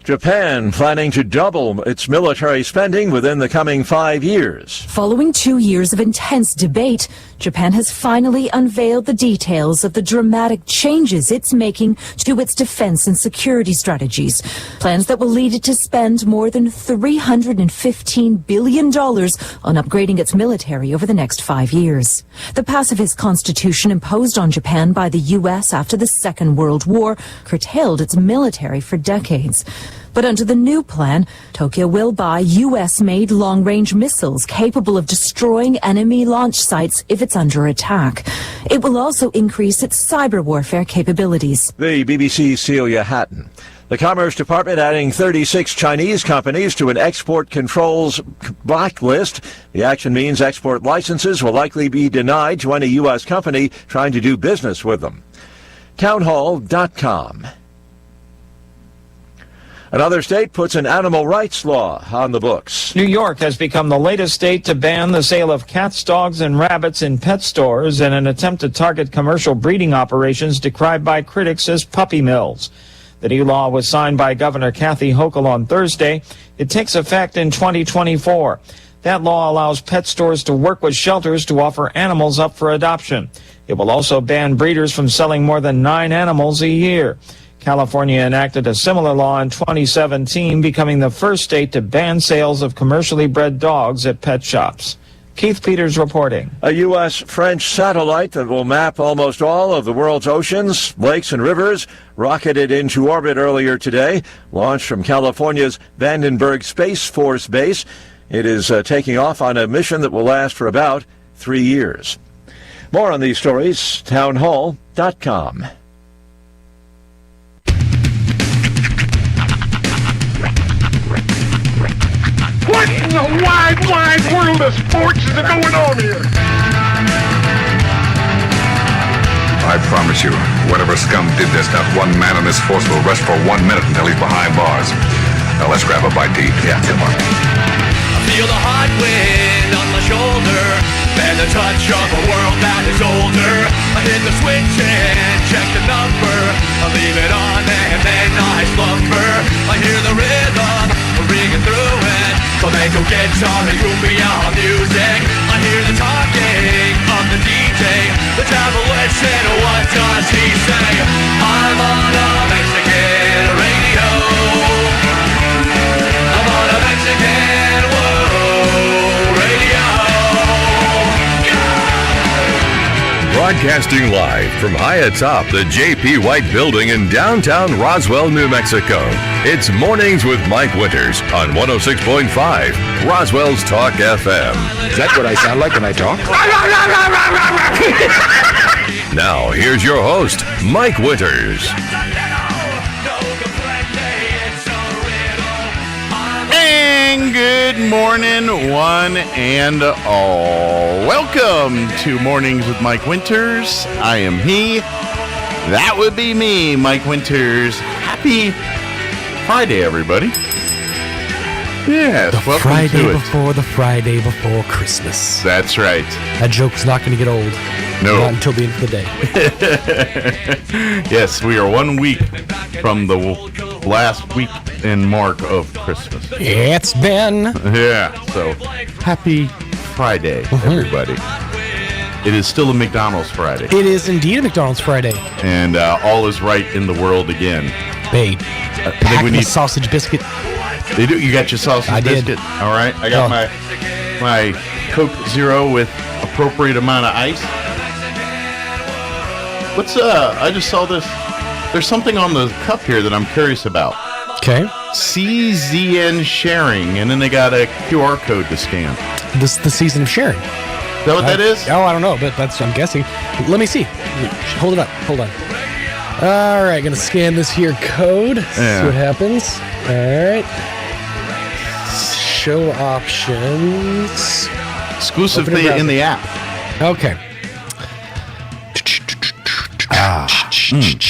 Japan planning to double its military spending within the coming 5 years. Following 2 years of intense debate, Japan has finally unveiled the details of the dramatic changes it's making to its defense and security strategies. Plans that will lead it to spend more than $315 billion on upgrading its military over the next 5 years. The pacifist constitution imposed on Japan by the U.S. after the Second World War curtailed its military for decades. But under the new plan, Tokyo will buy U.S.-made long-range missiles capable of destroying enemy launch sites if it's under attack. It will also increase its cyber warfare capabilities. The BBC's Celia Hatton. The Commerce Department adding 36 Chinese companies to an export controls blacklist. The action means export licenses will likely be denied to any U.S. company trying to do business with them. Townhall.com. Another state puts an animal rights law on the books. New York has become the latest state to ban the sale of cats, dogs, and rabbits in pet stores in an attempt to target commercial breeding operations decried by critics as puppy mills. The new law was signed by Governor Kathy Hochul on Thursday. It takes effect in 2024. That law allows pet stores to work with shelters to offer animals up for adoption. It will also ban breeders from selling more than 9 animals a year. California enacted a similar law in 2017, becoming the first state to ban sales of commercially bred dogs at pet shops. Keith Peters reporting. A U.S.-French satellite that will map almost all of the world's oceans, lakes, and rivers rocketed into orbit earlier today, launched from California's Vandenberg Space Force Base. It is taking off on a mission that will last for about 3 years. More on these stories, townhall.com. What in the wide, wide world of sports is going on here? I promise you, whatever scum did this, not one man on this force will rest for 1 minute until he's behind bars. Now let's grab a bite to eat. Yeah, come on. I feel the hot wind on my shoulder and the touch of a world that is older. I hit the switch and check the number. I leave it on and then I slumber. I hear the rhythm ringing through it. Flamenco guitar and cumbia music. I hear the talking of the DJ. The devil listen, what does he say? I'm on a Mexican radio. I'm on a Mexican radio. Broadcasting live from high atop the J.P. White Building in downtown Roswell, New Mexico. It's Mornings with Mike Winters on 106.5 Roswell's Talk FM. Is that what I sound like when I talk? Now, here's your host, Mike Winters. And good morning, one and all. Welcome to Mornings with Mike Winters. I am he. That would be me, Mike Winters. Happy Friday, everybody. Yes, the Friday before Christmas. That's right. That joke's not going to get old. No. Not until the end of the day. Yes, we are 1 week from the last week in mark of Christmas. It's been. Yeah, so happy Friday, everybody. It is still a McDonald's Friday. It is indeed a McDonald's Friday. And all is right in the world again. Hey, I think we need sausage biscuit. They do. You got your sausage biscuit? Did. All right. I got my Coke Zero with appropriate amount of ice. What's I just saw this. There's something on the cup here that I'm curious about. Okay. CZN sharing, and then they got a QR code to scan. This the season of sharing. Is that what that is? Oh, I don't know, but that's I'm guessing. Let me see. Hold it up. Hold on. All right, gonna scan this here code. See what happens. All right. Show options. Exclusively in the app. Okay.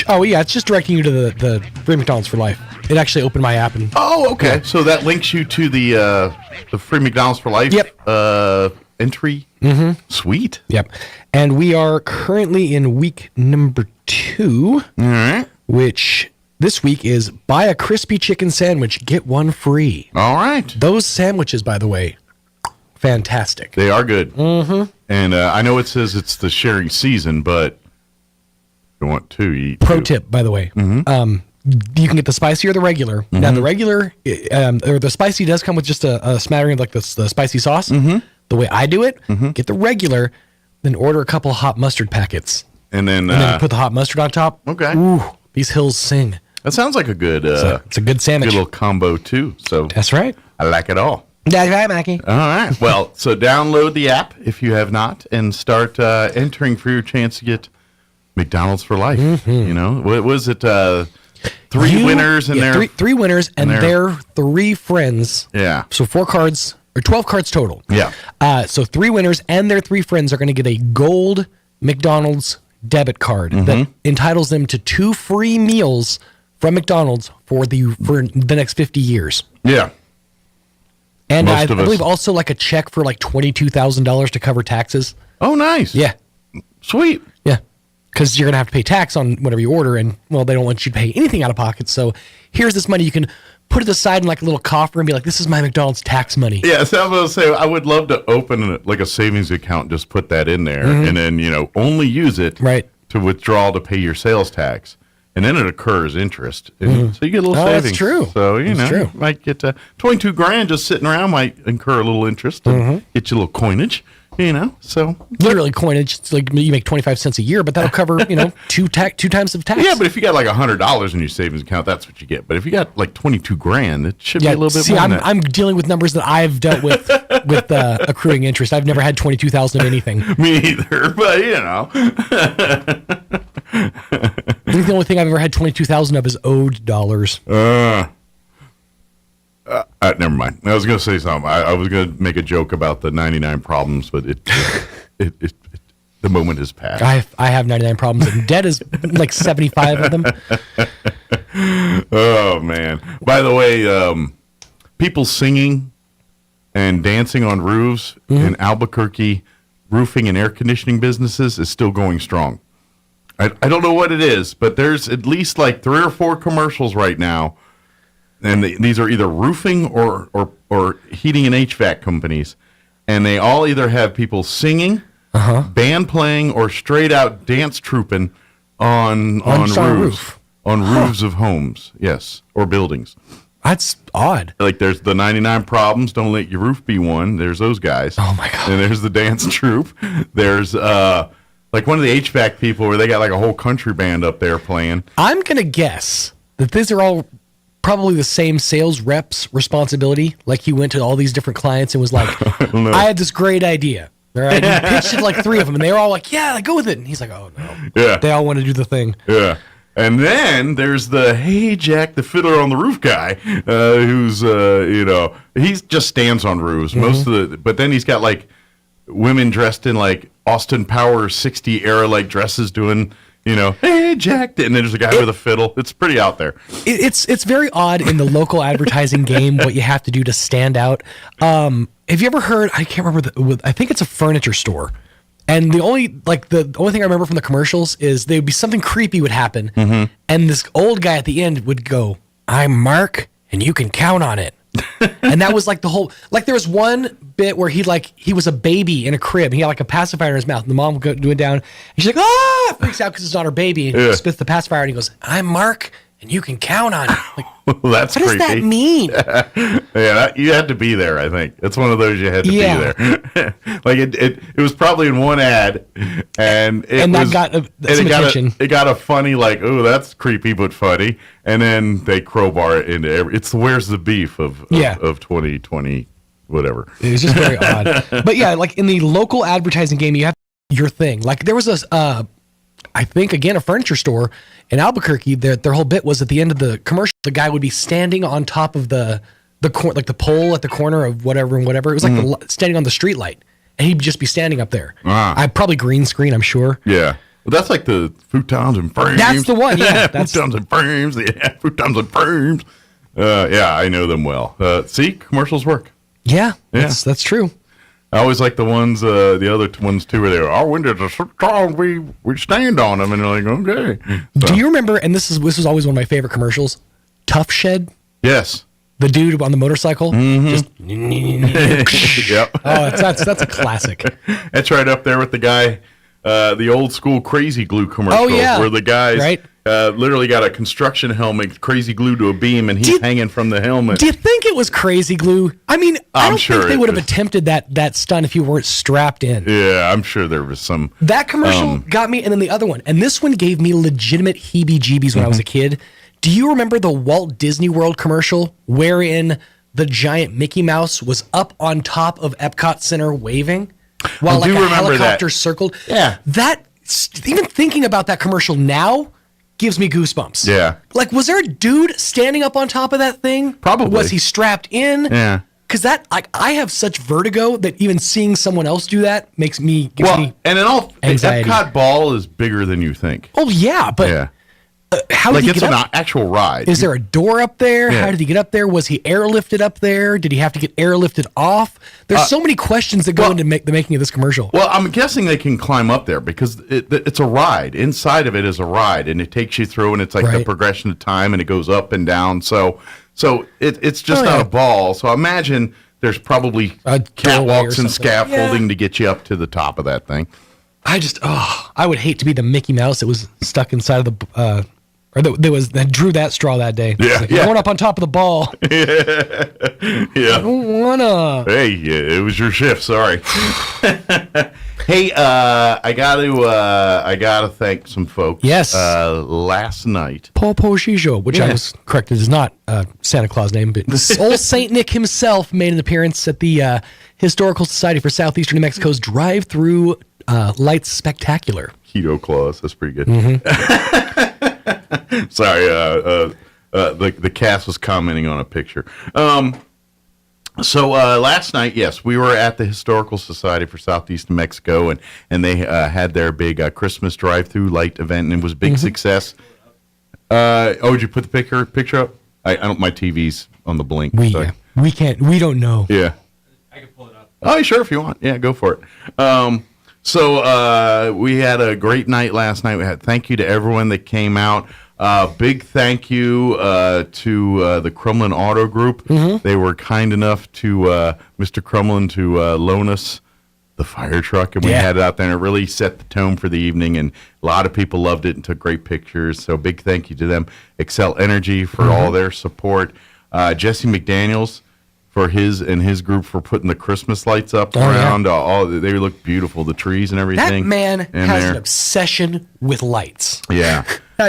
Oh yeah, it's just directing you to the free McDonald's for life. It actually opened my app and. Oh, okay. Yeah. So that links you to the free McDonald's for life. Yep. Entry. Mm-hmm. Sweet. Yep. And we are currently in week number 2, all right, which this week is buy a crispy chicken sandwich, get one free. All right. Those sandwiches, by the way, fantastic. They are good. Mm-hmm. And I know it says it's the sharing season, but if you want to eat. Pro tip, by the way. Mm-hmm. You can get the spicy or the regular. Mm-hmm. Now, the regular, or the spicy does come with just a smattering of like the spicy sauce. Mm-hmm. The way I do it, get the regular, then order a couple of hot mustard packets. And then put the hot mustard on top. Okay. Ooh, these hills sing. That sounds like a good... it's a good sandwich. Good little combo, too. So that's right. I like it all. That's right, Mackie. All right. Well, so download the app if you have not and start entering for your chance to get McDonald's for life. Mm-hmm. You know, what was it? Three winners and three winners and their 3 friends. Yeah. So 4 cards or 12 cards total. Yeah. So 3 winners and their 3 friends are going to get a gold McDonald's debit card that entitles them to 2 free meals from McDonald's for the next 50 years. Yeah. And I believe also like a check for like $22,000 to cover taxes. Oh, nice. Yeah. Sweet. Yeah. Because you're going to have to pay tax on whatever you order, and, well, they don't want you to pay anything out of pocket. So here's this money. You can put it aside in like a little coffer and be like, this is my McDonald's tax money. Yeah, so I was going to say, I would love to open like a savings account and just put that in there, and then, only use it to withdraw to pay your sales tax. And then it occurs interest. And so you get a little savings. That's true. So, you might get $22,000 just sitting around, might incur a little interest and get you a little coinage, so. Literally coinage. It's like you make 25 cents a year, but that'll cover, 2 times of tax. Yeah, but if you got like $100 in your savings account, that's what you get. But if you got like $22,000, it should be a little bit more than that. I'm dealing with numbers that I've dealt with accruing interest. I've never had $22,000 in anything. Me either, but I think the only thing I've ever had $22,000 of is owed dollars. Never mind. I was going to say something. I was going to make a joke about the 99 problems, but the moment has passed. I have 99 problems, and debt is like 75 of them. Oh, man. By the way, people singing and dancing on roofs in Albuquerque roofing and air conditioning businesses is still going strong. I don't know what it is, but there's at least like 3 or 4 commercials right now, and these are either roofing or heating and HVAC companies, and they all either have people singing, band playing, or straight out dance trooping on roofs of homes, yes, or buildings. That's odd. Like there's the 99 problems, don't let your roof be one. There's those guys. Oh my God. And there's the dance troupe. There's like one of the HVAC people where they got like a whole country band up there playing. I'm going to guess that these are all probably the same sales rep's responsibility. Like he went to all these different clients and was like, I had this great idea. All right. He pitched it like 3 of them and they were all like, yeah, go with it. And he's like, oh no. Yeah. They all want to do the thing. Yeah. And then there's the Hey Jack, the fiddler on the roof guy, who's he just stands on roofs but then he's got like women dressed in like Austin Powers 60 era like dresses doing, Hey Jack, and then there's a guy with a fiddle. It's pretty out there. It's very odd in the local advertising game what you have to do to stand out. Have you ever heard? I can't remember. I think it's a furniture store. And the only thing I remember from the commercials is there would be something creepy would happen, and this old guy at the end would go, "I'm Mark, and you can count on it." And that was like the whole. Like there was one bit where he was a baby in a crib, and he had like a pacifier in his mouth, and the mom would go do it down, and she's like, "Ah!" Freaks out because it's not her baby, and he spits the pacifier, and he goes, "I'm Mark, and you can count on it." Like, well, that's what creepy. does that mean? Yeah, you had to be there. I think it's one of those you had to be there. Like it was probably in one ad, and that got some attention. It got a funny like, oh, that's creepy but funny, and then they crowbar it into it's where's the beef of 2020 whatever. It was just very odd. But yeah, like in the local advertising game, you have your thing. Like there was I think again a furniture store in Albuquerque. Their whole bit was at the end of the commercial, the guy would be standing on top of the pole at the corner of whatever and whatever. It was like standing on the street light, and he'd just be standing up there. I probably green screen, I'm sure. Yeah, well, that's like the futons and frames. That's the one. Yeah, that's futons and frames. Yeah, futons and frames. Yeah, I know them well. See, commercials work. Yeah, that's true. I always like the ones, the other ones too, where they go, our windows are so strong, we stand on them, and they're like, okay. So. Do you remember? And this was always one of my favorite commercials. Tough Shed. Yes. The dude on the motorcycle. Just Yep. Oh, that's a classic. That's right up there with the guy, the old school Crazy Glue commercial, where the guys literally got a construction helmet crazy glued to a beam, and he's hanging from the helmet. Do you think it was crazy glue? I mean, I don't think they would have attempted that stunt if you weren't strapped in. Yeah, I'm sure there was some. That commercial got me, and then the other one, and this one gave me legitimate heebie-jeebies when I was a kid. Do you remember the Walt Disney World commercial wherein the giant Mickey Mouse was up on top of Epcot Center waving while like a helicopter circled? Yeah. That, even thinking about that commercial now gives me goosebumps. Yeah. Like, was there a dude standing up on top of that thing? Probably. Was he strapped in? Yeah. Because I have such vertigo that even seeing someone else do that gives me and in all anxiety. Epcot Ball is bigger than you think. Oh yeah, but how did he get up? It's an actual ride. Is there a door up there? Yeah. How did he get up there? Was he airlifted up there? Did he have to get airlifted off? There's so many questions that go into the making of this commercial. Well, I'm guessing they can climb up there because it's a ride. Inside of it is a ride, and it takes you through, and it's like the progression of time, and it goes up and down. So it's just not a ball. So imagine there's probably catwalks and scaffolding to get you up to the top of that thing. I would hate to be the Mickey Mouse that was stuck inside of the that drew that straw that day. Yeah, like, going up on top of the ball. Yeah. I don't wanna. Hey, it was your shift. Sorry. Hey, I gotta thank some folks. Yes. Last night, Paul Shisho, which I was corrected is not Santa Claus name, but old Saint Nick himself made an appearance at the Historical Society for Southeastern New Mexico's drive-through Lights Spectacular. Keto Claus. That's pretty good. Mm-hmm. Sorry, the cast was commenting on a picture. So last night, yes, we were at the Historical Society for Southeast New Mexico, and they had their big Christmas drive-through light event, and it was a big success. Did you put the picture up? I don't. My TV's on the blink. We can't. We don't know. Yeah. I can pull it up. Oh, sure, if you want. Yeah, go for it. So we had a great night last night. We had thank you to everyone that came out. Big thank you to the Crumlin Auto Group. Mm-hmm. They were kind enough to Mr. Crumlin to loan us the fire truck, and we had it out there, and it really set the tone for the evening, and a lot of people loved it and took great pictures. So big thank you to them. Excel Energy for all their support. Jesse McDaniels for his group for putting the Christmas lights up around. They look beautiful, the trees and everything. That man has an obsession with lights. Yeah.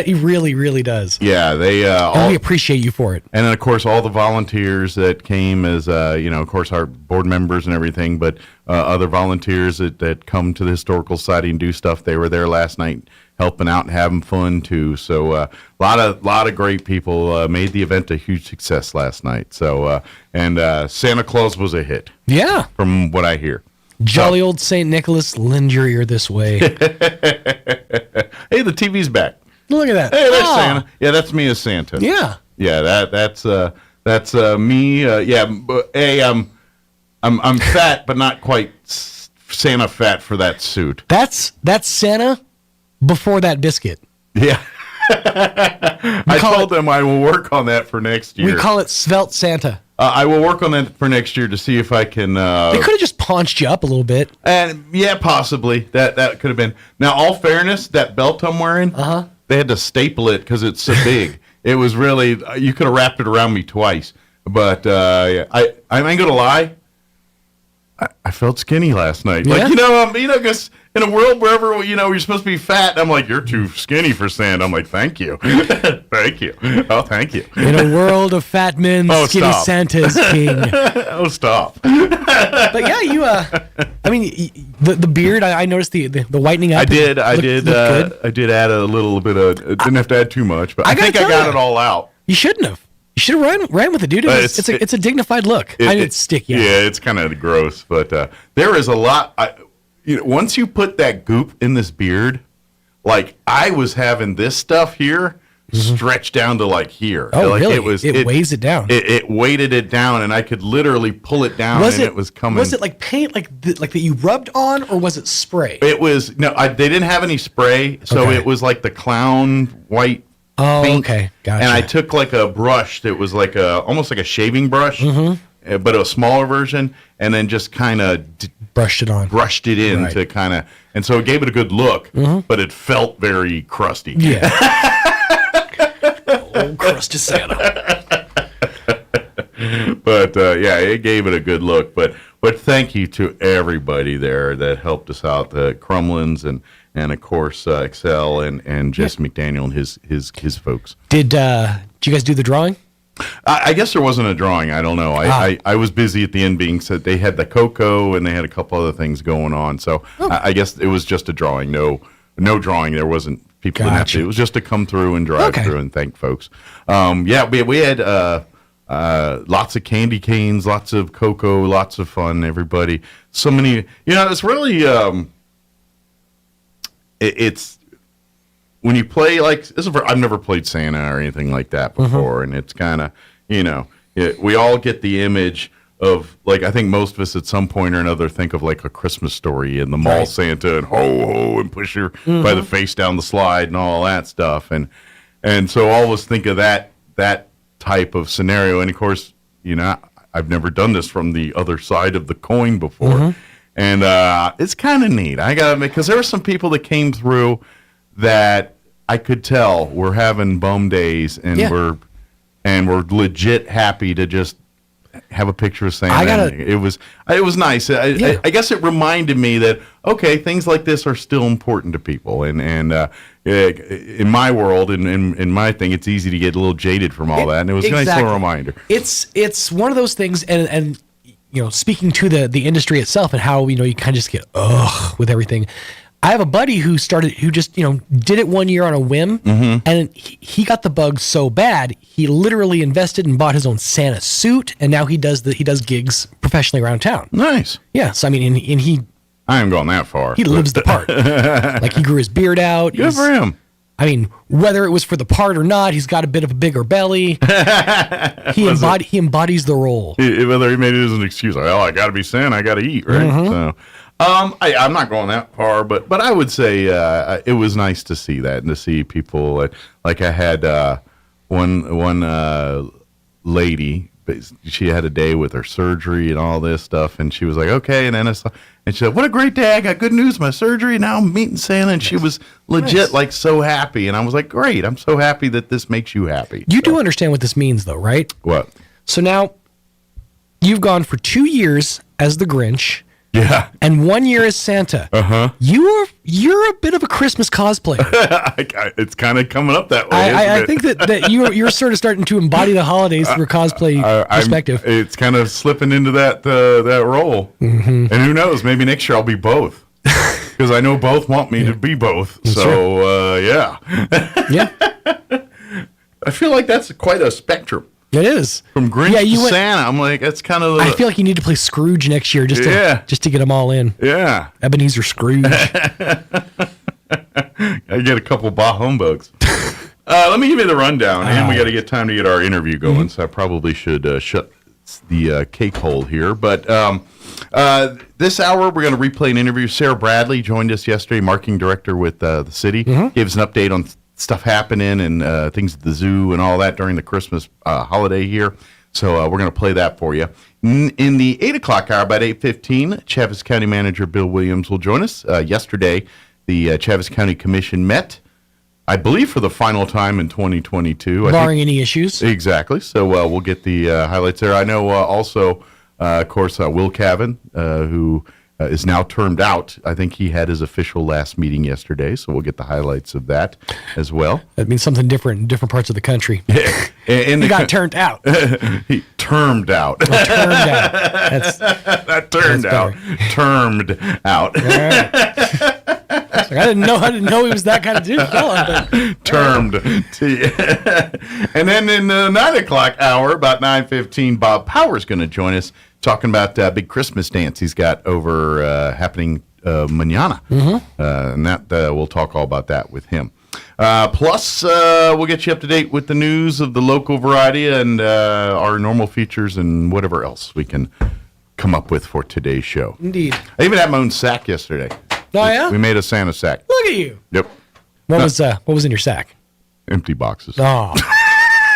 He really, really does. Yeah, they we appreciate you for it. And then, of course, all the volunteers that came as, of course, our board members and everything, but other volunteers that come to the Historical Society and do stuff. They were there last night helping out and having fun, too. So a lot of great people made the event a huge success last night. So and Santa Claus was a hit. Yeah. From what I hear. Jolly old St. Nicholas, lend your ear this way. Hey, the TV's back. Look at that. Hey, there's Santa. Yeah, that's me as Santa. Yeah. Yeah, that's me. I'm fat, but not quite Santa fat for that suit. That's Santa before that biscuit. Yeah. I told them I will work on that for next year. We call it Svelte Santa. I will work on that for next year to see if I can. They could have just paunched you up a little bit. And yeah, possibly that could have been. Now, all fairness, that belt I'm wearing, they had to staple it because it's so big. It was really you could have wrapped it around me twice. But I ain't gonna lie. I felt skinny last night. Yeah? Like, because in a world wherever, you're supposed to be fat, I'm like, you're too skinny for Santa. I'm like, thank you. Thank you. Oh, thank you. In a world of fat men, skinny stop. Santa is king. Oh, stop. But yeah, you, the beard, I noticed the whitening up. I did. Looked good. I did add a little bit of, didn't have to add too much, but I think I got it all out. You shouldn't have. You should have ran with it, dude. It's a dignified look. I didn't stick you. Yeah, it's kind of gross, but there is a lot. Once you put that goop in this beard, like I was having this stuff here stretched down to like here. Oh, like really? It weighs it down. It weighted it down, and I could literally pull it down, it was coming. Was it like paint, like that you rubbed on, or was it spray? It was they didn't have any spray, so it was like the clown white. Oh, paint. okay, gotcha. And I took like a brush that was like almost like a shaving brush, but a smaller version, and then just kind of brushed it in to kind of, and so it gave it a good look, but it felt very crusty. Yeah. Old crusty Santa. But it gave it a good look. But thank you to everybody there that helped us out, the Crumlins and of course Excel and Jess McDaniel and his folks. Did you guys do the drawing? I guess there wasn't a drawing. I don't know. I was busy at the end being said they had the cocoa and they had a couple other things going on. So I guess it was just a drawing. No drawing. There wasn't people. Didn't have to. It was just to come through and drive through and thank folks. We had lots of candy canes, lots of cocoa, lots of fun. Everybody, so many. It's really it's. When you play I've never played Santa or anything like that before, and it's kind of, we all get the image of, I think most of us at some point or another think of like A Christmas Story and the mall Santa and ho ho and push her by the face down the slide and all that stuff, and so all of us think of that type of scenario, and of course, I've never done this from the other side of the coin before, and it's kind of neat. I gotta admit, because there were some people that came through that I could tell were having bum days and we're legit happy to just have a picture of Santa. It was nice. I guess it reminded me that things like this are still important to people, and in my world, in my thing, it's easy to get a little jaded from all that, and it was a nice little reminder. It's one of those things, and speaking to the industry itself and how you kind of just get with everything. I have a buddy who just did it one year on a whim, and he got the bug so bad he literally invested and bought his own Santa suit, and now he does gigs professionally around town. Nice. Yeah. So I mean, and he. I haven't gone that far. He lives the part. Like he grew his beard out. Good for him. I mean, whether it was for the part or not, he's got a bit of a bigger belly. He embodies the role. Whether he made it as an excuse, I got to be Santa, I got to eat, right? So. I'm not going that far, but I would say it was nice to see that and to see people like I had one lady. She had a day with her surgery and all this stuff, and she was like, okay, and then she said, what a great day, I got good news, my surgery, now I'm meeting Santa, and she was legit so happy, and I was like, great, I'm so happy that this makes you happy. You do understand what this means though, right? What? So now you've gone for 2 years as the Grinch. Yeah. And 1 year as Santa. Uh-huh. You're a bit of a Christmas cosplayer. It's kind of coming up that way. I think that you're sort of starting to embody the holidays through a cosplay perspective. It's kind of slipping into that role. And who knows, maybe next year I'll be both. Because I know both want me to be both. That's yeah. Yeah. I feel like that's quite a spectrum. It is. From Grinch to Santa, I'm like, that's kind of. I feel like you need to play Scrooge next year just to get them all in. Yeah. Ebenezer Scrooge. I get a couple bah humbugs. Let me give you the rundown, and we got to get time to get our interview going, so I probably should shut the cake hole here. But this hour, we're going to replay an interview. Sarah Bradley joined us yesterday, marketing director with the city. Gave us an update on stuff happening and things at the zoo and all that during the Christmas holiday here. So we're going to play that for you. In the 8 o'clock hour, about 8:15, Chaves County Manager Bill Williams will join us. Yesterday, the Chaves County Commission met, I believe, for the final time in 2022. Barring any issues. Exactly. So we'll get the highlights there. I know also, of course, Will Cavan, who is now termed out. I think he had his official last meeting yesterday, so we'll get the highlights of that as well. That means something different in different parts of the country. He got turned out. He termed out. Termed out. Not turned out. Termed out. I didn't know he was that kind of dude. Termed. And then in the 9 o'clock hour, about 9:15, Bob Power's going to join us talking about big Christmas dance he's got over happening manana. And that we'll talk all about that with him. Plus, we'll get you up to date with the news of the local variety and our normal features and whatever else we can come up with for today's show. Indeed. I even had my own sack yesterday. Oh, yeah? We made a Santa sack. Look at you. Yep. What was in your sack? Empty boxes. Oh,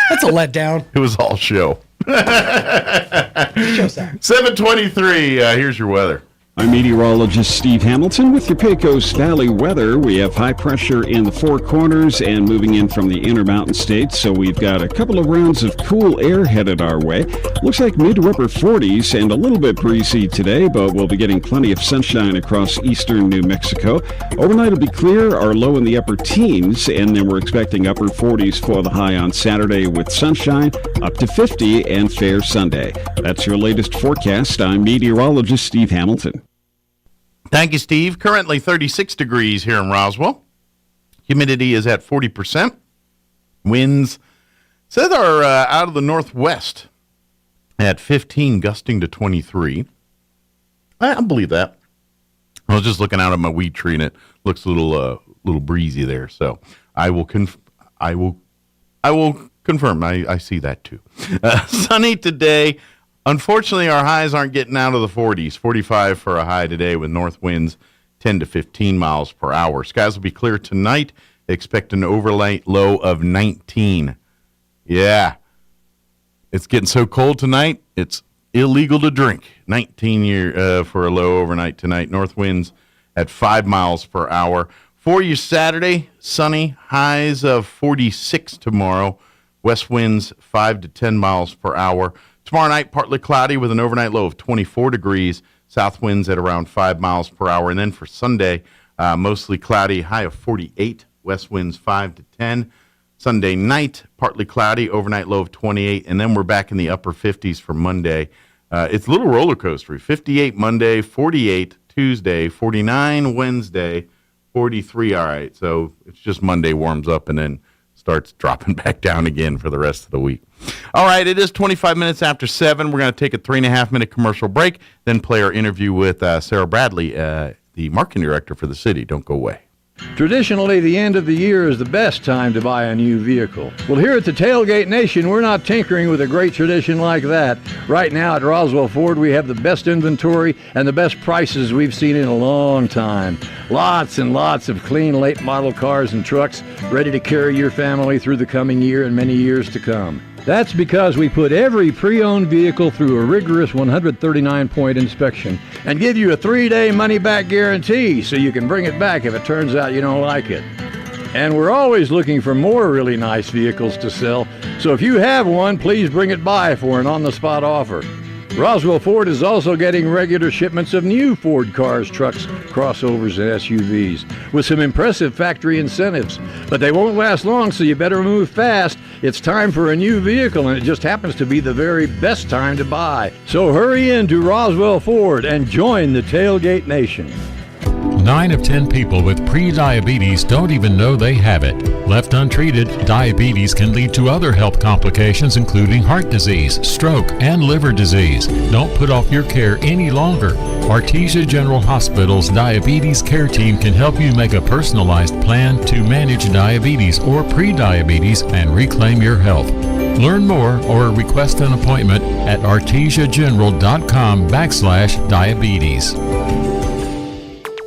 that's a letdown. It was all show. Show sack. 7:23. Here's your weather. I'm meteorologist Steve Hamilton with your Pecos Valley weather. We have high pressure in the Four Corners and moving in from the Intermountain states, so we've got a couple of rounds of cool air headed our way. Looks like mid to upper 40s and a little bit breezy today, but we'll be getting plenty of sunshine across eastern New Mexico. Overnight will be clear, our low in the upper teens, and then we're expecting upper 40s for the high on Saturday with sunshine, up to 50 and fair Sunday. That's your latest forecast. I'm meteorologist Steve Hamilton. Thank you, Steve. Currently 36 degrees here in Roswell. Humidity is at 40%. Winds said are out of the northwest at 15, gusting to 23. I believe that. I was just looking out at my weed tree, and it looks a little breezy there. So I will confirm. I see that too. Sunny today. Unfortunately, our highs aren't getting out of the 40s. 45 for a high today with north winds 10 to 15 miles per hour. Skies will be clear tonight. Expect an overnight low of 19. Yeah. It's getting so cold tonight, it's illegal to drink. 19 for a low overnight tonight. North winds at 5 miles per hour. For you Saturday, sunny, highs of 46 tomorrow. West winds 5 to 10 miles per hour. Tomorrow night, partly cloudy with an overnight low of 24 degrees. South winds at around 5 miles per hour. And then for Sunday, mostly cloudy, high of 48. West winds 5 to 10. Sunday night, partly cloudy, overnight low of 28. And then we're back in the upper 50s for Monday. It's a little roller coaster. 58 Monday, 48 Tuesday, 49 Wednesday, 43. All right, so it's just Monday warms up and then starts dropping back down again for the rest of the week. All right, it is 25 minutes after 7. We're going to take a 3.5-minute commercial break, then play our interview with Sarah Bradley, the marketing director for the city. Don't go away. Traditionally, the end of the year is the best time to buy a new vehicle. Well, here at the Tailgate Nation, we're not tinkering with a great tradition like that. Right now at Roswell Ford, we have the best inventory and the best prices we've seen in a long time. Lots and lots of clean late model cars and trucks ready to carry your family through the coming year and many years to come. That's because we put every pre-owned vehicle through a rigorous 139-point inspection and give you a 3-day money-back guarantee so you can bring it back if it turns out you don't like it. And we're always looking for more really nice vehicles to sell, so if you have one, please bring it by for an on-the-spot offer. Roswell Ford is also getting regular shipments of new Ford cars, trucks, crossovers, and SUVs with some impressive factory incentives. But they won't last long, so you better move fast. It's time for a new vehicle, and it just happens to be the very best time to buy. So hurry in to Roswell Ford and join the Tailgate Nation. 9 of 10 people with pre-diabetes don't even know they have it. Left untreated, diabetes can lead to other health complications including heart disease, stroke, and liver disease. Don't put off your care any longer. Artesia General Hospital's Diabetes Care Team can help you make a personalized plan to manage diabetes or pre-diabetes and reclaim your health. Learn more or request an appointment at artesiageneral.com/diabetes.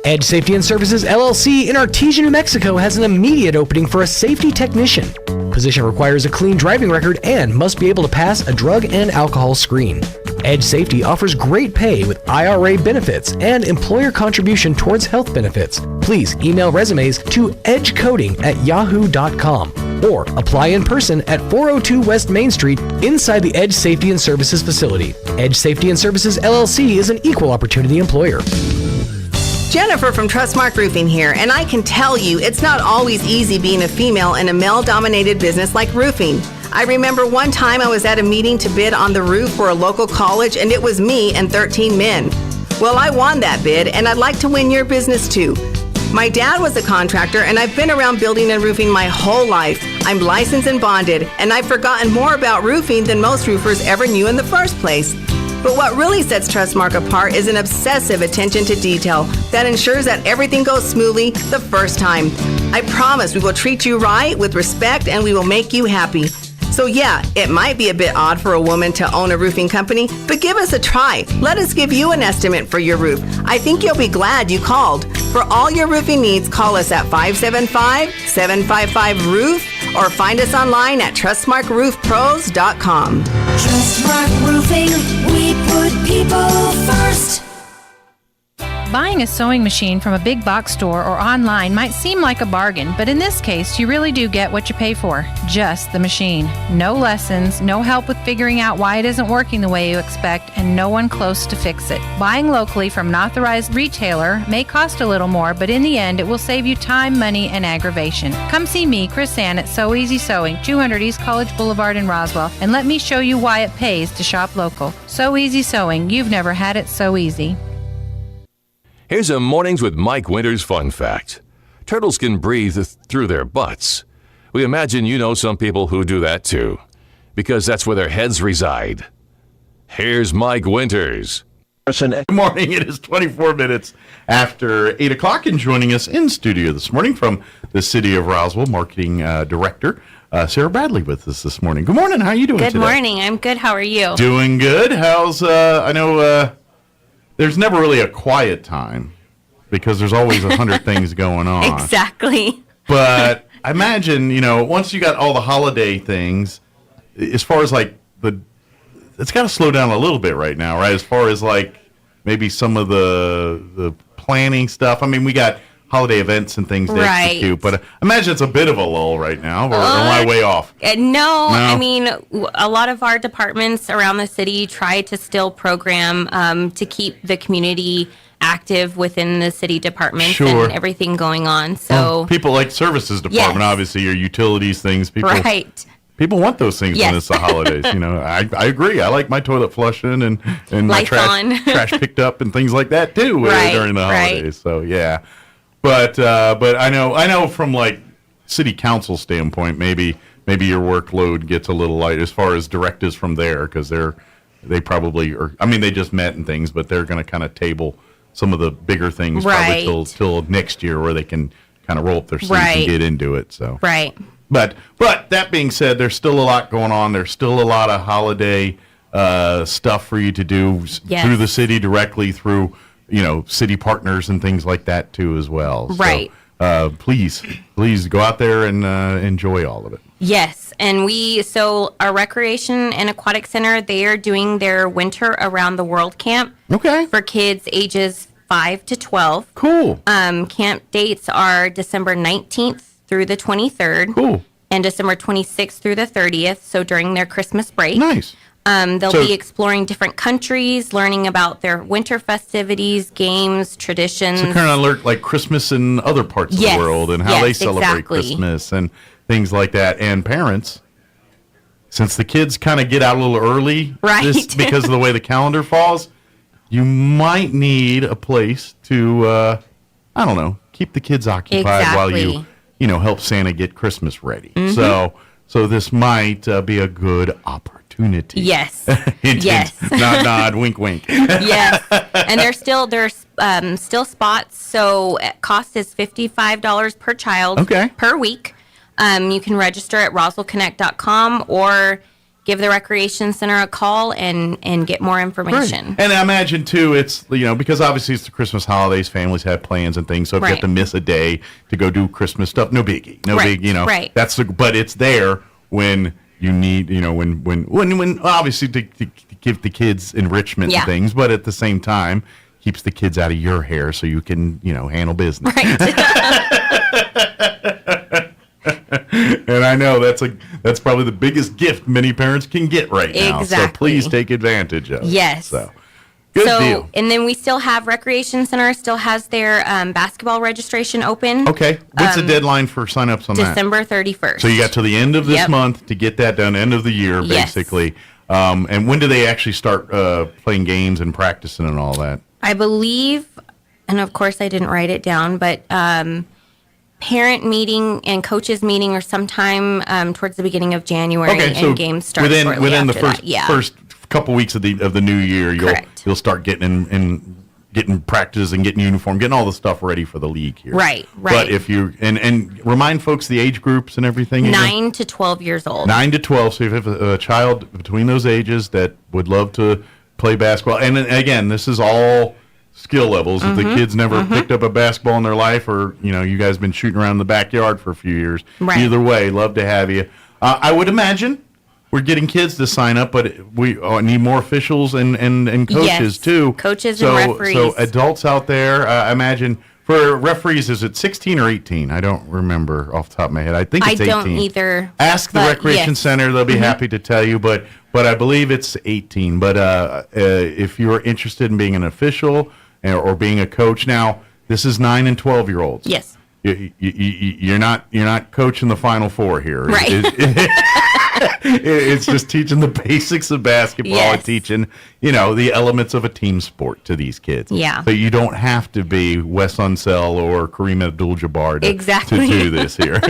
Edge Safety and Services LLC in Artesia, New Mexico has an immediate opening for a safety technician. Position requires a clean driving record and must be able to pass a drug and alcohol screen. Edge Safety offers great pay with IRA benefits and employer contribution towards health benefits. Please email resumes to edgecoding@yahoo.com or apply in person at 402 West Main Street inside the Edge Safety and Services facility. Edge Safety and Services LLC is an equal opportunity employer. Jennifer from Trustmark Roofing here, and I can tell you it's not always easy being a female in a male-dominated business like roofing. I remember one time I was at a meeting to bid on the roof for a local college, and it was me and 13 men. Well, I won that bid, and I'd like to win your business too. My dad was a contractor, and I've been around building and roofing my whole life. I'm licensed and bonded, and I've forgotten more about roofing than most roofers ever knew in the first place. But what really sets Trustmark apart is an obsessive attention to detail that ensures that everything goes smoothly the first time. I promise we will treat you right with respect and we will make you happy. So yeah, it might be a bit odd for a woman to own a roofing company, but give us a try. Let us give you an estimate for your roof. I think you'll be glad you called. For all your roofing needs, call us at 575-755-ROOF or find us online at trustmarkroofpros.com. Trustmark Roofing, we put people first. Buying a sewing machine from a big box store or online might seem like a bargain, but in this case, you really do get what you pay for. Just the machine. No lessons, no help with figuring out why it isn't working the way you expect, and no one close to fix it. Buying locally from an authorized retailer may cost a little more, but in the end, it will save you time, money, and aggravation. Come see me, Chris Ann, at So Easy Sewing, 200 East College Boulevard in Roswell, and let me show you why it pays to shop local. So Easy Sewing. You've never had it so easy. Here's a Mornings with Mike Winters fun fact. Turtles can breathe through their butts. We imagine you know some people who do that too, because that's where their heads reside. Here's Mike Winters. Good morning. It is 24 minutes after 8 o'clock, and joining us in studio this morning from the City of Roswell, Marketing Director Sarah Bradley with us this morning. Good morning. How are you doing today? Good morning. I'm good. How are you? Doing good. How's, I know, there's never really a quiet time because there's always 100 things going on. Exactly. But I imagine, once you got all the holiday things, as far as like it's got to slow down a little bit right now, right? As far as like maybe some of the planning stuff. I mean, we got holiday events and things to execute, but I imagine it's a bit of a lull right now. Or am I way off? No, I mean, a lot of our departments around the city try to still program to keep the community active within the city departments and everything going on. So people like services department, obviously, your utilities things. People, people want those things when it's the holidays. I agree. I like my toilet flushing and my trash picked up and things like that too during the holidays. So yeah. But I know from like city council standpoint, maybe your workload gets a little light as far as directives from there, because they probably are. I mean, they just met and things, but they're going to kind of table some of the bigger things probably till next year, where they can kind of roll up their sleeves and get into it. So But that being said, there's still a lot going on. There's still a lot of holiday stuff for you to do through the city, directly through city partners and things like that too as well. Right. So, please go out there and enjoy all of it. Yes, and so our Recreation and Aquatic Center, they are doing their Winter Around the World camp. Okay. For kids ages 5 to 12. Cool. Camp dates are December 19th through the 23rd. Cool. And December 26th through the 30th, so during their Christmas break. Nice. They'll be exploring different countries, learning about their winter festivities, games, traditions. So kind of learn like Christmas in other parts of the world and how they celebrate Christmas and things like that. And parents, since the kids kind of get out a little early because of the way the calendar falls, you might need a place to, keep the kids occupied while you help Santa get Christmas ready. Mm-hmm. So this might be a good opportunity. Yes. Yes. Nod, wink, wink. Yes. And there's still spots. So cost is $55 per child per week. You can register at roswellconnect.com or give the Recreation Center a call and get more information. Right. And I imagine, too, it's, because obviously it's the Christmas holidays, families have plans and things, so if you have to miss a day to go do Christmas stuff, no biggie. No big, Right. But it's there when you need, when obviously to give the kids enrichment and things, but at the same time, keeps the kids out of your hair so you can, handle business. And I know that's probably the biggest gift many parents can get right now. Exactly. So please take advantage of it. Yes. So good deal. And then we still have Recreation Center still has their basketball registration open. Okay. What's the deadline for signups on December 31st. So you got to the end of this month to get that done, end of the year, basically. And when do they actually start playing games and practicing and all that? I believe, and of course I didn't write it down, but parent meeting and coaches meeting are sometime towards the beginning of January, and games start within the first couple weeks of the new year. You'll start getting getting practice and getting uniform, getting all the stuff ready for the league here. Right. But if you and remind folks the age groups and everything. 9 to 12 years old. 9 to 12. So if you have a child between those ages that would love to play basketball, and again, this is all skill levels. If the kids never picked up a basketball in their life, or you guys been shooting around in the backyard for a few years, either way, love to have you. I would imagine we're getting kids to sign up, but we need more officials and coaches too. Coaches and referees. So adults out there, I imagine for referees, is it 16 or 18? I don't remember off the top of my head. I think it's 18. I don't either. Ask the recreation center; they'll be happy to tell you. But I believe it's 18. But if you're interested in being an official or being a coach, now this is 9 and 12-year-olds. Yes. You're not coaching the Final Four here. Right. It's just teaching the basics of basketball and teaching, the elements of a team sport to these kids. Yeah. But you don't have to be Wes Unseld or Kareem Abdul-Jabbar to do this here.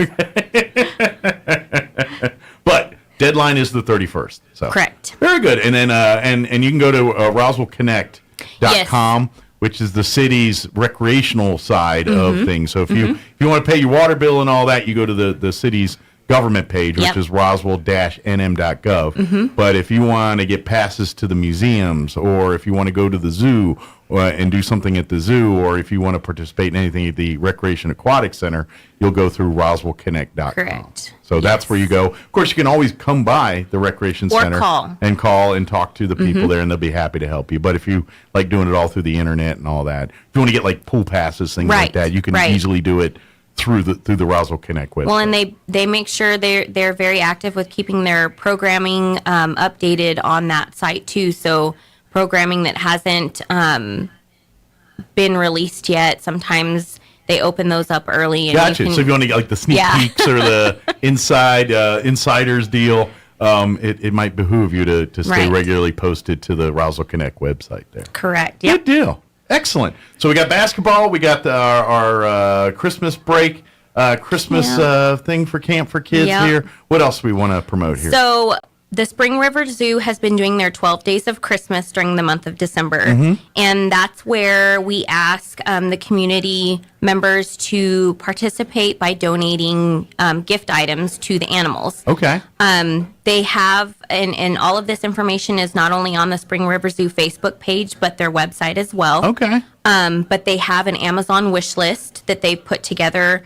But deadline is the 31st. So correct. Very good. And then and you can go to RoswellConnect.com. Which is the city's recreational side of things. So if you want to pay your water bill and all that, you go to the city's government page, which is roswell-nm.gov. But if you want to get passes to the museums, or if you want to go to the zoo and do something at the zoo, or if you want to participate in anything at the Recreation Aquatic Center, you'll go through roswellconnect.com. Correct. So that's where you go. Of course, you can always come by the Recreation Center and call and talk to the people there, and they'll be happy to help you. But if you like doing it all through the internet and all that, if you want to get like pool passes, things like that, you can easily do it through the Roswell Connect website. Well, and they make sure they're very active with keeping their programming updated on that site too. So programming that hasn't been released yet, sometimes they open those up early. And gotcha. So if you want to get like the sneak peeks or the insiders deal, it might behoove you to stay regularly posted to the Roswell Connect website there. Correct. Yep. Good deal. Excellent. So we got basketball. We got our Christmas break, Christmas thing for Camp for Kids here. What else do we want to promote here? So the Spring River Zoo has been doing their 12 Days of Christmas during the month of December. And that's where we ask the community members to participate by donating gift items to the animals. Okay. They have, and all of this information is not only on the Spring River Zoo Facebook page, but their website as well. Okay. But they have an Amazon wish list that they've put together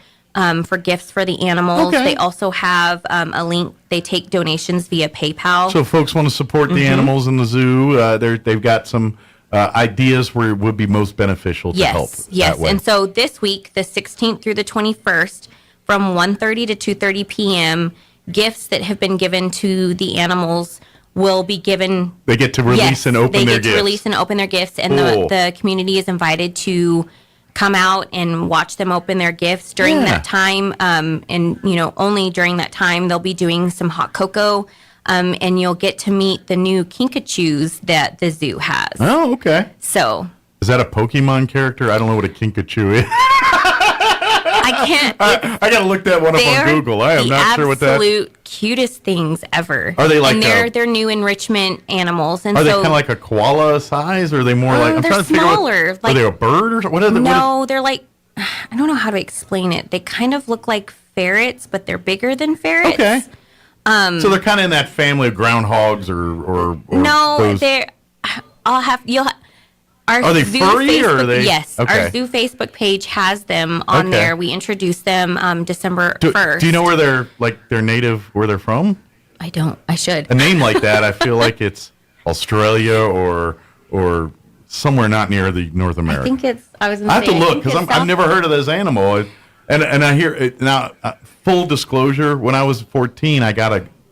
for gifts for the animals. Okay. They also have a link. They take donations via PayPal. So if folks want to support the animals in the zoo, they've got some ideas where it would be most beneficial to help. Yes, that way. and so this week, the 16th through the 21st, from 1:30 to 2:30 p.m., gifts that have been given to the animals will be given. They get to release and open their gifts. They get to release and open their gifts, and the community is invited to come out and watch them open their gifts during that time. And only during that time they'll be doing some hot cocoa, and you'll get to meet the new Kinkajous that the zoo has. Oh, okay. So is that a Pokemon character? I don't know what a Kinkajou is. I can't. I gotta look that one up on Google. I am not sure what that. Absolute cutest things ever. Are they like? And they're new enrichment animals, and are they kind of like a koala size, or are they more like? I'm they're trying to figure out. smaller. Are they a bird or what? No, they're like. I don't know how to explain it. They kind of look like ferrets, but they're bigger than ferrets. Okay. So they're kind of in that family of groundhogs, or no, those... they're. Are they furry or are they? Yes, our zoo Facebook page has them on there. We introduced them December 1st. Do you know where they're native, where they're from? I don't. I should. A name like that, I feel like it's Australia or somewhere not near the North America. I think it's. I have to look because I've never heard of this animal, and I hear it now. Full disclosure: when I was 14, I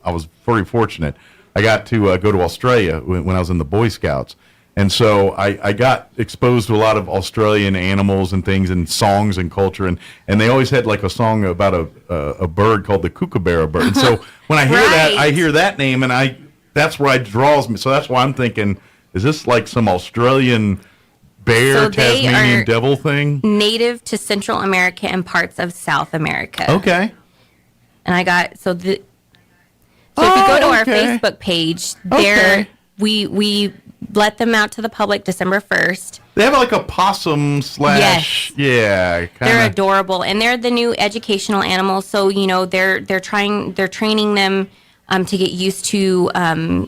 was very fortunate. I got to go to Australia when I was in the Boy Scouts. And so I got exposed to a lot of Australian animals and things and songs and culture. And they always had like a song about a bird called the kookaburra bird. And so when I hear that, I hear that name, and that's where it draws me. So that's why I'm thinking, is this like some Australian bear, Tasmanian devil thing? Native to Central America and parts of South America. Okay. And I got, if you go to our Facebook page, there we let them out to the public December 1st. They have like a possum slash, yeah. They're adorable, and they're the new educational animals. So they're training them to get used to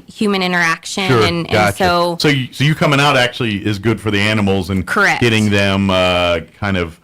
human interaction, Sure, and gotcha. So you coming out actually is good for the animals and Correct. Getting them kind of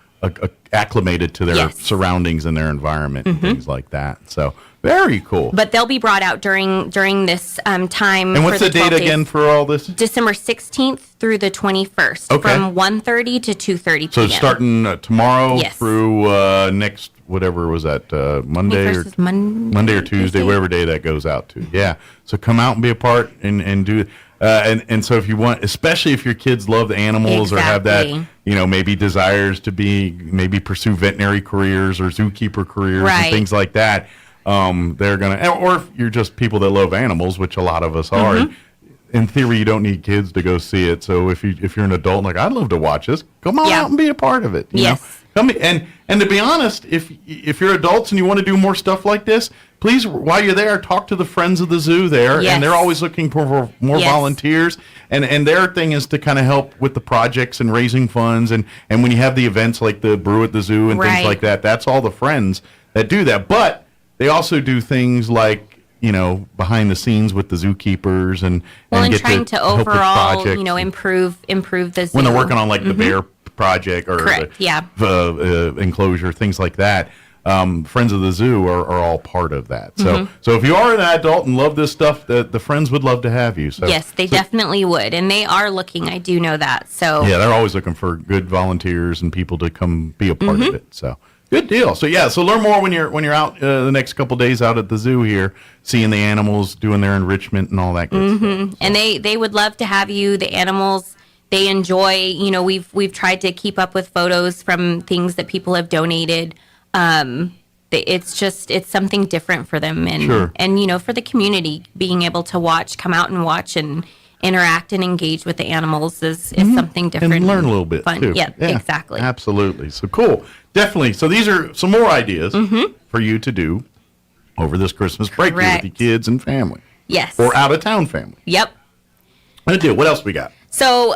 acclimated to their surroundings and their environment and things like that. So very cool. But they'll be brought out during this time. And what's for the date again for all this? December 16th through the 21st, Okay. from 1:30 to 2:30 p.m. So starting tomorrow Yes. through next, whatever was that, Monday or 21st is Monday or Tuesday, whatever day that goes out to. Yeah. So come out and be a part and do and so if you want, especially if your kids love the animals or have that, Exactly. maybe desires to maybe pursue veterinary careers or zookeeper careers Right. and things like that, they're gonna, or if you're just people that love animals, which a lot of us are. Mm-hmm. In theory, you don't need kids to go see it. So if you're an adult, like I'd love to watch this, come on out and be a part of it. You know? Come and to be honest, if you're adults and you want to do more stuff like this, please, while you're there, talk to the friends of the zoo there, and they're always looking for more volunteers. And their thing is to kind of help with the projects and raising funds, and when you have the events like the Brew at the Zoo and things like that, that's all the friends that do that. But they also do things like, behind the scenes with the zookeepers and get trying to help with overall, projects. improve the zoo. When they're working on like the bear project or Correct, the enclosure, things like that. Friends of the Zoo are all part of that. So so if you are an adult and love this stuff, the friends would love to have you. So Yes, they definitely would, and they are looking. I do know that. So yeah, they're always looking for good volunteers and people to come be a part of it. So good deal. So so learn more when you're out the next couple days out at the zoo here, seeing the animals, doing their enrichment and all that good stuff. And they would love to have you. The animals, they enjoy. We've tried to keep up with photos from things that people have donated. It's something different for them, and and for the community, being able to come out and watch and interact and engage with the animals is something different and learn a little bit fun. too. Yeah, exactly. Absolutely. So cool. Definitely. So these are some more ideas for you to do over this Christmas break here with your kids and family. Yes. Or out of town family. Yep. Good deal. What else we got? So,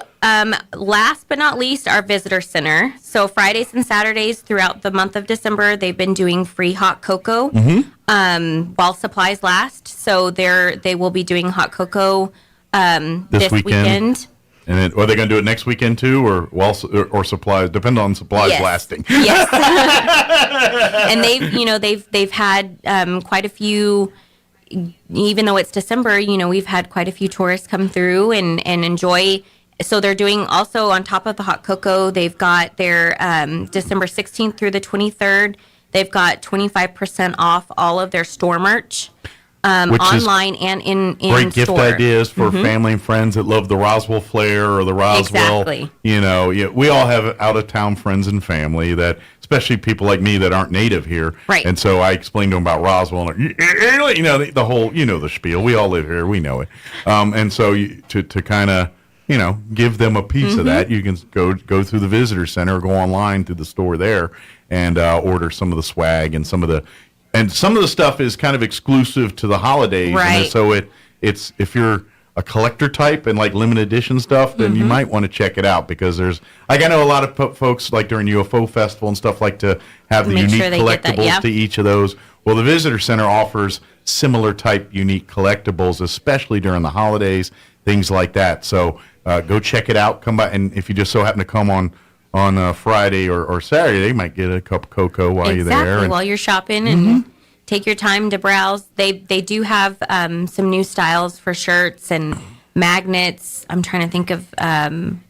last but not least, our visitor center. So Fridays and Saturdays throughout the month of December, they've been doing free hot cocoa while supplies last. So they will be doing hot cocoa this weekend. And then, are they going to do it next weekend too, or supplies? Depend on supplies lasting. Yes. And they've had quite a few. Even though it's December, we've had quite a few tourists come through and enjoy. So they're doing also on top of the hot cocoa, they've got their December 16th through the 23rd. They've got 25% off all of their store merch, online and in great gift store. ideas for family and friends that love the Roswell flair or the Roswell. Exactly. We all have out of town friends and family that, especially people like me that aren't native here. Right. And so I explained to them about Roswell, and the whole, the spiel. We all live here, we know it. And so to kind of, give them a piece of that, you can go through the visitor center or go online through the store there and order some of the swag and some of the stuff is kind of exclusive to the holidays. Right. And so it's if you're a collector type and like limited edition stuff, then you might want to check it out, because there's, I know a lot of folks like during UFO Festival and stuff like to have the Make unique sure they get that, collectibles to each of those. Well, the Visitor Center offers similar type unique collectibles, especially during the holidays, things like that. So go check it out. Come by, and if you just so happen to come on Friday or Saturday, you might get a cup of cocoa while you're there. Exactly, while you're shopping and take your time to browse. They do have some new styles for shirts and magnets. I'm trying to think of,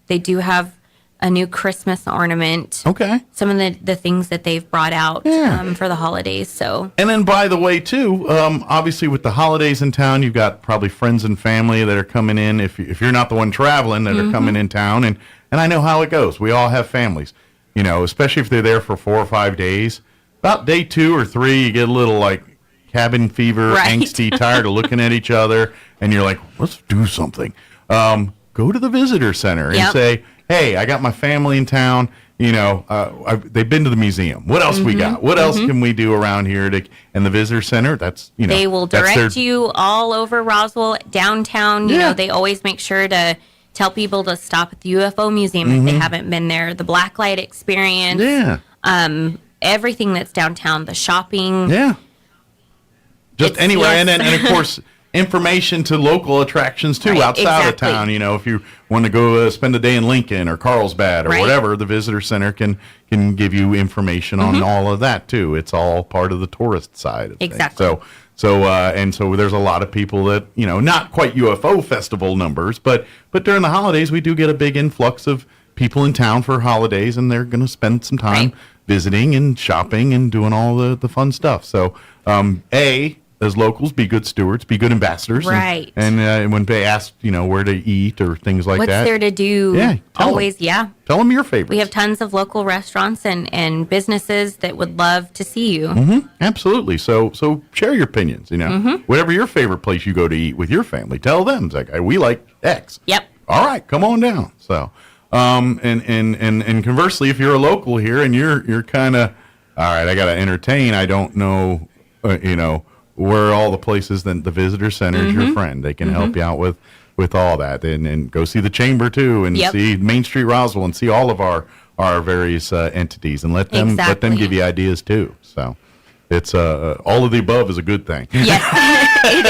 they do have a new Christmas ornament. Okay. Some of the things that they've brought out for the holidays. So. And then, by the way, too, obviously with the holidays in town, you've got probably friends and family that are coming in. If you're not the one traveling, that are coming in town, and I know how it goes. We all have families, especially if they're there for 4 or 5 days. About day 2 or 3, you get a little like cabin fever, angsty, tired of looking at each other, and you're like, let's do something. Go to the visitor center and say, hey, I got my family in town. they've been to the museum. What else we got? What else can we do around here? And the visitor center, they will direct you all over Roswell, downtown. You know, they always make sure to tell people to stop at the UFO museum if they haven't been there. The blacklight experience. Yeah. Everything that's downtown, the shopping. Yeah. Just anywhere. Yes. And of course, information to local attractions too, outside of town. If you want to go spend a day in Lincoln or Carlsbad or whatever, the visitor center can give you information on all of that too. It's all part of the tourist side of things. So there's a lot of people that, not quite UFO festival numbers, but during the holidays we do get a big influx of people in town for holidays, and they're going to spend some time visiting and shopping and doing all the fun stuff. So as locals, be good stewards, be good ambassadors. Right. And when they ask, where to eat or things like What's that. What's there to do? Yeah. Always, Tell them your favorites. We have tons of local restaurants and businesses that would love to see you. Mm-hmm. Absolutely. So share your opinions, Whatever your favorite place you go to eat with your family, tell them. It's like, we like X. Yep. All right, come on down. So, and conversely, if you're a local here and you're kind of, all right, I got to entertain, I don't know, where all the places, then the visitor center is your friend. They can help you out with all that, and go see the chamber too, and see Main Street Roswell, and see all of our various entities, and let them give you ideas too. So it's all of the above is a good thing. Yes, it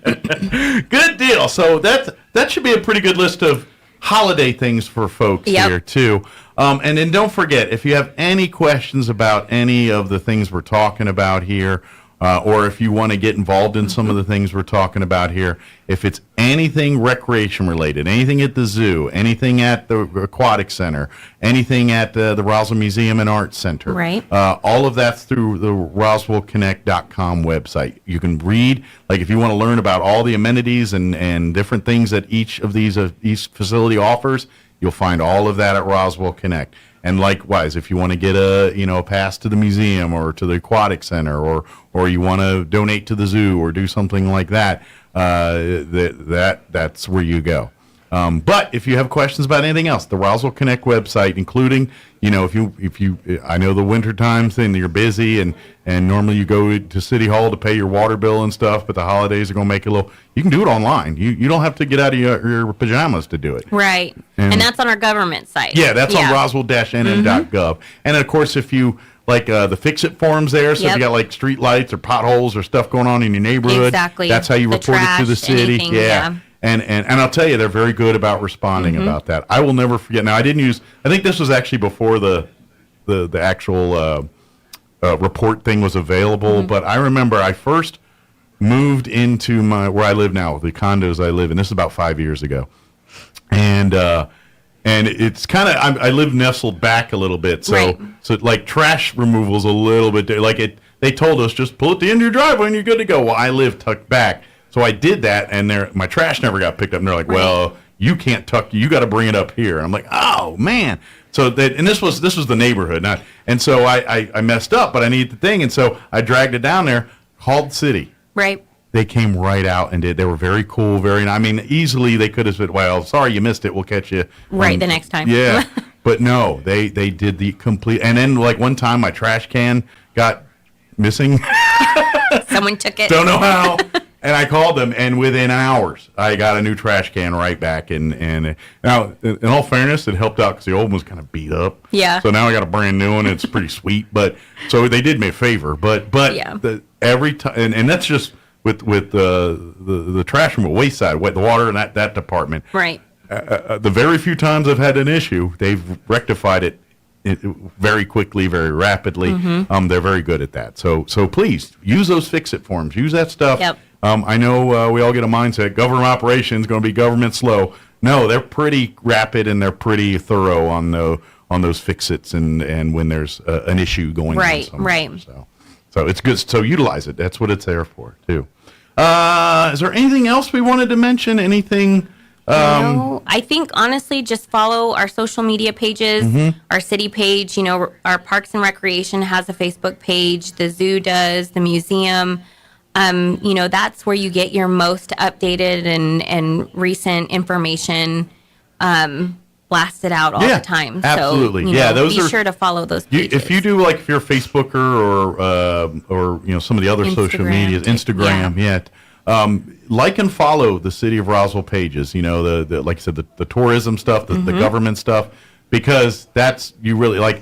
is. Good deal. So that should be a pretty good list of holiday things for folks here too. And then don't forget, if you have any questions about any of the things we're talking about here, or if you want to get involved in some of the things we're talking about here, if it's anything recreation related, anything at the zoo, anything at the aquatic center, anything at the Roswell Museum and Arts Center, all of that's through the RoswellConnect.com website. You can read, like if you want to learn about all the amenities and different things that each of these each facility offers, you'll find all of that at Roswell Connect. And likewise, if you want to get a pass to the museum or to the aquatic center, or you want to donate to the zoo or do something like that, that's where you go. But if you have questions about anything else, the Roswell Connect website, including, if you, I know the winter times and you're busy and normally you go to City Hall to pay your water bill and stuff, but the holidays are going to make it a little, you can do it online. You don't have to get out of your pajamas to do it. Right. And that's on our government site. Yeah, that's on roswell-nm.gov. And of course, if you, the Fix-It forms there, so if you got like street lights or potholes or stuff going on in your neighborhood, that's how you report it to the city. Anything, And I'll tell you, they're very good about responding about that. I will never forget. Now, I think this was actually before the actual report thing was available, but I remember I first moved into where I live now, the condos I live in. This is about 5 years ago. And it's kind of, I live nestled back a little bit. So like trash removal's a little bit, they told us just pull it to the end of your driveway and you're good to go. Well, I live tucked back. So I did that, and my trash never got picked up. And they're like, "Well, you can't you got to bring it up here." And I'm like, "Oh man!" So and this was the neighborhood, and so I messed up, but I needed the thing, and so I dragged it down there, called the city. Right. They came right out and did. They were very cool, easily they could have said, "Well, sorry you missed it. We'll catch you the next time." Yeah, but no, they did the complete. And then one time my trash can got missing. Someone took it. Don't know how. And I called them, and within hours, I got a new trash can right back. And now, in all fairness, it helped out because the old one was kind of beat up. Yeah. So now I got a brand new one. It's pretty sweet. But so they did me a favor. But every time, and that's just with the trash removal, waste side, the water and that department. Right. The very few times I've had an issue, they've rectified it very quickly, very rapidly. They're very good at that. So please use those Fix-It forms. Use that stuff. Yep. I know we all get a mindset, government operations going to be government slow. No, they're pretty rapid and they're pretty thorough on those Fix-Its and when there's an issue going on somewhere. Right. So it's good. So utilize it. That's what it's there for too. Is there anything else we wanted to mention? Anything? No, I think honestly, just follow our social media pages, our city page. Our Parks and Recreation has a Facebook page. The zoo does. The museum. That's where you get your most updated and recent information. blasted out all the time. Absolutely. So, be sure to follow those pages. If you do, like, if you're a Facebooker or some of the other social medias, Instagram, like and follow the City of Roswell pages. The like I said, the tourism stuff, the government stuff, because that's you really like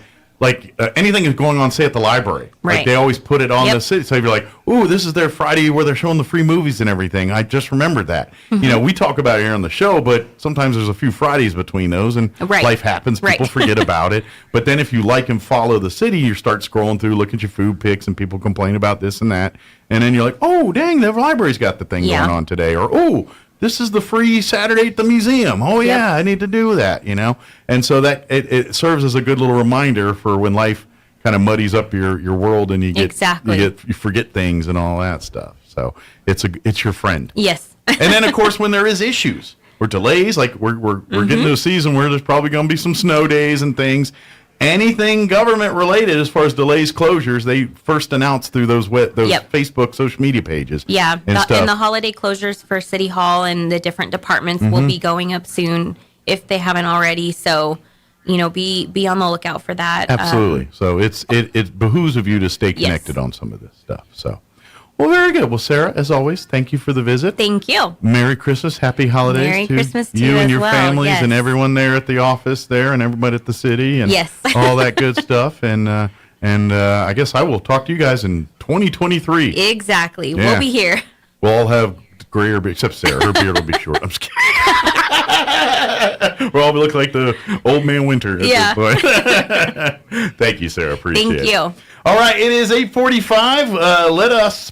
anything is going on, say, at the library. Right. Like, they always put it on the city. So if you're like, ooh, this is their Friday where they're showing the free movies and everything. I just remembered that. We talk about it here on the show, but sometimes there's a few Fridays between those, and life happens. People forget about it. But then if you like and follow the city, you start scrolling through, look at your food pics, and people complain about this and that. And then you're like, oh, dang, the library's got the thing going on today. Or, oh, this is the free Saturday at the museum. Oh, yeah, I need to do that, And so that it serves as a good little reminder for when life kind of muddies up your world and you forget things and all that stuff. So it's your friend. Yes. And then, of course, when there is issues or delays, like we're getting to a season where there's probably going to be some snow days and things. Anything government related as far as delays, closures, they first announce through those Facebook social media pages. Yeah, and the holiday closures for City Hall and the different departments will be going up soon if they haven't already. So, be on the lookout for that. Absolutely. So it behooves of you to stay connected on some of this stuff. So, well, very good. Well, Sarah, as always, thank you for the visit. Thank you. Merry Christmas, Happy Holidays Merry to Christmas to you and as your well. families and everyone there at the office there and everybody at the city and all that good stuff. And I guess I will talk to you guys in 2023. Exactly. Yeah. We'll be here. We'll all have grayer beard, except Sarah. Her beard will be short. I'm just kidding. We'll all look like the old man Winter at this point. Thank you, Sarah. Appreciate it. Thank you. All right, it is 8:45. Let us...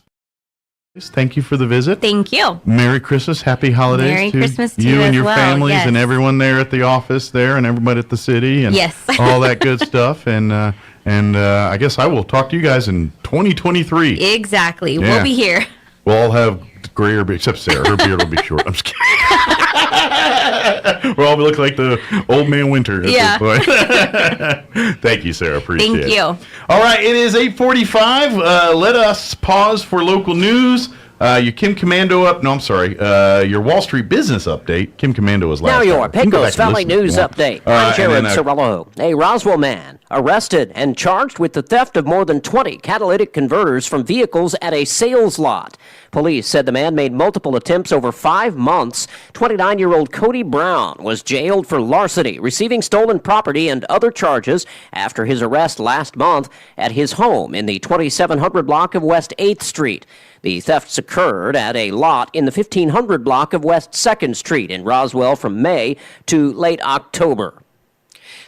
Thank you for the visit. Thank you. Merry Christmas, Happy Holidays Merry to Christmas to you and your as well. families and everyone there at the office there and everybody at the city and all that good stuff. And I guess I will talk to you guys in 2023. Exactly. Yeah. We'll be here. We'll all have grayer beard, except Sarah. Her beard will be short. I'm just kidding. We'll all look like the old man Winter at this point. Thank you, Sarah. Appreciate it. Thank you. All right, it is 8:45. Let us pause for local news. Your Kim Commando your Wall Street business update. Kim Commando was last. Now your time. Pecos Valley News update. I'm Jared Cirillo. A Roswell man arrested and charged with the theft of more than 20 catalytic converters from vehicles at a sales lot. Police said the man made multiple attempts over 5 months. 29-year-old Cody Brown was jailed for larceny, receiving stolen property and other charges after his arrest last month at his home in the 2700 block of West 8th Street. The thefts occurred at a lot in the 1500 block of West 2nd Street in Roswell from May to late October.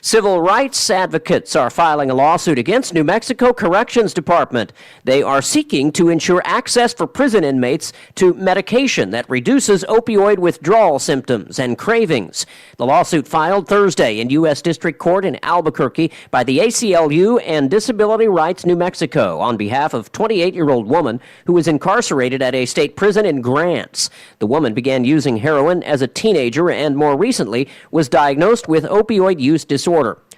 Civil rights advocates are filing a lawsuit against New Mexico Corrections Department. They are seeking to ensure access for prison inmates to medication that reduces opioid withdrawal symptoms and cravings. The lawsuit filed Thursday in U.S. District Court in Albuquerque by the ACLU and Disability Rights New Mexico on behalf of a 28-year-old woman who was incarcerated at a state prison in Grants. The woman began using heroin as a teenager and more recently was diagnosed with opioid use disorder.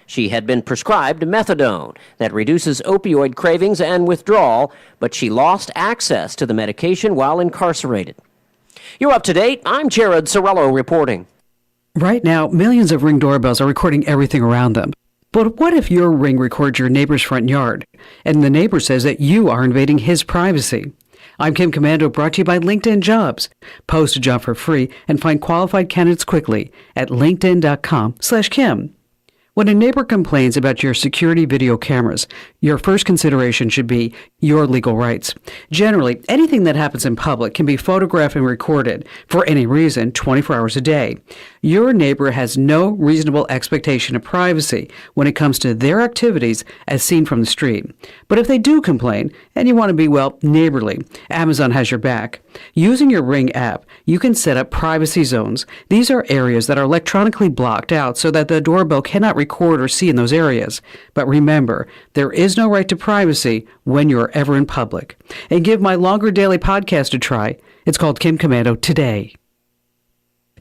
She had been prescribed methadone that reduces opioid cravings and withdrawal, but she lost access to the medication while incarcerated. You're up to date. I'm Jared Cirillo reporting. Right now, millions of Ring doorbells are recording everything around them. But what if your Ring records your neighbor's front yard, and the neighbor says that you are invading his privacy? I'm Kim Commando, brought to you by LinkedIn Jobs. Post a job for free and find qualified candidates quickly at linkedin.com/Kim. When a neighbor complains about your security video cameras, your first consideration should be your legal rights. Generally, anything that happens in public can be photographed and recorded for any reason 24 hours a day. Your neighbor has no reasonable expectation of privacy when it comes to their activities as seen from the street. But if they do complain, and you want to be, well, neighborly, Amazon has your back. Using your Ring app, you can set up privacy zones. These are areas that are electronically blocked out so that the doorbell cannot record or see in those areas. But remember, there is no right to privacy when you're ever in public. And give my longer daily podcast a try. It's called Kim Commando Today.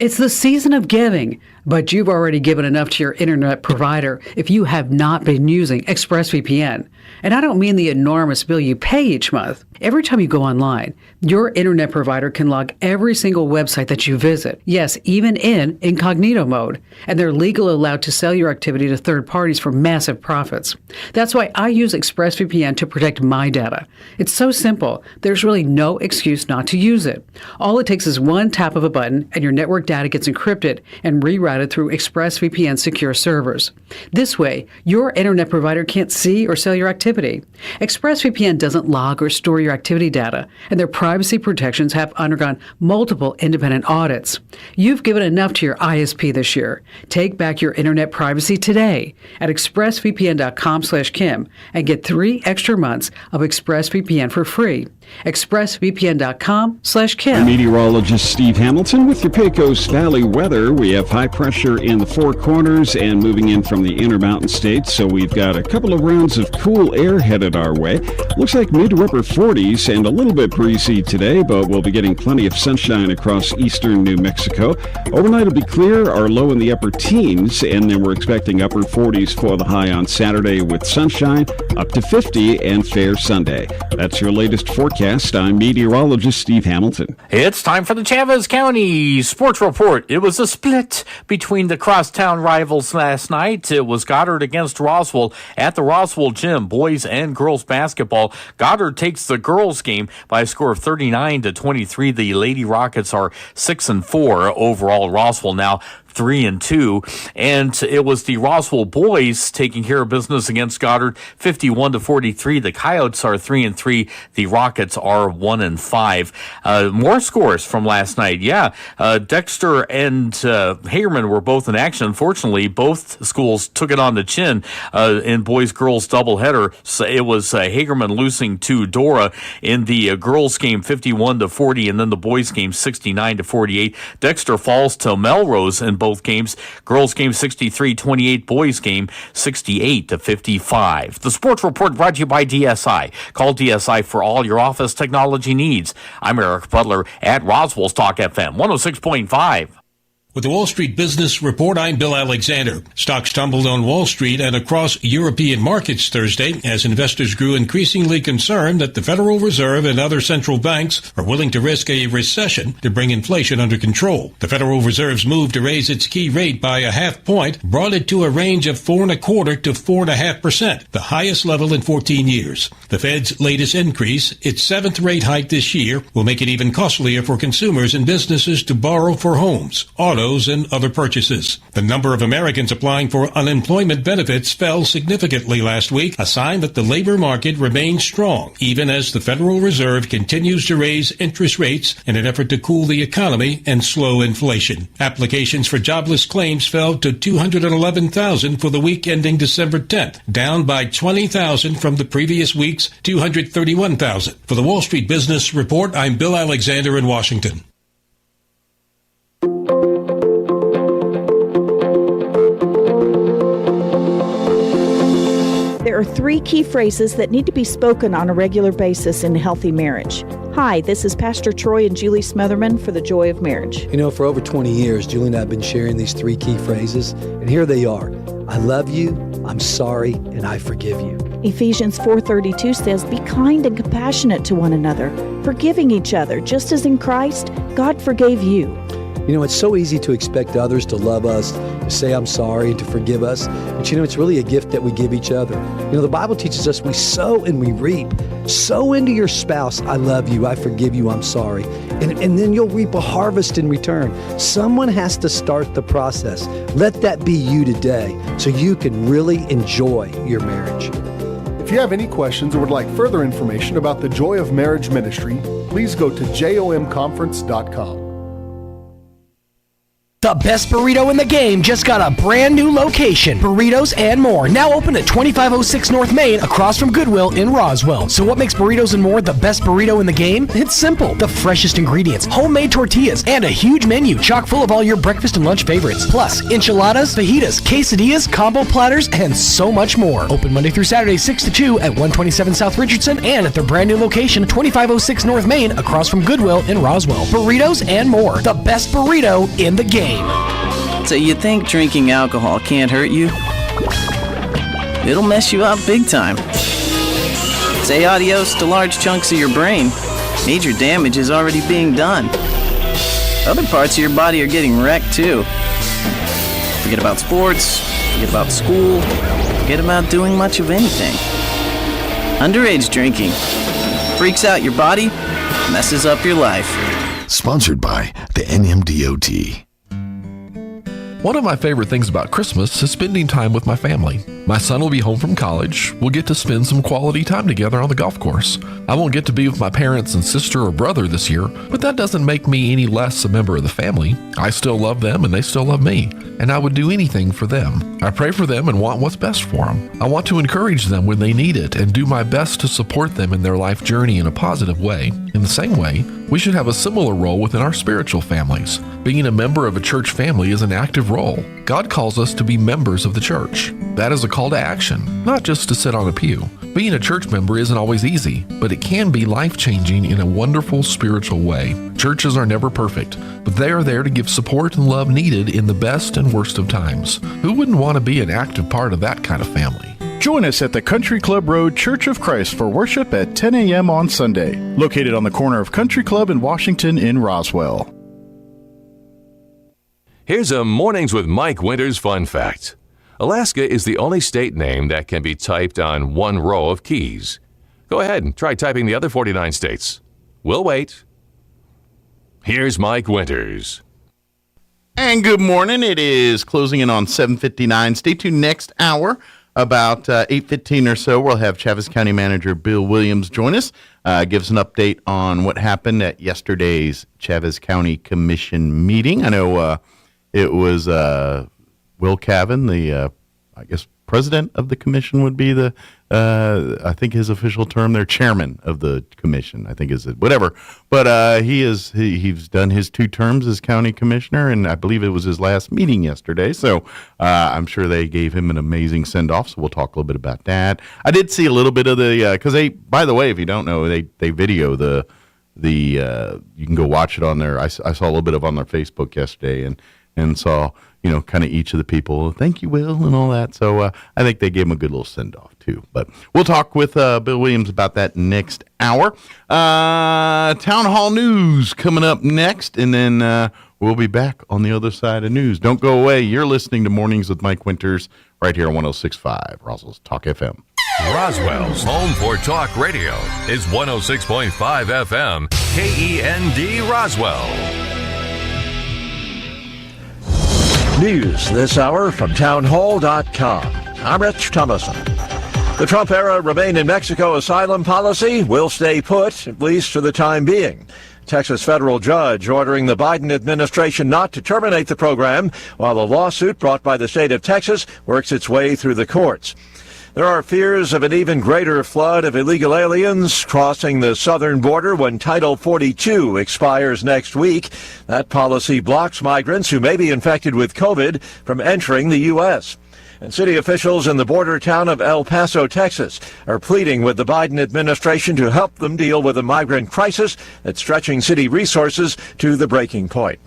It's the season of giving, but you've already given enough to your internet provider if you have not been using ExpressVPN. And I don't mean the enormous bill you pay each month. Every time you go online, your internet provider can log every single website that you visit. Yes, even in incognito mode. And they're legally allowed to sell your activity to third parties for massive profits. That's why I use ExpressVPN to protect my data. It's so simple, there's really no excuse not to use it. All it takes is one tap of a button and your network data gets encrypted and rerouted through ExpressVPN secure servers. This way, your internet provider can't see or sell your activity. ExpressVPN doesn't log or store your activity data, and their privacy protections have undergone multiple independent audits. You've given enough to your ISP this year. Take back your internet privacy today at expressvpn.com/Kim and get 3 extra months of ExpressVPN for free. expressvpn.com/Kim. Meteorologist Steve Hamilton with your Pecos Valley weather. We have high pressure in the Four Corners and moving in from the Intermountain States, so we've got a couple of rounds of cool air headed our way. Looks like mid to upper 40s and a little bit breezy today, but we'll be getting plenty of sunshine across eastern New Mexico. Overnight will be clear, our low in the upper teens, and then we're expecting upper 40s for the high on Saturday with sunshine, up to 50 and fair Sunday. That's your latest forecast. I'm meteorologist Steve Hamilton. It's time for the Chavez County Sports Report. It was a split between the crosstown rivals last night. It was Goddard against Roswell at the Roswell Gym, boys and girls basketball. Goddard takes the girls game by a score of 39-23. The Lady Rockets are 6-4 overall. Roswell now 3-2, and it was the Roswell boys taking care of business against Goddard, 51-43. The Coyotes are 3-3. The Rockets are 1-5. More scores from last night. Dexter and Hagerman were both in action. Unfortunately, both schools took it on the chin in boys-girls doubleheader. So it was Hagerman losing to Dora in the girls game 51-40, and then the boys game 69-48. Dexter falls to Melrose in both games. Girls game 63-28, boys game 68-55. The Sports Report brought to you by DSI. Call DSI for all your office technology needs. I'm Eric Butler at Roswell's Talk FM 106.5. With the Wall Street Business Report, I'm Bill Alexander. Stocks tumbled on Wall Street and across European markets Thursday as investors grew increasingly concerned that the Federal Reserve and other central banks are willing to risk a recession to bring inflation under control. The Federal Reserve's move to raise its key rate by a half point brought it to a range of 4.25% to 4.5%, the highest level in 14 years. The Fed's latest increase, its 7th rate hike this year, will make it even costlier for consumers and businesses to borrow for homes, autos, and other purchases. The number of Americans applying for unemployment benefits fell significantly last week, a sign that the labor market remains strong, even as the Federal Reserve continues to raise interest rates in an effort to cool the economy and slow inflation. Applications for jobless claims fell to 211,000 for the week ending December 10th, down by 20,000 from the previous week's 231,000. For the Wall Street Business Report, I'm Bill Alexander in Washington. There are 3 key phrases that need to be spoken on a regular basis in a healthy marriage. Hi, this is Pastor Troy and Julie Smotherman for The Joy of Marriage. You know, for over 20 years, Julie and I have been sharing these 3 key phrases, and here they are. I love you, I'm sorry, and I forgive you. Ephesians 4:32 says, be kind and compassionate to one another, forgiving each other, just as in Christ, God forgave you. You know, it's so easy to expect others to love us, to say I'm sorry, and to forgive us. But you know, it's really a gift that we give each other. You know, the Bible teaches us we sow and we reap. Sow into your spouse, I love you, I forgive you, I'm sorry. And then you'll reap a harvest in return. Someone has to start the process. Let that be you today so you can really enjoy your marriage. If you have any questions or would like further information about the Joy of Marriage Ministry, please go to jomconference.com. The best burrito in the game just got a brand new location. Burritos and More, now open at 2506 North Main across from Goodwill in Roswell. So what makes Burritos and More the best burrito in the game? It's simple. The freshest ingredients, homemade tortillas, and a huge menu chock full of all your breakfast and lunch favorites. Plus, enchiladas, fajitas, quesadillas, combo platters, and so much more. Open Monday through Saturday, 6 to 2 at 127 South Richardson and at their brand new location, 2506 North Main across from Goodwill in Roswell. Burritos and More, the best burrito in the game. So you think drinking alcohol can't hurt you? It'll mess you up big time. Say adios to large chunks of your brain. Major damage is already being done. Other parts of your body are getting wrecked too. Forget about sports, forget about school, forget about doing much of anything. Underage drinking freaks out your body, messes up your life. Sponsored by the NMDOT. One of my favorite things about Christmas is spending time with my family. My son will be home from college. We'll get to spend some quality time together on the golf course. I won't get to be with my parents and sister or brother this year, but that doesn't make me any less a member of the family. I still love them and they still love me, and I would do anything for them. I pray for them and want what's best for them. I want to encourage them when they need it and do my best to support them in their life journey in a positive way. In the same way, we should have a similar role within our spiritual families. Being a member of a church family is an active role. God calls us to be members of the church. That is a call to action, not just to sit on a pew. Being a church member isn't always easy, but it can be life-changing in a wonderful spiritual way. Churches are never perfect, but they are there to give support and love needed in the best and worst of times. Who wouldn't want to be an active part of that kind of family? Join us at the Country Club Road Church of Christ for worship at 10 a.m. on Sunday, located on the corner of Country Club and Washington in Roswell. Here's a Mornings with Mike Winters fun fact. Alaska is the only state name that can be typed on one row of keys. Go ahead and try typing the other 49 states. We'll wait. Here's Mike Winters. And good morning. It is closing in on 7:59. Stay tuned next hour. About 8:15 or so, we'll have Chaves County Manager Bill Williams join us, give us an update on what happened at yesterday's Chaves County Commission meeting. I know it was Will Cavan, the, I guess, president of the commission would be the, I think his official term there, chairman of the commission, I think is it, whatever. But he's done his 2 terms as county commissioner, and I believe it was his last meeting yesterday. So I'm sure they gave him an amazing send-off, so we'll talk a little bit about that. I did see a little bit of the, because they, by the way, if you don't know, they video the you can go watch it on there. I saw a little bit of on their Facebook yesterday and saw, you know, kind of each of the people, thank you, Will, and all that. So I think they gave him a good little send-off, too. But we'll talk with Bill Williams about that next hour. Town Hall News coming up next, and then we'll be back on the other side of news. Don't go away. You're listening to Mornings with Mike Winters right here on 106.5, Roswell's Talk FM. Roswell's home for talk radio is 106.5 FM, KEND Roswell. News this hour from townhall.com. I'm Rich Thomason. The Trump-era Remain in Mexico asylum policy will stay put, at least for the time being. Texas federal judge ordering the Biden administration not to terminate the program while a lawsuit brought by the state of Texas works its way through the courts. There are fears of an even greater flood of illegal aliens crossing the southern border when Title 42 expires next week. That policy blocks migrants who may be infected with COVID from entering the U.S. And city officials in the border town of El Paso, Texas, are pleading with the Biden administration to help them deal with a migrant crisis that's stretching city resources to the breaking point.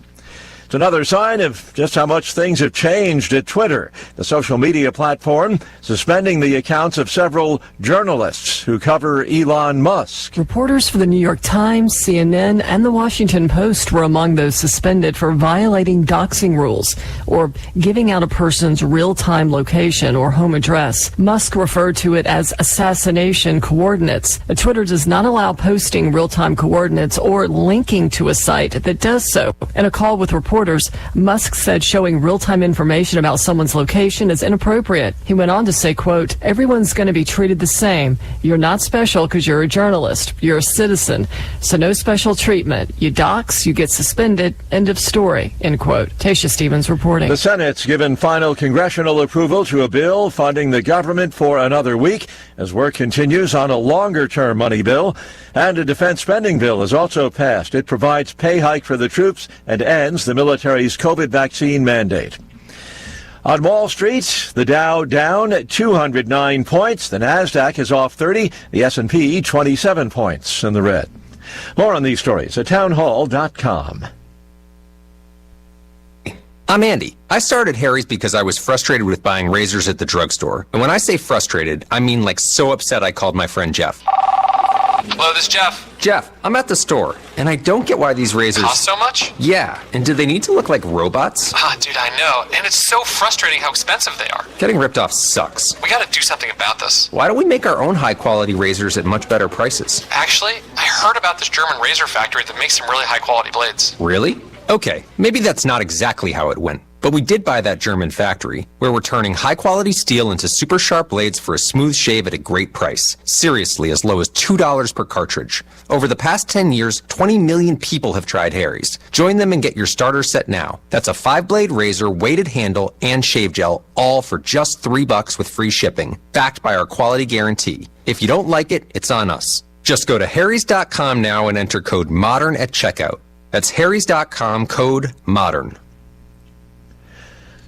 It's another sign of just how much things have changed at Twitter, the social media platform suspending the accounts of several journalists who cover Elon Musk. Reporters for the New York Times, CNN, and the Washington Post were among those suspended for violating doxing rules or giving out a person's real-time location or home address. Musk referred to it as assassination coordinates. Twitter does not allow posting real-time coordinates or linking to a site that does so. In a call with reporters reporters. Musk said showing real-time information about someone's location is inappropriate. He went on to say, quote, everyone's going to be treated the same. You're not special because you're a journalist. You're a citizen. So no special treatment. You dox, you get suspended. End of story, end quote. Tasha Stevens reporting. The Senate's given final congressional approval to a bill funding the government for another week as work continues on a longer-term money bill. And a defense spending bill is also passed. It provides pay hike for the troops and ends the military's COVID vaccine mandate. On Wall Street, the Dow down 209 points. The Nasdaq is off 30. The S&P 27 points in the red. More on these stories at townhall.com. I'm Andy. I started Harry's because I was frustrated with buying razors at the drugstore. And when I say frustrated, I mean like so upset I called my friend Jeff. Hello, this is Jeff. Jeff, I'm at the store, and I don't get why these razors cost so much? Yeah, and do they need to look like robots? Dude, I know. And it's so frustrating how expensive they are. Getting ripped off sucks. We gotta do something about this. Why don't we make our own high-quality razors at much better prices? Actually, I heard about this German razor factory that makes some really high-quality blades. Really? Okay, maybe that's not exactly how it went. But we did buy that German factory, where we're turning high-quality steel into super sharp blades for a smooth shave at a great price. Seriously, as low as $2 per cartridge. Over the past 10 years, 20 million people have tried Harry's. Join them and get your starter set now. That's a 5-blade razor, weighted handle, and shave gel, all for just $3 with free shipping, backed by our quality guarantee. If you don't like it, it's on us. Just go to harrys.com now and enter code MODERN at checkout. That's harrys.com, code MODERN.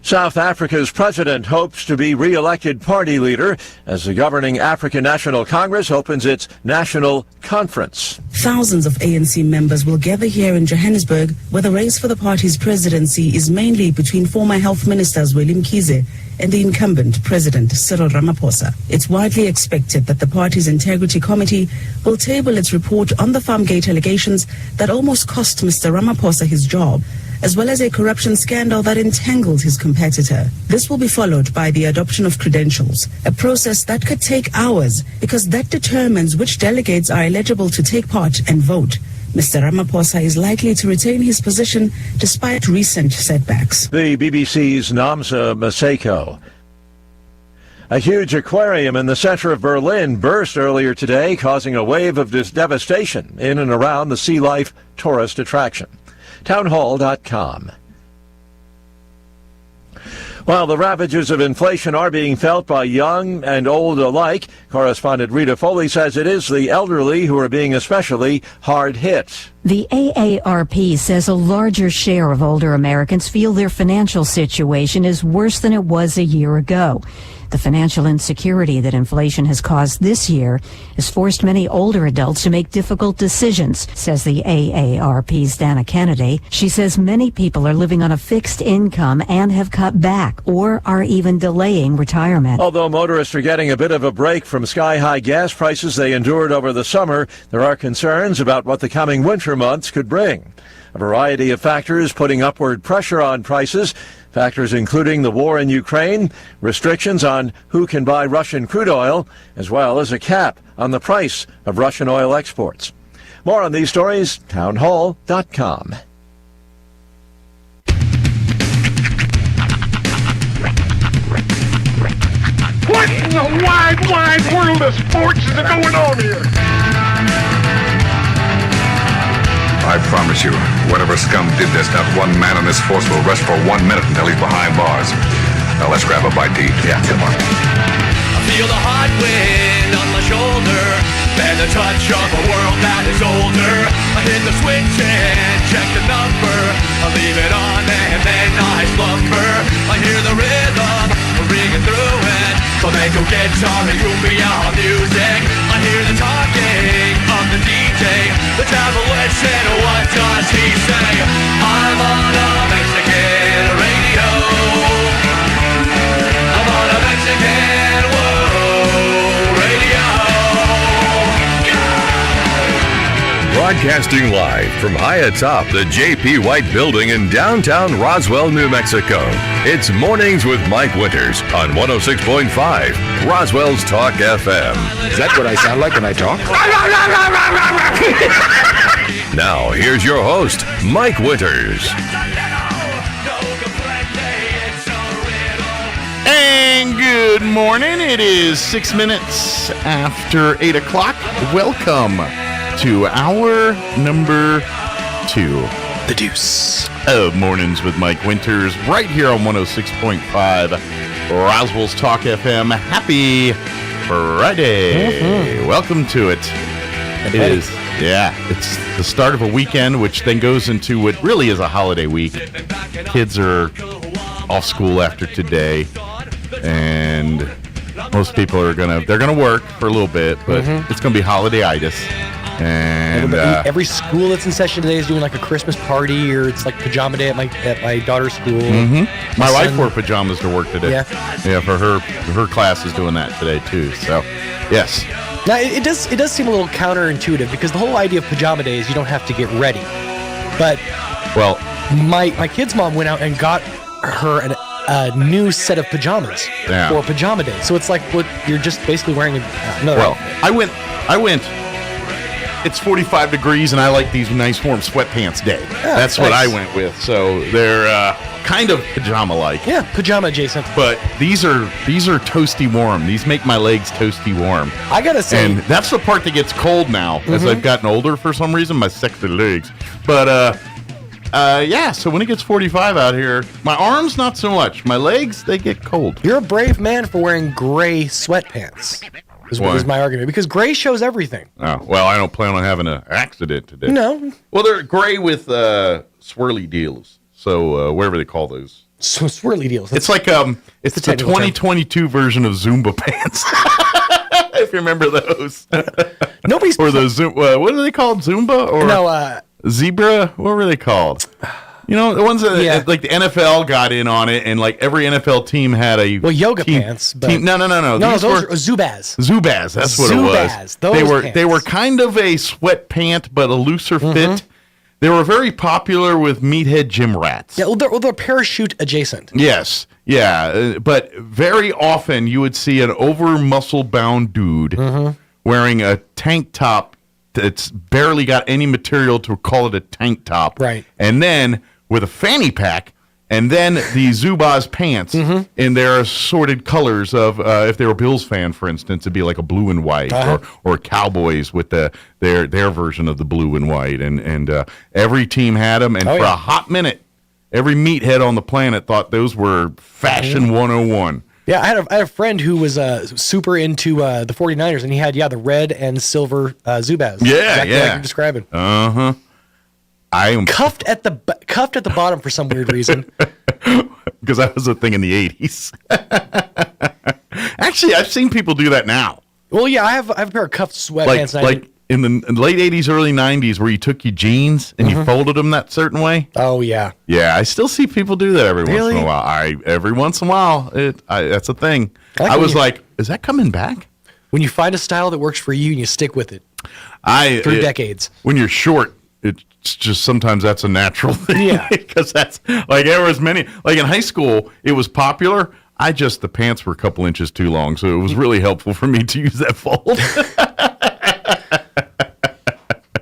South Africa's president hopes to be re-elected party leader as the governing African National Congress opens its national conference. Thousands of ANC members will gather here in Johannesburg, where the race for the party's presidency is mainly between former health ministers Willem Kize and the incumbent President Cyril Ramaphosa. It's widely expected that the party's Integrity Committee will table its report on the Farmgate allegations that almost cost Mr. Ramaphosa his job, as well as a corruption scandal that entangled his competitor. This will be followed by the adoption of credentials, a process that could take hours because that determines which delegates are eligible to take part and vote. Mr. Ramaphosa is likely to retain his position despite recent setbacks. The BBC's Namsa Maseko. A huge aquarium in the center of Berlin burst earlier today, causing a wave of devastation in and around the sea life tourist attraction. Townhall.com. While the ravages of inflation are being felt by young and old alike, correspondent Rita Foley says it is the elderly who are being especially hard hit. The AARP says a larger share of older Americans feel their financial situation is worse than it was a year ago. The financial insecurity that inflation has caused this year has forced many older adults to make difficult decisions, says the AARP's Dana Kennedy. She says many people are living on a fixed income and have cut back or are even delaying retirement. Although motorists are getting a bit of a break from sky-high gas prices they endured over the summer, there are concerns about what the coming winter months could bring. A variety of factors putting upward pressure on prices. Factors including the war in Ukraine, restrictions on who can buy Russian crude oil, as well as a cap on the price of Russian oil exports. More on these stories, townhall.com. What in the wide, wide world of sports is going on here? I promise you, whatever scum did this, not one man on this force will rest for 1 minute until he's behind bars. Now let's grab a bite to eat. Yeah, come on. I feel the hot wind on my shoulder and the touch of a world that is older. I hit the switch and check the number. I leave it on and then I slumber. I hear the rhythm ringing through it. Flamenco guitar and cumbia music. I hear the talking of the DJ. The travel said, what does he say? I'm on a Mexican radio. I'm on a Mexican radio. Broadcasting live from high atop the J.P. White Building in downtown Roswell, New Mexico. It's Mornings with Mike Winters on 106.5 Roswell's Talk FM. Is that what I sound like when I talk? Now, here's your host, Mike Winters. Good morning. It is 6 minutes after 8 o'clock. Welcome to hour number 2. The Deuce. Of Mornings with Mike Winters, right here on 106.5 Roswell's Talk FM. Happy Friday. Welcome to it. It is, it's the start of a weekend, which then goes into what really is a holiday week. Kids are off school after today, and most people are they're gonna work for a little bit, but it's gonna be holiday-itis. And every school that's in session today is doing like a Christmas party, or it's like pajama day at my daughter's school. My wife wore pajamas to work today. Yeah, for her class is doing that today too. So, yes. Now it does seem a little counterintuitive, because the whole idea of pajama day is you don't have to get ready. But my kid's mom went out and got her a new set of pajamas for pajama day. So it's like you're just basically wearing another outfit. I went. It's 45 degrees, and I like these nice warm sweatpants day. That's what I went with. So they're kind of pajama-like. Yeah, pajama adjacent. But these are toasty warm. These make my legs toasty warm. I gotta say, and that's the part that gets cold now as I've gotten older. For some reason, my sexy legs. But so when it gets 45 out here, my arms not so much. My legs, they get cold. You're a brave man for wearing gray sweatpants. Is my argument, because gray shows everything. Oh, well, I don't plan on having an accident today. No. Well, they're gray with swirly deals. So whatever they call those. So swirly deals. It's like it's the 2022 version of Zumba pants. If you remember those. Nobody's or the what are they called? Zumba or Zebra? What were they called? You know, the ones that like the NFL got in on it, and like every NFL team had yoga pants. But No. Those were Zubaz. Zubaz, that's what it was. They were kind of a sweat pant, but a looser fit. They were very popular with meathead gym rats. Yeah, they're parachute adjacent. Yes, but very often you would see an over muscle bound dude wearing a tank top that's barely got any material to call it a tank top, right? And then with a fanny pack, and then the Zubaz pants in their assorted colors of, if they were a Bills fan, for instance, it'd be like a blue and white, or Cowboys with their version of the blue and white, and every team had them, and for a hot minute, every meathead on the planet thought those were fashion 101. Yeah, I had a friend who was super into the 49ers, and he had the red and silver Zubaz. Exactly like you're describing. I am cuffed at the bottom for some weird reason. Because that was a thing in the 80s. Actually, I've seen people do that now. Well, yeah, I have a pair of cuffed sweatpants. Like in the late 80s, early 90s, where you took your jeans and you folded them that certain way. Oh, yeah. Yeah, I still see people do that every once in a while. Every once in a while, that's a thing. I was like, is that coming back? When you find a style that works for you and you stick with it. Through decades. When you're short, it's just sometimes that's a natural thing. Yeah. Because that's like there was many, like in high school, it was popular. The pants were a couple inches too long, so it was really helpful for me to use that fold.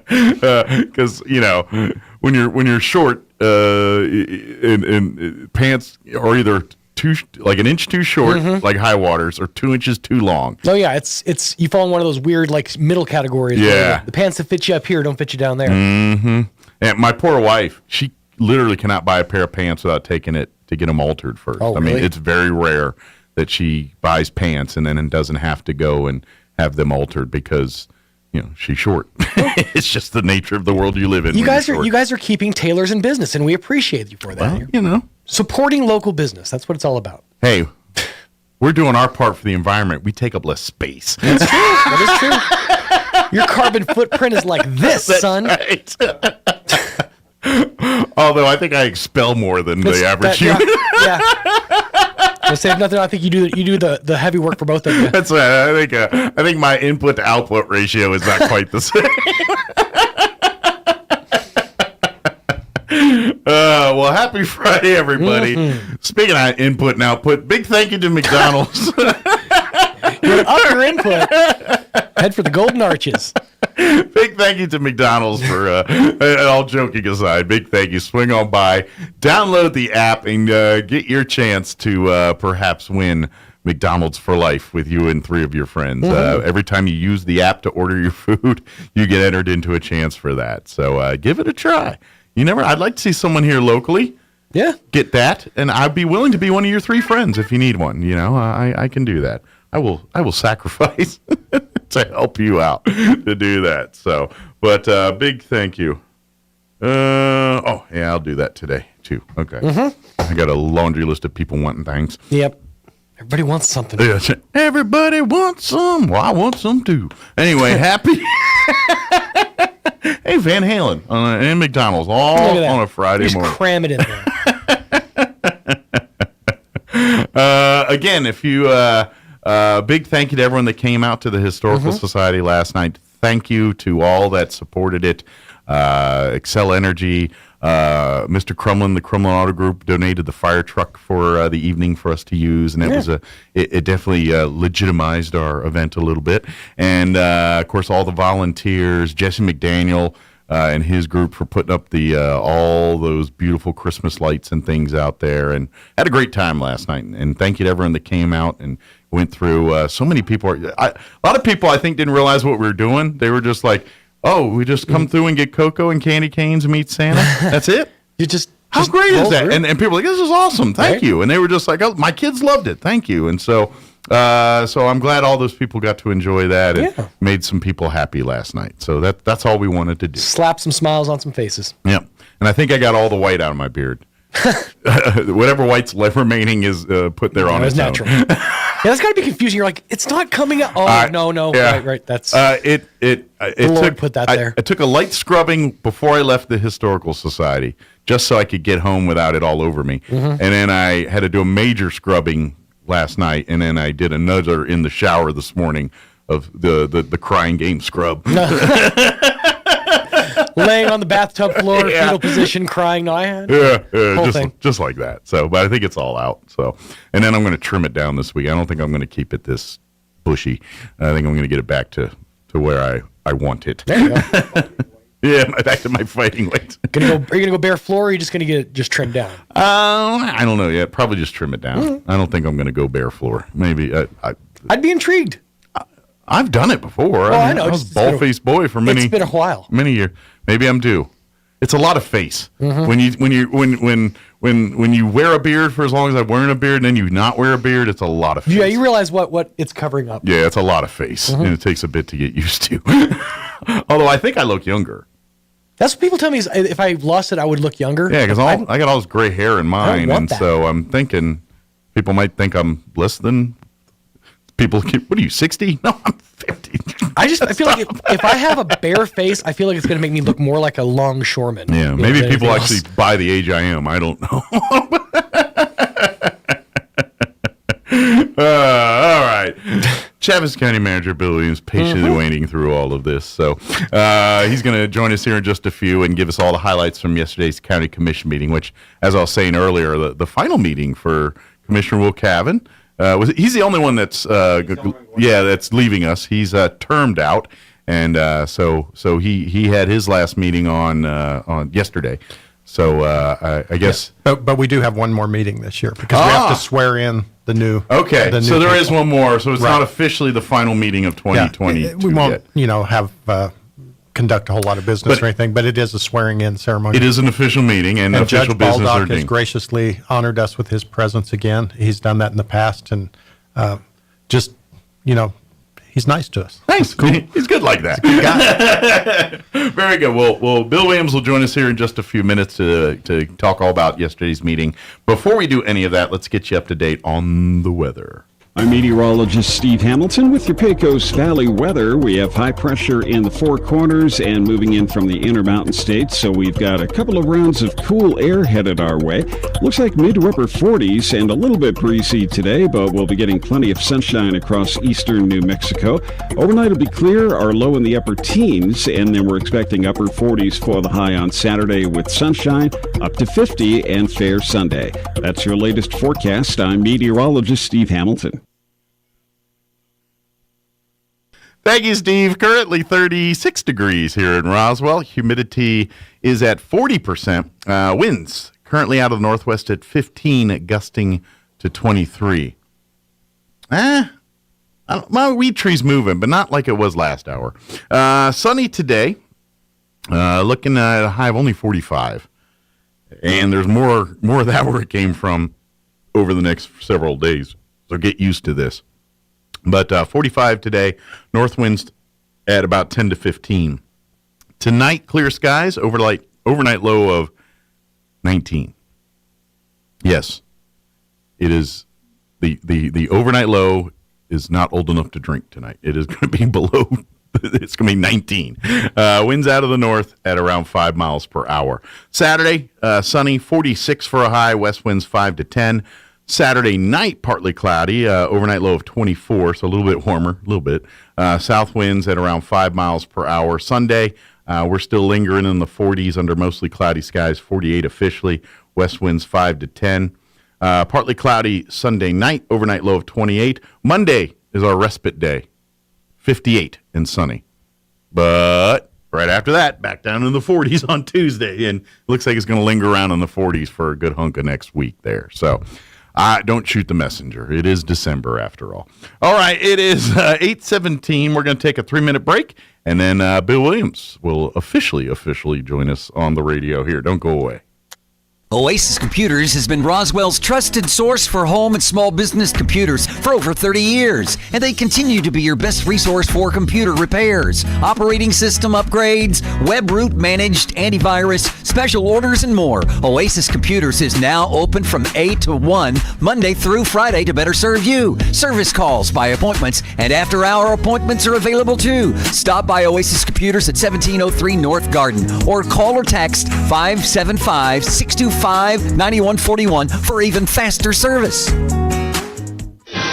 Because when you're short, and pants are either an inch too short, like high waters, or 2 inches too long. Oh yeah, it's you fall in one of those weird like middle categories. Yeah, where the pants that fit you up here don't fit you down there. And my poor wife, she literally cannot buy a pair of pants without taking it to get them altered first. Oh, really? I mean, it's very rare that she buys pants and then doesn't have to go and have them altered because she's short. It's just the nature of the world you live in. You guys are keeping tailors in business, and we appreciate you for that. Well, supporting local business. That's what it's all about. Hey, we're doing our part for the environment. We take up less space. That's true. That is true. Your carbon footprint is like this, son. Right. Although I think I expel more than the average human. Yeah. To save nothing, I think you do the heavy work for both of you. That's right. I think my input to output ratio is not quite the same. Well, happy Friday, everybody. Speaking of input and output, big thank you to McDonald's. You're up your input. Head for the Golden Arches. Big thank you to McDonald's for, all joking aside, big thank you. Swing on by, download the app, and get your chance to perhaps win McDonald's for life with you and 3 of your friends. Every time you use the app to order your food, you get entered into a chance for that. So give it a try. I'd like to see someone here locally. Yeah. Get that, and I'd be willing to be one of your 3 friends if you need one. I can do that. I will sacrifice to help you out to do that. So, but big thank you. I'll do that today too. Okay. I got a laundry list of people wanting things. Yep. Everybody wants something. Everybody wants some. Well, I want some too. Anyway, happy. Hey, Van Halen and McDonald's all on a Friday morning. Just cram it in there. Again, if you big thank you to everyone that came out to the Historical Society last night. Thank you to all that supported it. Excel Energy, Mr. Crumlin, the Crumlin Auto Group donated the fire truck for the evening for us to use, and it definitely legitimized our event a little bit. And of course, all the volunteers, Jesse McDaniel and his group for putting up the all those beautiful Christmas lights and things out there, and had a great time last night. And thank you to everyone that came out and went through. So many people. A lot of people, I think, didn't realize what we were doing. They were just like, "Oh, we just come through and get cocoa and candy canes and meet Santa. That's it." How great is that? And people were like, "This is awesome. Thank you." And they were just like, "Oh, my kids loved it. Thank you." And so I'm glad all those people got to enjoy that and made some people happy last night. So that's all we wanted to do. Slap some smiles on some faces. Yep. And I think I got all the white out of my beard. Whatever white's left remaining is put there on its natural. own. That's got to be confusing. You're like, it's not coming out. Oh, no. Yeah. Right. That's it put that there. I took a light scrubbing before I left the Historical Society, just so I could get home without it all over me. And then I had to do a major scrubbing last night, and then I did another in the shower this morning of the crying game scrub. Laying on the bathtub floor, fetal position, crying. No, I had just like that. So, but I think it's all out. So, and then I'm going to trim it down this week. I don't think I'm going to keep it this bushy. I think I'm going to get it back to where I want it. There you go. Yeah, back to my fighting weight. Are you gonna go bare floor, or are you just gonna get it just trimmed down? I don't know yet. Probably just trim it down. I don't think I'm gonna go bare floor. Maybe I'd be intrigued. I've done it before. I know. I was a bald-faced boy for many. It's been a while. Many years. Maybe I'm due. It's a lot of face. When you wear a beard for as long as I'm wearing a beard, and then you not wear a beard, it's a lot of face. Yeah, you realize what it's covering up. Yeah, it's a lot of face, and it takes a bit to get used to. Although I think I look younger. That's what people tell me is if I lost it, I would look younger. Yeah, because I got all this gray hair in mine, and so I'm thinking people might think I'm less than people. What are you, 60? No, I'm 50. I feel like if I have a bare face, I feel like it's going to make me look more like a longshoreman. Yeah, maybe people actually buy the age I am. I don't know. All right. Chavis County Manager Bill Williams patiently waiting through all of this. So he's going to join us here in just a few and give us all the highlights from yesterday's County Commission meeting, which, as I was saying earlier, the final meeting for Commissioner Will Cavan. He's the only one that's that's leaving us. He's termed out, and so he had his last meeting on yesterday. So I guess, but we do have one more meeting this year because we have to swear in the new. Okay, the new so there people. is one more. So it's not officially the final meeting of 2020. Yeah, we won't, have conduct a whole lot of business or anything, but it is a swearing-in ceremony. It is an official meeting, and official Judge business Baldock has graciously honored us with his presence again. He's done that in the past, and he's nice to us. Thanks. Cool. He's good like that. He's a good guy. Very good. Well, Bill Williams will join us here in just a few minutes to talk all about yesterday's meeting. Before we do any of that, let's get you up to date on the weather. I'm meteorologist Steve Hamilton with your Pecos Valley weather. We have high pressure in the Four Corners and moving in from the Intermountain States, so we've got a couple of rounds of cool air headed our way. Looks like mid to upper 40s and a little bit breezy today, but we'll be getting plenty of sunshine across eastern New Mexico. Overnight will be clear, our low in the upper teens, and then we're expecting upper 40s for the high on Saturday with sunshine, up to 50 and fair Sunday. That's your latest forecast. I'm meteorologist Steve Hamilton. Thank you, Steve. Currently 36 degrees here in Roswell. Humidity is at 40%. Winds currently out of the northwest at 15, gusting to 23. My weed tree's moving, but not like it was last hour. Sunny today. Looking at a high of only 45. And there's more of that where it came from over the next several days. So get used to this. But 45 today, north winds at about 10 to 15. Tonight, clear skies, overnight low of 19. Yes, it is the overnight low is not old enough to drink tonight. It is going to be below, it's going to be 19. Winds out of the north at around 5 miles per hour. Saturday, sunny, 46 for a high, west winds 5 to 10. Saturday night, partly cloudy, overnight low of 24, so a little bit warmer, a little bit. South winds at around 5 miles per hour. Sunday, we're still lingering in the 40s under mostly cloudy skies, 48 officially. West winds 5 to 10. Partly cloudy Sunday night, overnight low of 28. Monday is our respite day, 58 and sunny. But right after that, back down in the 40s on Tuesday, and it looks like it's going to linger around in the 40s for a good hunk of next week there. So don't shoot the messenger. It is December after all. All right, it is 8:17. We're going to take a 3-minute break, and then Bill Williams will officially join us on the radio here. Don't go away. Oasis Computers has been Roswell's trusted source for home and small business computers for over 30 years, and they continue to be your best resource for computer repairs, operating system upgrades, web root managed, antivirus, special orders, and more. Oasis Computers is now open from 8 to 1, Monday through Friday to better serve you. Service calls by appointments and after-hour appointments are available too. Stop by Oasis Computers at 1703 North Garden or call or text 575-625-9141 for even faster service.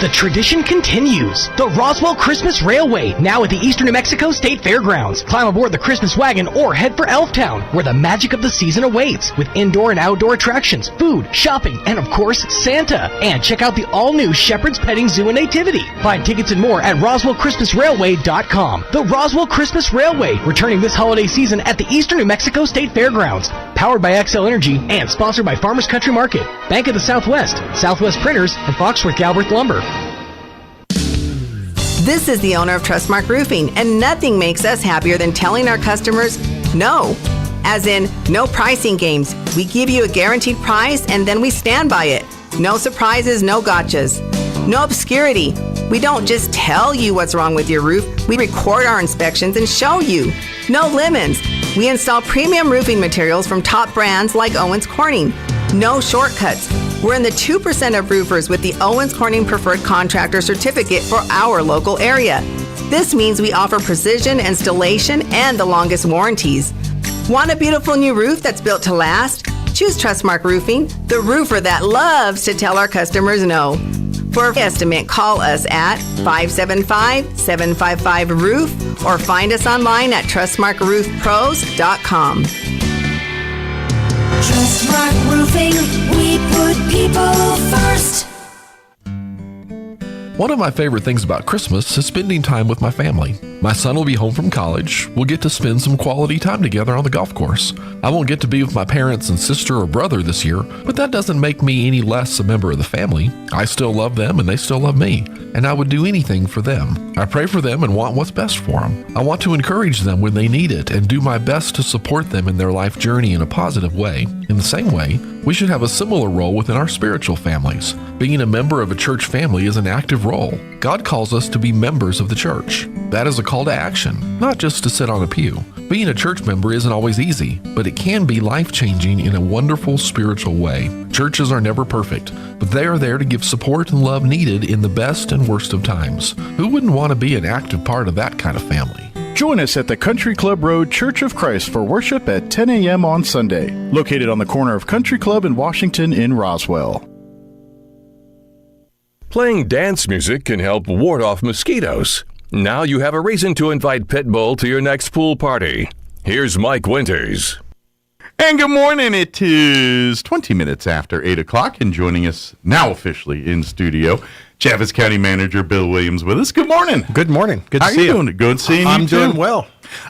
The tradition continues. The Roswell Christmas Railway, now at the Eastern New Mexico State Fairgrounds. Climb aboard the Christmas wagon or head for Elftown, where the magic of the season awaits, with indoor and outdoor attractions, food, shopping, and of course, Santa. And check out the all-new Shepherd's Petting Zoo and Nativity. Find tickets and more at RoswellChristmasRailway.com. The Roswell Christmas Railway, returning this holiday season at the Eastern New Mexico State Fairgrounds. Powered by XL Energy and sponsored by Farmers Country Market, Bank of the Southwest, Southwest Printers, and Foxworth Galbraith Lumber. This is the owner of Trustmark Roofing, and nothing makes us happier than telling our customers no. As in, no pricing games. We give you a guaranteed price, and then we stand by it. No surprises, no gotchas. No obscurity. We don't just tell you what's wrong with your roof. We record our inspections and show you. No lemons. We install premium roofing materials from top brands like Owens Corning. No shortcuts. We're in the 2% of roofers with the Owens Corning Preferred Contractor Certificate for our local area. This means we offer precision installation and the longest warranties. Want a beautiful new roof that's built to last? Choose Trustmark Roofing, the roofer that loves to tell our customers no. For an estimate, call us at 575-755-ROOF or find us online at trustmarkroofpros.com. Trustmark Roofing, we put people first. One of my favorite things about Christmas is spending time with my family. My son will be home from college. We'll get to spend some quality time together on the golf course. I won't get to be with my parents and sister or brother this year, but that doesn't make me any less a member of the family. I still love them and they still love me, and I would do anything for them. I pray for them and want what's best for them. I want to encourage them when they need it and do my best to support them in their life journey in a positive way. In the same way, we should have a similar role within our spiritual families. Being a member of a church family is an active role. God calls us to be members of the church. That is a call to action, not just to sit on a pew. Being a church member isn't always easy, but it can be life-changing in a wonderful spiritual way. Churches are never perfect, but they are there to give support and love needed in the best and worst of times. Who wouldn't want to be an active part of that kind of family? Join us at the Country Club Road Church of Christ for worship at 10 a.m. on Sunday, located on the corner of Country Club and Washington in Roswell. Playing dance music can help ward off mosquitoes. Now you have a reason to invite Pitbull to your next pool party. Here's Mike Winters. And good morning. It is 20 minutes after 8 o'clock, and joining us now officially in studio, Chaffetz County Manager Bill Williams with us. Good morning. Good morning. Good to How see you. How are you doing? Good seeing you, I'm too. doing well.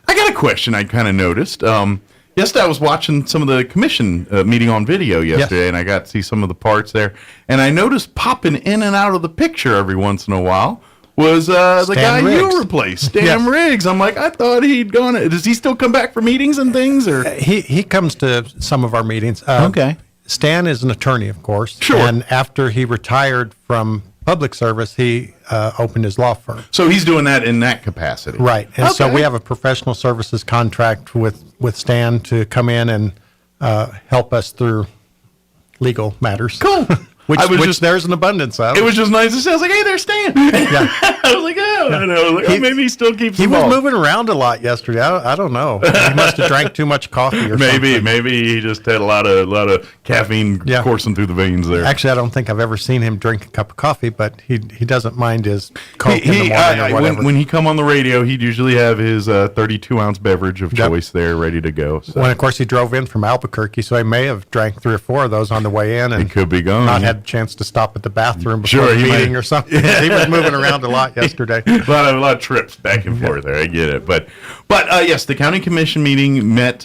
I got a question I kind of noticed. Yesterday I was watching some of the commission meeting on video yesterday, and I got to see some of the parts there. And I noticed popping in and out of the picture every once in a while was the guy Riggs. you replaced, Stan Riggs. I'm like, I thought he'd gone. Does he still come back for meetings and things? Or He comes to some of our meetings. Okay. Stan is an attorney, of course. Sure. And after he retired from public service, he opened his law firm. So he's doing that in that capacity. Right. And so Okay. we have a professional services contract with Stan to come in and help us through legal matters. Cool. Which I was just- there's an abundance of. It was just nice to see. I was like, hey, there's Stan. Yeah. I was like, oh, and I was like, oh, maybe he still keeps He was involved. moving around a lot yesterday. I don't know. He must have drank too much coffee or something. Maybe he just had a lot of caffeine coursing through the veins there. Actually, I don't think I've ever seen him drink a cup of coffee, but he doesn't mind his Coke in the morning or whatever. When he come on the radio, he'd usually have his 32-ounce beverage of choice there ready to go. So. When, of course, he drove in from Albuquerque, so he may have drank 3 or 4 of those on the way in, and He could be gone. not had a chance to stop at the bathroom before Sure, the he meeting might- or something. He was moving around a lot yesterday. a lot of trips back and forth there. I get it, but yes, the county commission meeting met.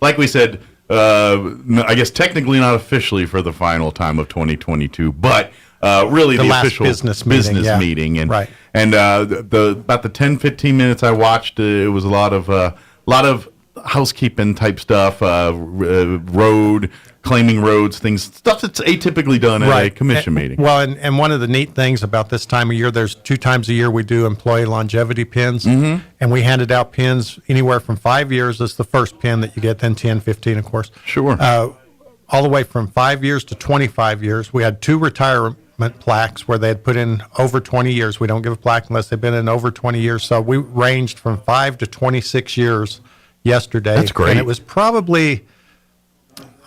Like we said, I guess technically not officially for the final time of 2022, but really The the last official business meeting, and right. And about the 10-15 minutes I watched, it was a lot of housekeeping type stuff, road. Claiming roads, stuff that's atypically done at a commission meeting. Well, and one of the neat things about this time of year, there's 2 times a year we do employee longevity pins, and we handed out pins anywhere from 5 years. That's the first pin that you get, then 10, 15, of course. Sure. All the way from 5 years to 25 years. We had 2 retirement plaques where they had put in over 20 years. We don't give a plaque unless they've been in over 20 years. So we ranged from 5 to 26 years yesterday. That's great. And it was probably,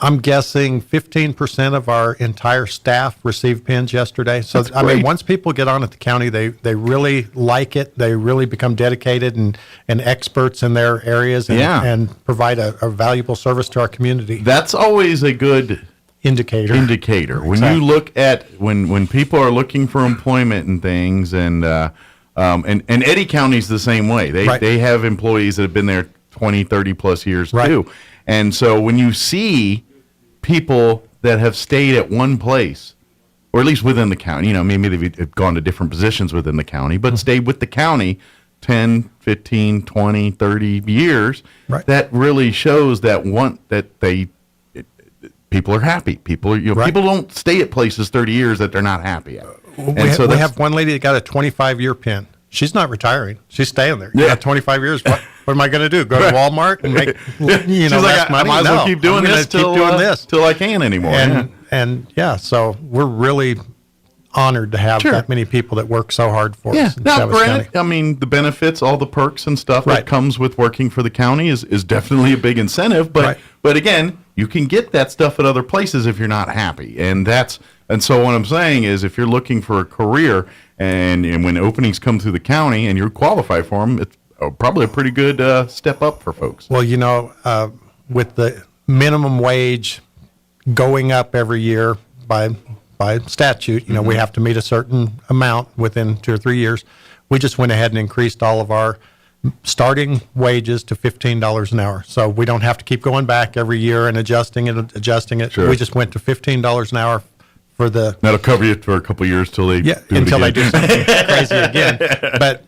I'm guessing 15% of our entire staff received pins yesterday. So, That's I mean, great. once people get on at the county, they really like it. They really become dedicated and experts in their areas and provide a valuable service to our community. That's always a good indicator. When Exactly. you look at when people are looking for employment and things, and Eddy County's the same way. They have employees that have been there 20, 30 plus years too. And so when you see people that have stayed at one place, or at least within the county, maybe they've gone to different positions within the county, but stayed with the county 10, 15, 20, 30 years, that really shows that people are happy. People don't stay at places 30 years that they're not happy at. We have one lady that got a 25-year pin. She's not retiring. She's staying there. Yeah. 25 years. What am I going to do? Go to Walmart and make She's like, less I money? might as well No, keep doing I'm gonna this keep doing this till I can anymore. And so we're really honored to have that many people that work so hard for us. in Now, Chaffetz granted, County. I mean, the benefits, all the perks and stuff that comes with working for the county is definitely a big incentive. But again, you can get that stuff at other places if you're not happy. And so what I'm saying is, if you're looking for a career and when openings come through the county and you're qualified for them, it's probably a pretty good step up for folks. Well, with the minimum wage going up every year by statute, we have to meet a certain amount within 2 or 3 years. We just went ahead and increased all of our starting wages to $15 an hour. So we don't have to keep going back every year and adjusting it. Sure. We just went to $15 an hour for the... That'll cover you for a couple of years till they do until they it do again. something crazy again.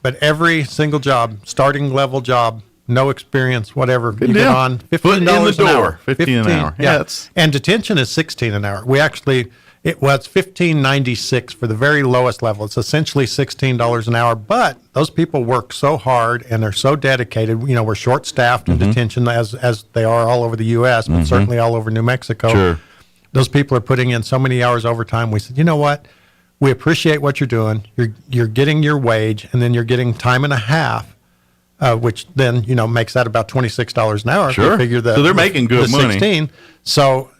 But every single job, starting level job, no experience, whatever, Good you deal. get on $15 Foot in the an hour. door, 15 an hour. Yeah, it's- And detention is $16 an hour. We actually... it's $15.96 for the very lowest level. It's essentially $16 an hour, but those people work so hard and they're so dedicated. We're short-staffed in detention as they are all over the U.S., but certainly all over New Mexico. Sure. Those people are putting in so many hours overtime. We said, you know what? We appreciate what you're doing. You're getting your wage, and then you're getting time and a half, which then makes that about $26 an hour. If you Sure. figure So they're making good money. 16. So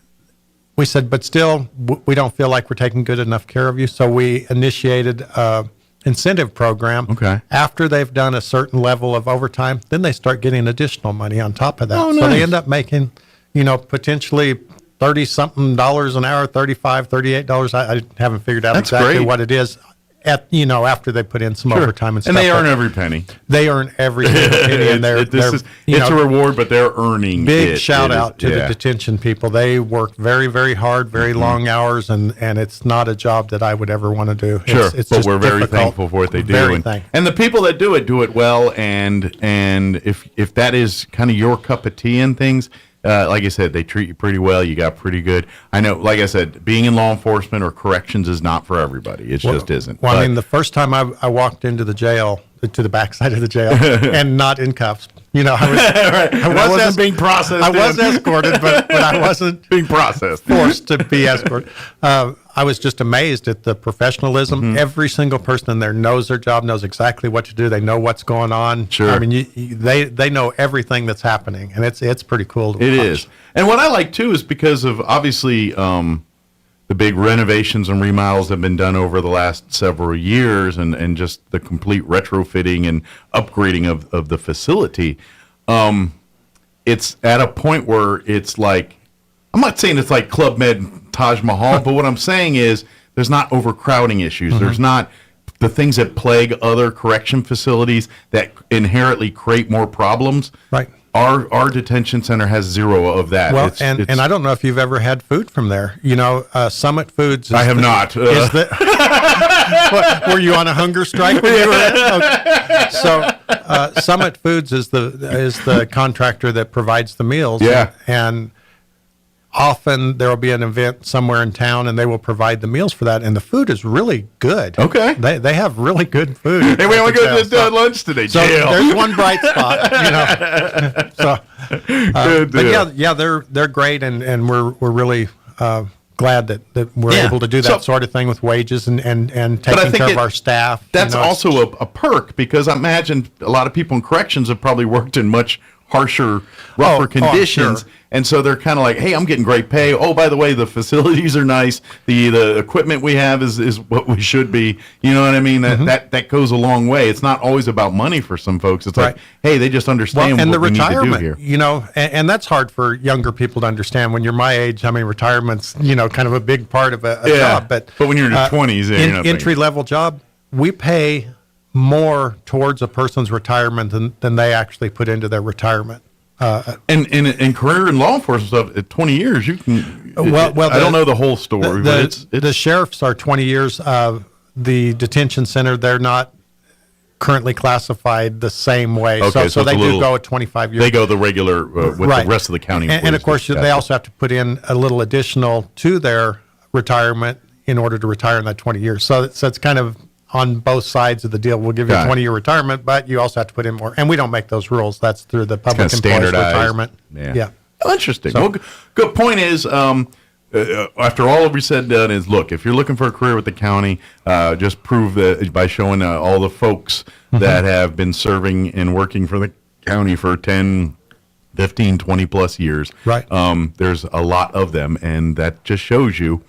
we said, but still, we don't feel like we're taking good enough care of you. So we initiated an incentive program. Okay. After they've done a certain level of overtime, then they start getting additional money on top of that. Oh, So nice. they end up making potentially $30-something an hour, $35, $38. I haven't figured out That's exactly great. what it is after they put in some overtime and stuff. And they earn every penny. They earn every single penny, and it's a reward, but they're earning big it. shout It out is- to the detention people. They work very, very hard, very long hours, and it's not a job that I would ever want to do. Sure, It's but just we're very difficult. thankful for what they do. Very and, thankful. and the people that do it well. And if that is kind of your cup of tea and things, like I said, they treat you pretty well. You got pretty good. I know, like I said, being in law enforcement or corrections is not for everybody. It just isn't. Well, But- I mean, the first time I walked into the jail, to the backside of the jail, and not in cuffs. I wasn't being processed. I was escorted, but I wasn't being processed. Forced to be escorted. I was just amazed at the professionalism. Every single person in there knows their job, knows exactly what to do. They know what's going on. Sure. I mean, they know everything that's happening, and it's pretty cool to watch. It is. And what I like, too, is because of, obviously, the big renovations and remodels have been done over the last several years, and just the complete retrofitting and upgrading of the facility. It's at a point where it's like, I'm not saying it's like Club Med Taj Mahal, but what I'm saying is there's not overcrowding issues. There's not the things that plague other correction facilities that inherently create more problems. Right. Our detention center has zero of that. Well, and I don't know if you've ever had food from there. Summit Foods. I have not. Were you on a hunger strike when you were there? Okay. So, Summit Foods is the contractor that provides the meals. Yeah. And often there will be an event somewhere in town, and they will provide the meals for that, and the food is really good. Okay. They have really good food. Hey, we only go to lunch today. So Jail. there's one bright spot, So, but yeah, they're great, and we're really glad that we're able to do that sort of thing with wages and taking care of our staff. That's also a perk, because I imagine a lot of people in corrections have probably worked in much harsher, rougher conditions. Sure. And so they're kind of like, hey, I'm getting great pay. Oh, by the way, the facilities are nice. The equipment we have is what we should be. You know what I mean? That goes a long way. It's not always about money for some folks. It's like, hey, they just understand and what the we need to do retirement, here. and that's hard for younger people to understand. When you're my age, I mean, retirement's, kind of a big part of a job. But when you're in your 20s, you're not thinking. entry-level job, we pay more towards a person's retirement than they actually put into their retirement. And career in law enforcement stuff at 20 years, you can. I don't know the whole story, but it's the sheriffs are 20 years. The detention center, they're not currently classified the same way. Okay, so they do go at 25 years. They go the regular with the rest of the county. And of course, they also have to put in a little additional to their retirement in order to retire in that 20 years. So it's kind of on both sides of the deal. We'll give you a 20-year retirement, but you also have to put in more. And we don't make those rules. That's through the public employees retirement. Yeah. Oh, interesting. So, good point is, after all of you said and done, is look, if you're looking for a career with the county, just prove that by showing all the folks that have been serving and working for the county for 10, 15, 20 plus years. Right. There's a lot of them, and that just shows you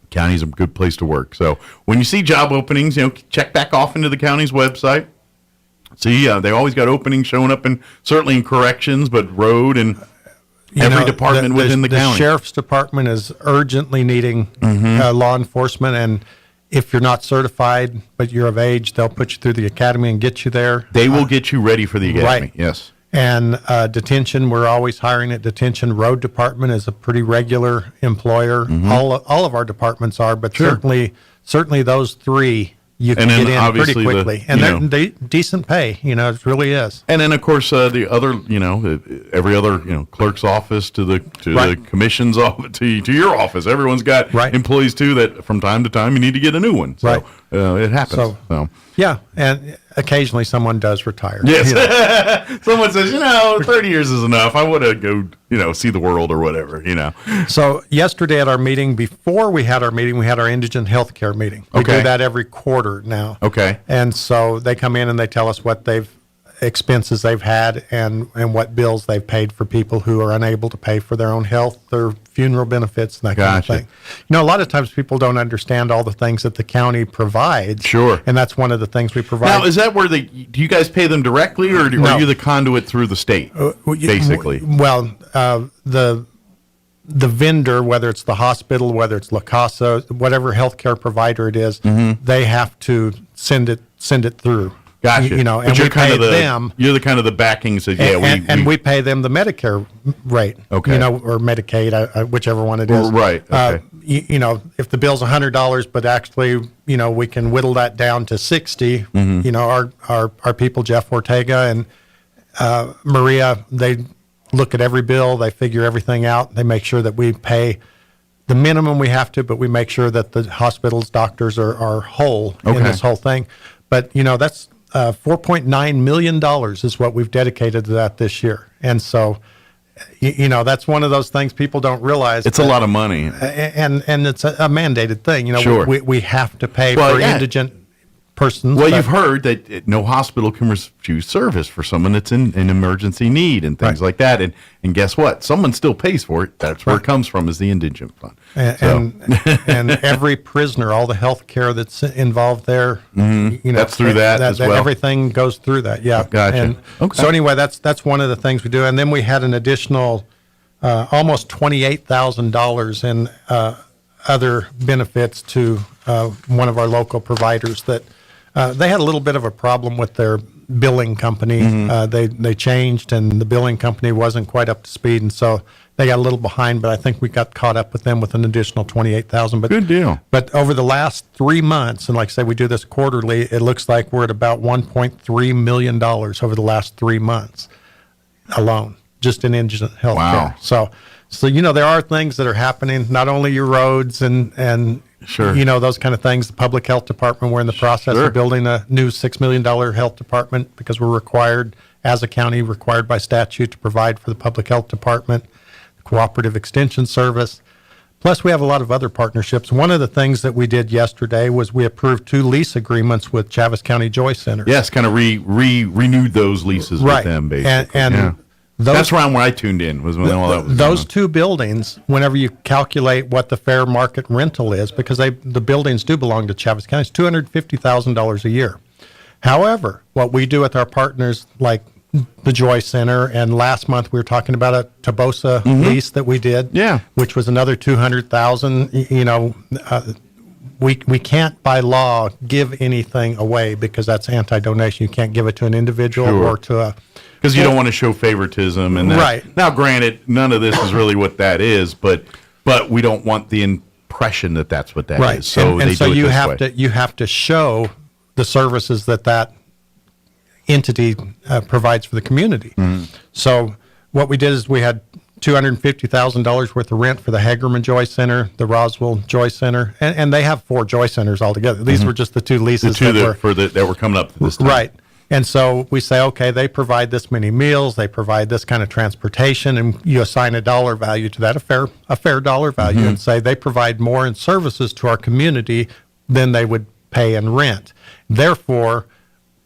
county's a good place to work. So when you see job openings, check back off into the county's website. See, they always got openings showing up, and certainly in corrections, but road and every department within the county. The sheriff's department is urgently needing law enforcement, and if you're not certified but you're of age, they'll put you through the academy and get you there. They will get you ready for the academy. Right. Yes. And detention, we're always hiring at detention. Road department is a pretty regular employer. All of our departments are, but certainly those three you can get in pretty quickly. And they're decent pay, it really is. And then, of course, the other, every other, clerk's office to the commission's office to your office. Everyone's got employees, too, that from time to time you need to get a new one. So it happens. So. Yeah, and occasionally someone does retire. Yes. Someone says, 30 years is enough. I want to go, see the world or whatever, So yesterday at our meeting, before we had our meeting, we had our indigent health care meeting. We do that every quarter now. Okay. And so they come in and they tell us what expenses they've had and what bills they've paid for people who are unable to pay for their own health or funeral benefits, and that kind of thing. You know, a lot of times people don't understand all the things that the county provides. Sure. And that's one of the things we provide. Now, is that where do you guys pay them directly, or are you the conduit through the state, basically? Well, the vendor, whether it's the hospital, whether it's La Casa, whatever healthcare provider it is, they have to send it through. Gotcha. You know, but and you're we pay them. You're the kind of the backing. So we pay them the Medicare rate. Okay. You know, or Medicaid, whichever one it is. Right. Okay. You know, if the bill's $100, but actually, you know, we can whittle that down to 60. You know, our people, Jeff Ortega and Maria, they look at every bill, they figure everything out, they make sure that we pay the minimum we have to, but we make sure that the hospitals, doctors are whole in this whole thing. But, you know, that's $4.9 million is what we've dedicated to that this year. And so, you know, that's one of those things people don't realize. It's a lot of money. And it's a mandated thing. You know, sure. we have to pay for indigent persons. Well, you've heard that no hospital can refuse service for someone that's in an emergency need and things like that. And guess what? Someone still pays for it. That's where it comes from, is the indigent fund. And every prisoner, all the health care that's involved there, you know, that's through that as well. Everything goes through that. Yeah. Gotcha. And so anyway, that's one of the things we do. And then we had an additional almost $28,000 in other benefits to one of our local providers that they had a little bit of a problem with their billing company. They changed, and the billing company wasn't quite up to speed, and so they got a little behind. But I think we got caught up with them with an additional $28,000. But good deal. But over the last 3 months, and like I say, we do this quarterly. It looks like we're at about $1.3 million over the last 3 months alone, just in indigent health care. So you know, there are things that are happening. Not only your roads and sure, you know, those kind of things. The public health department, we're in the process of building a new $6 million health department because we're required, as a county, required by statute to provide for the public health department, the cooperative extension service. Plus, we have a lot of other partnerships. One of the things that we did yesterday was we approved 2 lease agreements with Chaves County Joy Center. Yes, kind of renewed those leases with them, basically. And that's around where I tuned in, was when all that was those 2 buildings, whenever you calculate what the fair market rental is, because the buildings do belong to Chaves County, it's $250,000 a year. However, what we do with our partners like the Joy Center, and last month we were talking about a Tobosa lease that we did, which was another $200,000. You know, we can't by law give anything away because that's anti-donation. You can't give it to an individual or to a... Because you don't want to show favoritism. And right. Now, granted, none of this is really what that is, but we don't want the impression that that's what that is. So and so you have to show the services that entity provides for the community. So what we did is we had $250,000 worth of rent for the Hagerman Joy Center, the Roswell Joy Center, and they have 4 Joy Centers altogether. These were just the 2 leases that were coming up this time. Right. And so we say, okay, they provide this many meals, they provide this kind of transportation, and you assign a dollar value to that, a fair dollar value, and say they provide more in services to our community than they would pay in rent. Therefore,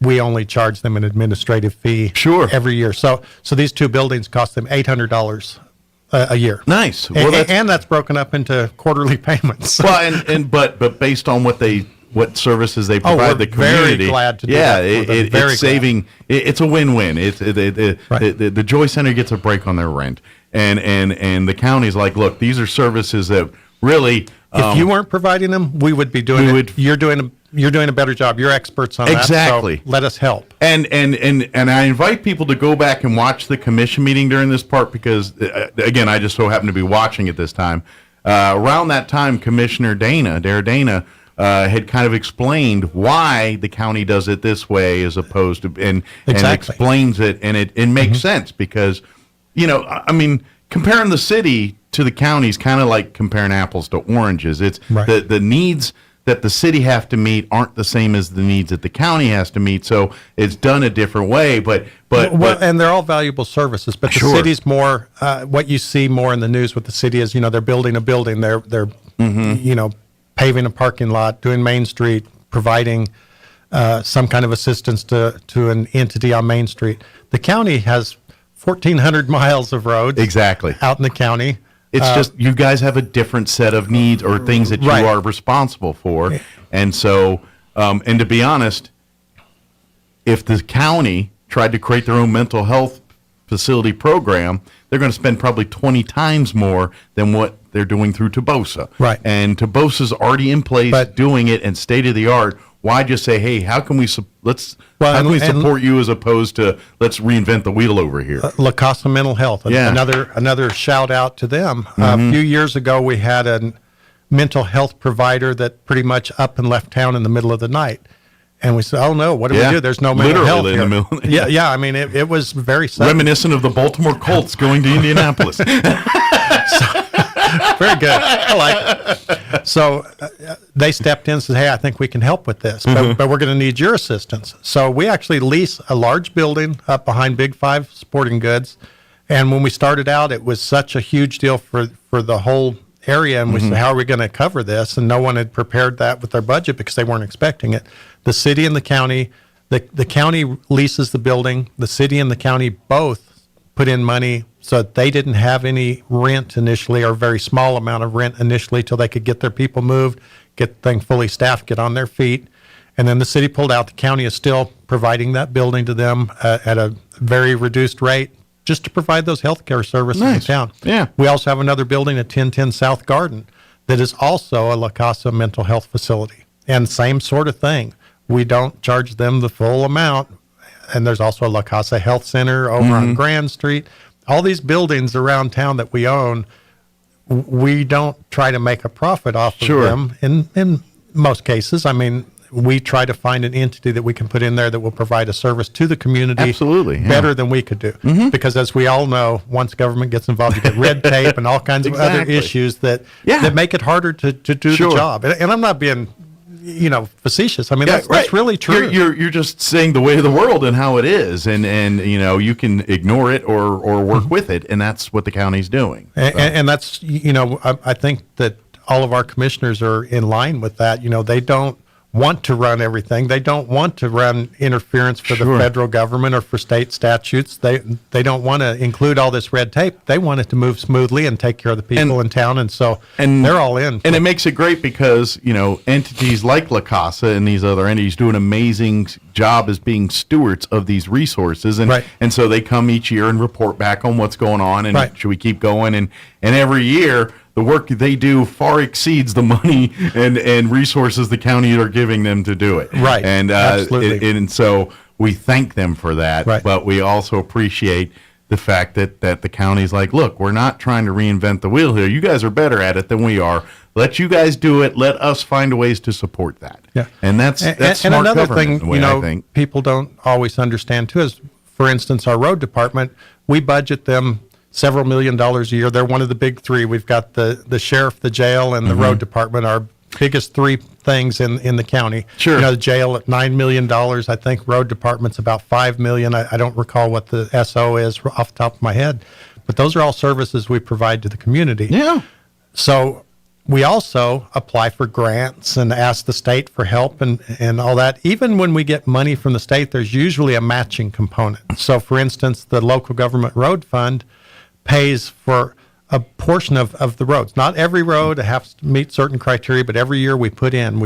we only charge them an administrative fee every year. So these 2 buildings cost them $800 a year. Nice. Well, and that's broken up into quarterly payments. Well, but based on what services they provide the community. Very glad to do that. It's saving. It's a win-win. The Joy Center gets a break on their rent, and the county's like, look, these are services that really. If you weren't providing them, we would be doing it. You're doing a better job. You're experts on that. Exactly. So let us help. And I invite people to go back and watch the commission meeting during this part because, again, I just so happen to be watching it this time. Around that time, Commissioner Dana had kind of explained why the county does it this way as opposed to, and explains it, and it makes sense because, you know, I mean, comparing the city to the county is kind of like comparing apples to oranges. It's the needs that the city have to meet aren't the same as the needs that the county has to meet, so it's done a different way. But and they're all valuable services. But the city's more what you see more in the news with the city is, you know, they're building a building, they're you know, paving a parking lot, doing Main Street, providing some kind of assistance to an entity on Main Street. The county has 1,400 miles of roads. Exactly. Out in the county. It's just you guys have a different set of needs or things that you are responsible for. And so, and to be honest, if the county tried to create their own mental health facility program, they're going to spend probably 20 times more than what they're doing through Tobosa. Right. And Tobosa's already in place doing it and state of the art. Why just say, hey, how can we support you as opposed to let's reinvent the wheel over here? La Casa Mental Health, another shout out to them. A few years ago, we had a mental health provider that pretty much up and left town in the middle of the night. And we said, oh, no, what do we do? There's no mental health here. In the middle. Yeah, I mean, it was very sudden. Reminiscent of the Baltimore Colts going to Indianapolis. Very good. I like it. So they stepped in and said, hey, I think we can help with this, but we're going to need your assistance. So we actually lease a large building up behind Big Five Sporting Goods. And when we started out, it was such a huge deal for the whole area. And we said, how are we going to cover this? And no one had prepared that with their budget because they weren't expecting it. The city and the county, the county leases the building. The city and the county both put in money so that they didn't have any rent initially, or a very small amount of rent initially, till they could get their people moved, get the thing fully staffed, get on their feet. And then the city pulled out. The county is still providing that building to them at a very reduced rate, just to provide those healthcare services in town. Yeah. We also have another building at 1010 South Garden that is also a La Casa mental health facility. And same sort of thing. We don't charge them the full amount. And there's also a La Casa Health Center over on Grand Street. All these buildings around town that we own, we don't try to make a profit off of them in most cases. I mean, we try to find an entity that we can put in there that will provide a service to the community better than we could do. Because as we all know, once government gets involved, you get red tape and all kinds of other issues that make it harder to do the job. And I'm not being facetious. I mean, that's really true. You're just saying the way of the world and how it is, and you can ignore it or work with it, and that's what the county's doing. And that's I think that all of our commissioners are in line with that. They don't want to run everything. They don't want to run interference for the federal government or for state statutes. They don't want to include all this red tape. They want it to move smoothly and take care of the people in town, and they're all in. And it makes it great because entities like La Casa and these other entities do an amazing job as being stewards of these resources, and so they come each year and report back on what's going on and should we keep going, and every year the work they do far exceeds the money and resources the county are giving them to do it. Right. And absolutely. And so we thank them for that. Right. But we also appreciate the fact that the county's like, look, we're not trying to reinvent the wheel here. You guys are better at it than we are. Let you guys do it. Let us find ways to support that. Yeah. And that's smart and another government, thing, I think. people don't always understand too is, for instance, our road department, we budget them several $1 million a year. They're one of the big three. We've got the sheriff, the jail, and the road department, our biggest three things in the county. Sure. The jail at $9 million. I think road department's about $5 million. I don't recall what the SO is off the top of my head. But those are all services we provide to the community. Yeah. So we also apply for grants and ask the state for help and all that. Even when we get money from the state, there's usually a matching component. So, for instance, the local government road fund pays for a portion of the roads. Not every road has to meet certain criteria, but every year we put in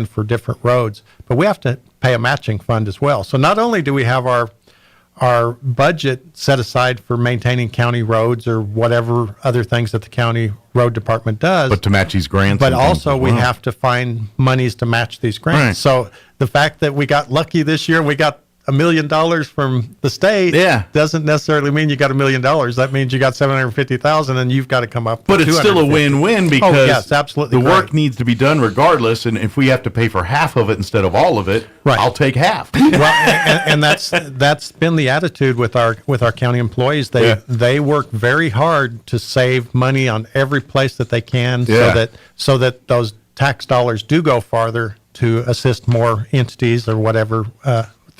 for different roads. But we have to pay a matching fund as well. So not only do we have our budget set aside for maintaining county roads or whatever other things that the county road department does, But to match these grants. but and also things we as well. have to find monies to match these grants. Right. So the fact that we got lucky this year, we got $1 million from the state doesn't necessarily mean you got $1 million. That means you got $750,000 and you've got to come up with But it's still a win-win because yes, absolutely the right. work needs to be done regardless, and if we have to pay for half of it instead of all of it, I'll take half. Well, and that's been the attitude with our county employees. They work very hard to save money on every place that they can, so that those tax dollars do go farther to assist more entities or whatever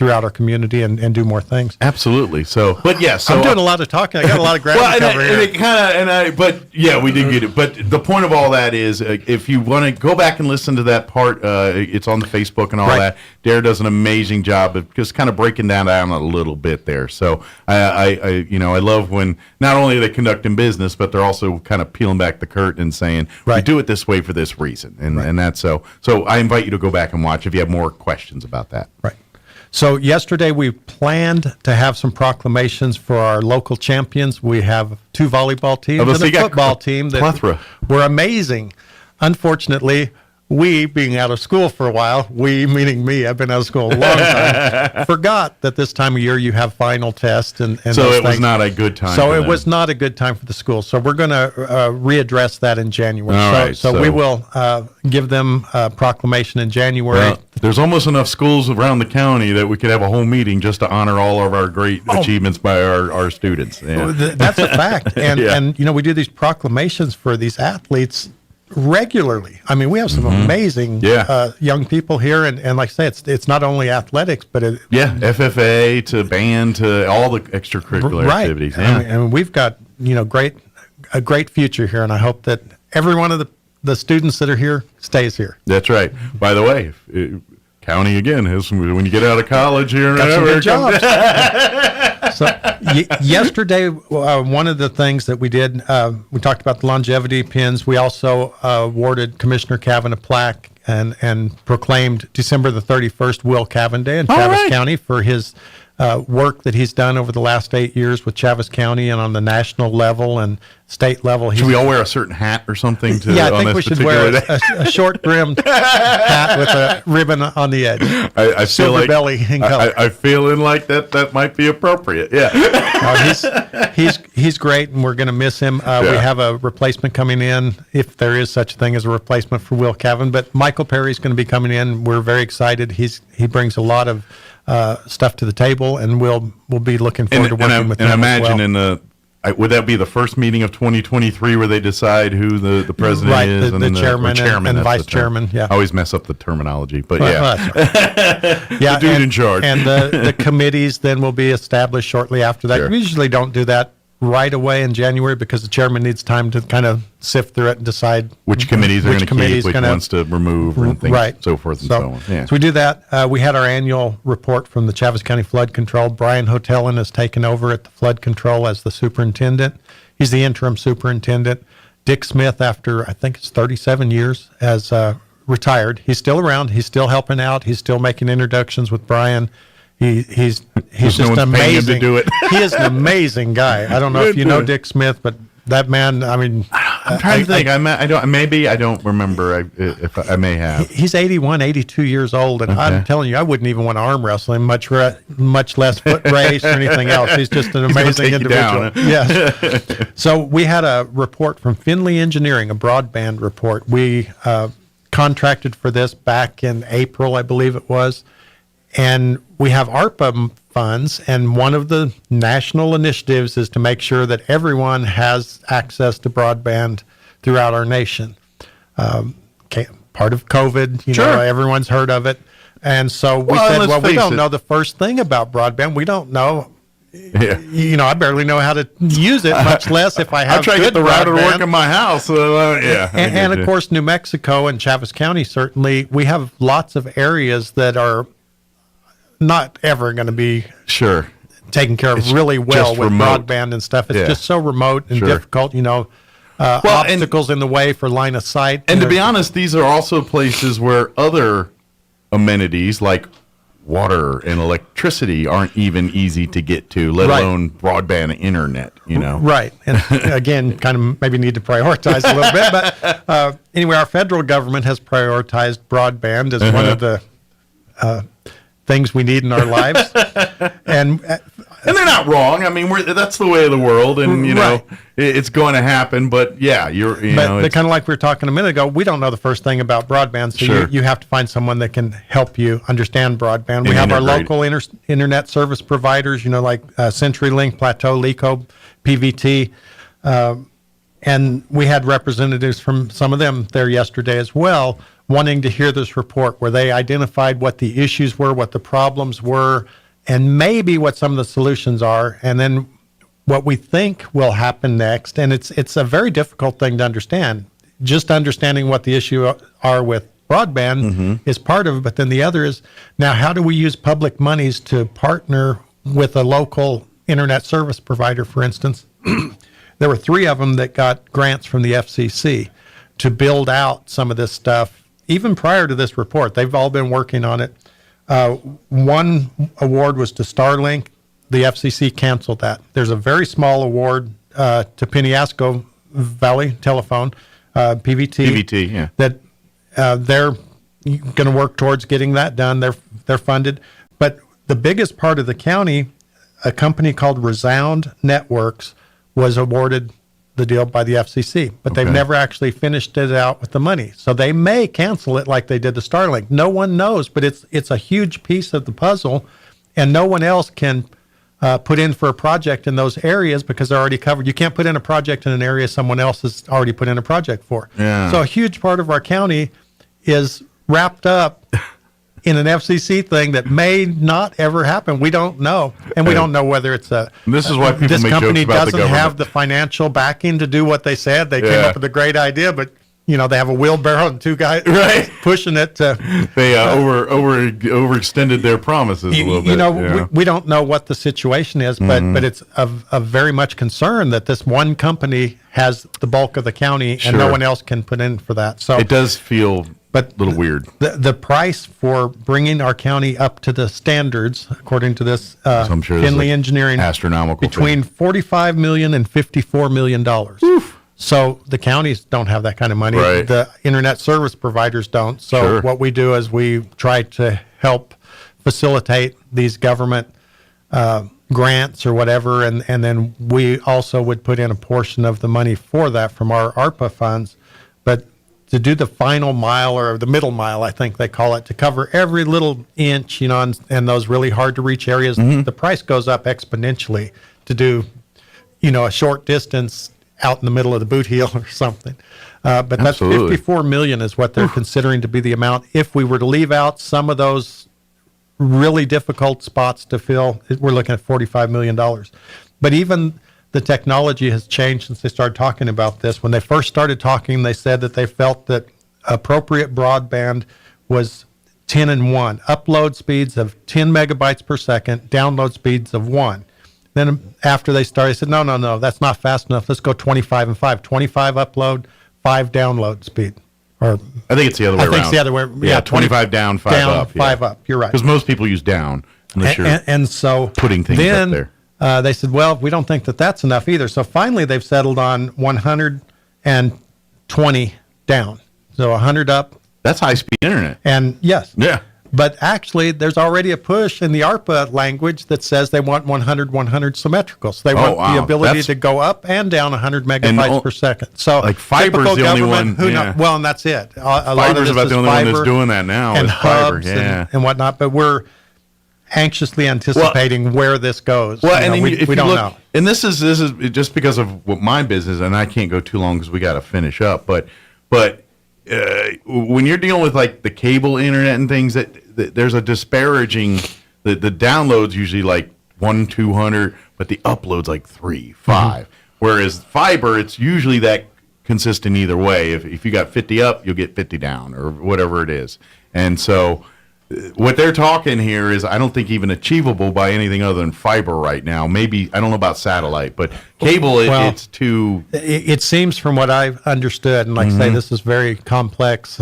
throughout our community and do more things. Absolutely. So, but yeah, so I'm doing a lot of talking. I got a lot of ground to cover here. But yeah, we did get it. But the point of all that is, if you want to go back and listen to that part, it's on the Facebook and all that. Dare does an amazing job of just kind of breaking down a little bit there. So I love when not only are they conducting business, but they're also kind of peeling back the curtain and saying, we do it this way for this reason. And that's so I invite you to go back and watch if you have more questions about that. Right. So yesterday we planned to have some proclamations for our local champions. We have 2 volleyball teams and a football team that were amazing. Unfortunately, we, being out of school for a while, we meaning me, I've been out of school a long time, forgot that this time of year you have final tests and so it was not a good time. So it was not a good time for the school. So we're going to readdress that in January. All right, so we will give them a proclamation in January. Well, there's almost enough schools around the county that we could have a whole meeting just to honor all of our great achievements by our students. Yeah. That's a fact. And we do these proclamations for these athletes regularly. I mean, we have some amazing young people here, and like I say, it's not only athletics, but FFA to band to all the extracurricular activities. Yeah. I mean, we've got a great future here, and I hope that every one of the students that are here stays here. That's right. By the way, county again has when you get out of college here, got some good jobs. So yesterday, one of the things that we did, we talked about the longevity pins. We also awarded Commissioner Cavan a plaque and proclaimed December the 31st Will Cavan Day in Chaves County for his work that he's done over the last 8 years with Chaves County and on the national level and state level. Should we all wear a certain hat or something? I think we should wear a short-brimmed hat with a ribbon on the edge. I feel like belly in color. I feel like that might be appropriate. Yeah, he's great, and we're going to miss him. We have a replacement coming in, if there is such a thing as a replacement for Will Cavan. But Michael Perry's going to be coming in. We're very excited. He brings a lot of stuff to the table, and we'll be looking forward to working with him. And I imagine would that be the first meeting of 2023 where they decide who the president is? The chairman and vice chairman. Yeah, I always mess up the terminology, but that's right. The dude in charge. And the committees then will be established shortly after that. Sure. We usually don't do that right away in January because the chairman needs time to kind of sift through it and decide which committees are going to keep, which ones to remove, and things, so forth and so on. Yeah. So we do that. We had our annual report from the Chaves County Flood Control. Brian Hotelin has taken over at the flood control as the superintendent. He's the interim superintendent. Dick Smith, after I think it's 37 years, has retired. He's still around. He's still helping out. He's still making introductions with Brian. He's just amazing. To do it. He is an amazing guy. I don't know if you know Dick Smith, but that man, I mean, I'm trying to think. I don't remember if I may have. He's 81, 82 years old, and I'm telling you, I wouldn't even want to arm wrestle him, much less foot race or anything else. He's just an amazing individual. Yes. So we had a report from Finley Engineering, a broadband report. We contracted for this back in April, I believe it was. And we have ARPA funds, and one of the national initiatives is to make sure that everyone has access to broadband throughout our nation. Part of COVID, everyone's heard of it. And so we said, we don't know the first thing about broadband. We don't know. Yeah. I barely know how to use it, much less if I have. I try to get the router to work in my house. And of course, New Mexico and Chaves County, certainly, we have lots of areas that are not ever going to be taken care of really well with remote broadband and stuff. It's just so remote and difficult, obstacles in the way for line of sight. And to be honest, these are also places where other amenities like water and electricity aren't even easy to get to, let alone broadband internet, Right. And again, kind of maybe need to prioritize a little bit. But anyway, our federal government has prioritized broadband as one of the things we need in our lives, and they're not wrong. I mean, that's the way of the world, and it's going to happen. But but kind of like we were talking a minute ago, we don't know the first thing about broadband, so you have to find someone that can help you understand broadband. We have our local internet service providers, like CenturyLink, Plateau, LECO, PVT, and we had representatives from some of them there yesterday as well. wanting to hear this report where they identified what the issues were, what the problems were, and maybe what some of the solutions are, and then what we think will happen next. And it's a very difficult thing to understand. Just understanding what the issue are with broadband is part of it, but then the other is, now how do we use public monies to partner with a local internet service provider, for instance? There were 3 of them that got grants from the FCC to build out some of this stuff. Even prior to this report, they've all been working on it. One award was to Starlink. The FCC canceled that. There's a very small award to Penasco Valley Telephone, PVT, yeah. that they're going to work towards getting that done. They're funded. But the biggest part of the county, a company called Resound Networks, was awarded the deal by the FCC, but they've never actually finished it out with the money. So they may cancel it like they did the Starlink. No one knows, but it's a huge piece of the puzzle, and no one else can put in for a project in those areas because they're already covered. You can't put in a project in an area someone else has already put in a project for. Yeah. So a huge part of our county is wrapped up in an FCC thing that may not ever happen. We don't know. And we don't know whether it's this is why people this make company jokes about the doesn't have government. the financial backing to do what they said. They came up with a great idea, but they have a wheelbarrow and 2 guys pushing it. They overextended their promises a little bit. We don't know what the situation is, but it's of very much concern that this one company has the bulk of the county and no one else can put in for that. So it does feel a little weird. The price for bringing our county up to the standards, according to this I'm sure Finley Engineering, astronomical between $45 million and $54 million. Oof. So the counties don't have that kind of money. Right. The internet service providers don't. So what we do is we try to help facilitate these government grants or whatever, and then we also would put in a portion of the money for that from our ARPA funds. But to do the final mile, or the middle mile, I think they call it, to cover every little inch, and those really hard to reach areas, the price goes up exponentially to do, a short distance out in the middle of the boot heel or something. But Absolutely. that's $54 million is what they're considering to be the amount. If we were to leave out some of those really difficult spots to fill, we're looking at $45 million. But even the technology has changed since they started talking about this. When they first started talking, they said that they felt that appropriate broadband was 10 and 1. Upload speeds of 10 megabytes per second, download speeds of 1. Then after they started, they said, no, that's not fast enough. Let's go 25 and 5. 25 upload, 5 download speed. Or I think it's the other way around. I think it's the other way. Yeah, 25 down, 5 up. 5 up. You're right. Because most people use down unless you're and so putting things then, up there. They said, well, we don't think that that's enough either. So finally, they've settled on 120 down. So 100 up. That's high-speed internet. And yes. Yeah. But actually, there's already a push in the ARPA language that says they want 100 symmetrical. So they want the ability to go up and down 100 megabytes per second. So like fiber's the only one. Well, and that's it. A lot of Fiber's this about is the only one that's doing that now. And is hubs fiber. and whatnot. But we're anxiously anticipating where this goes. Well, and we don't know. And this is just because of what my business, and I can't go too long because we got to finish up. But when you're dealing with like the cable internet and things, that there's a disparaging. The downloads usually like 100-200, but the uploads like 3-5. Whereas fiber, it's usually that consistent either way. If you got 50 up, you'll get 50 down or whatever it is. And so what they're talking here is I don't think even achievable by anything other than fiber right now. Maybe, I don't know about satellite, but cable, it's too... It seems from what I've understood, and like I say, this is very complex,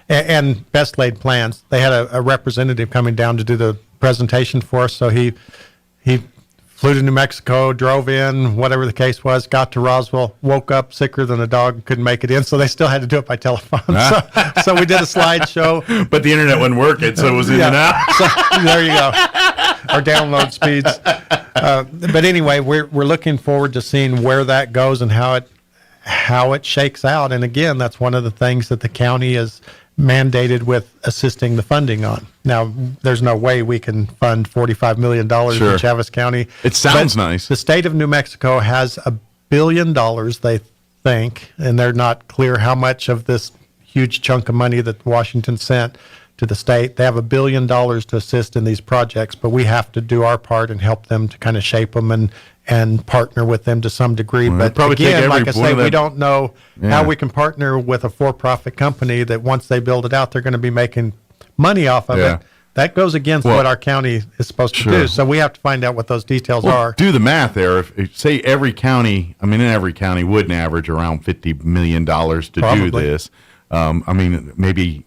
and best laid plans. They had a representative coming down to do the presentation for us, so he flew to New Mexico, drove in, whatever the case was, got to Roswell, woke up sicker than a dog, couldn't make it in, so they still had to do it by telephone. So we did a slideshow. But the internet wasn't working, so it was in and out. So there you go. Our download speeds. But anyway, we're looking forward to seeing where that goes and how it shakes out. And again, that's one of the things that the county is mandated with assisting the funding on. Now, there's no way we can fund $45 million in Chaves County. It sounds nice. The state of New Mexico has $1 billion, they think, and they're not clear how much of this huge chunk of money that Washington sent to the state. They have $1 billion to assist in these projects, but we have to do our part and help them to kind of shape them and partner with them to some degree. Well, but probably again, take like I say, every we don't know Yeah. how we can partner with a for-profit company that once they build it out, they're going to be making money off of Yeah. it. That goes against Well, what our county is supposed to sure. do. So we have to find out what those details Well, are. do the math there. If say every county, every county wouldn't average around $50 million to do Probably. this. Maybe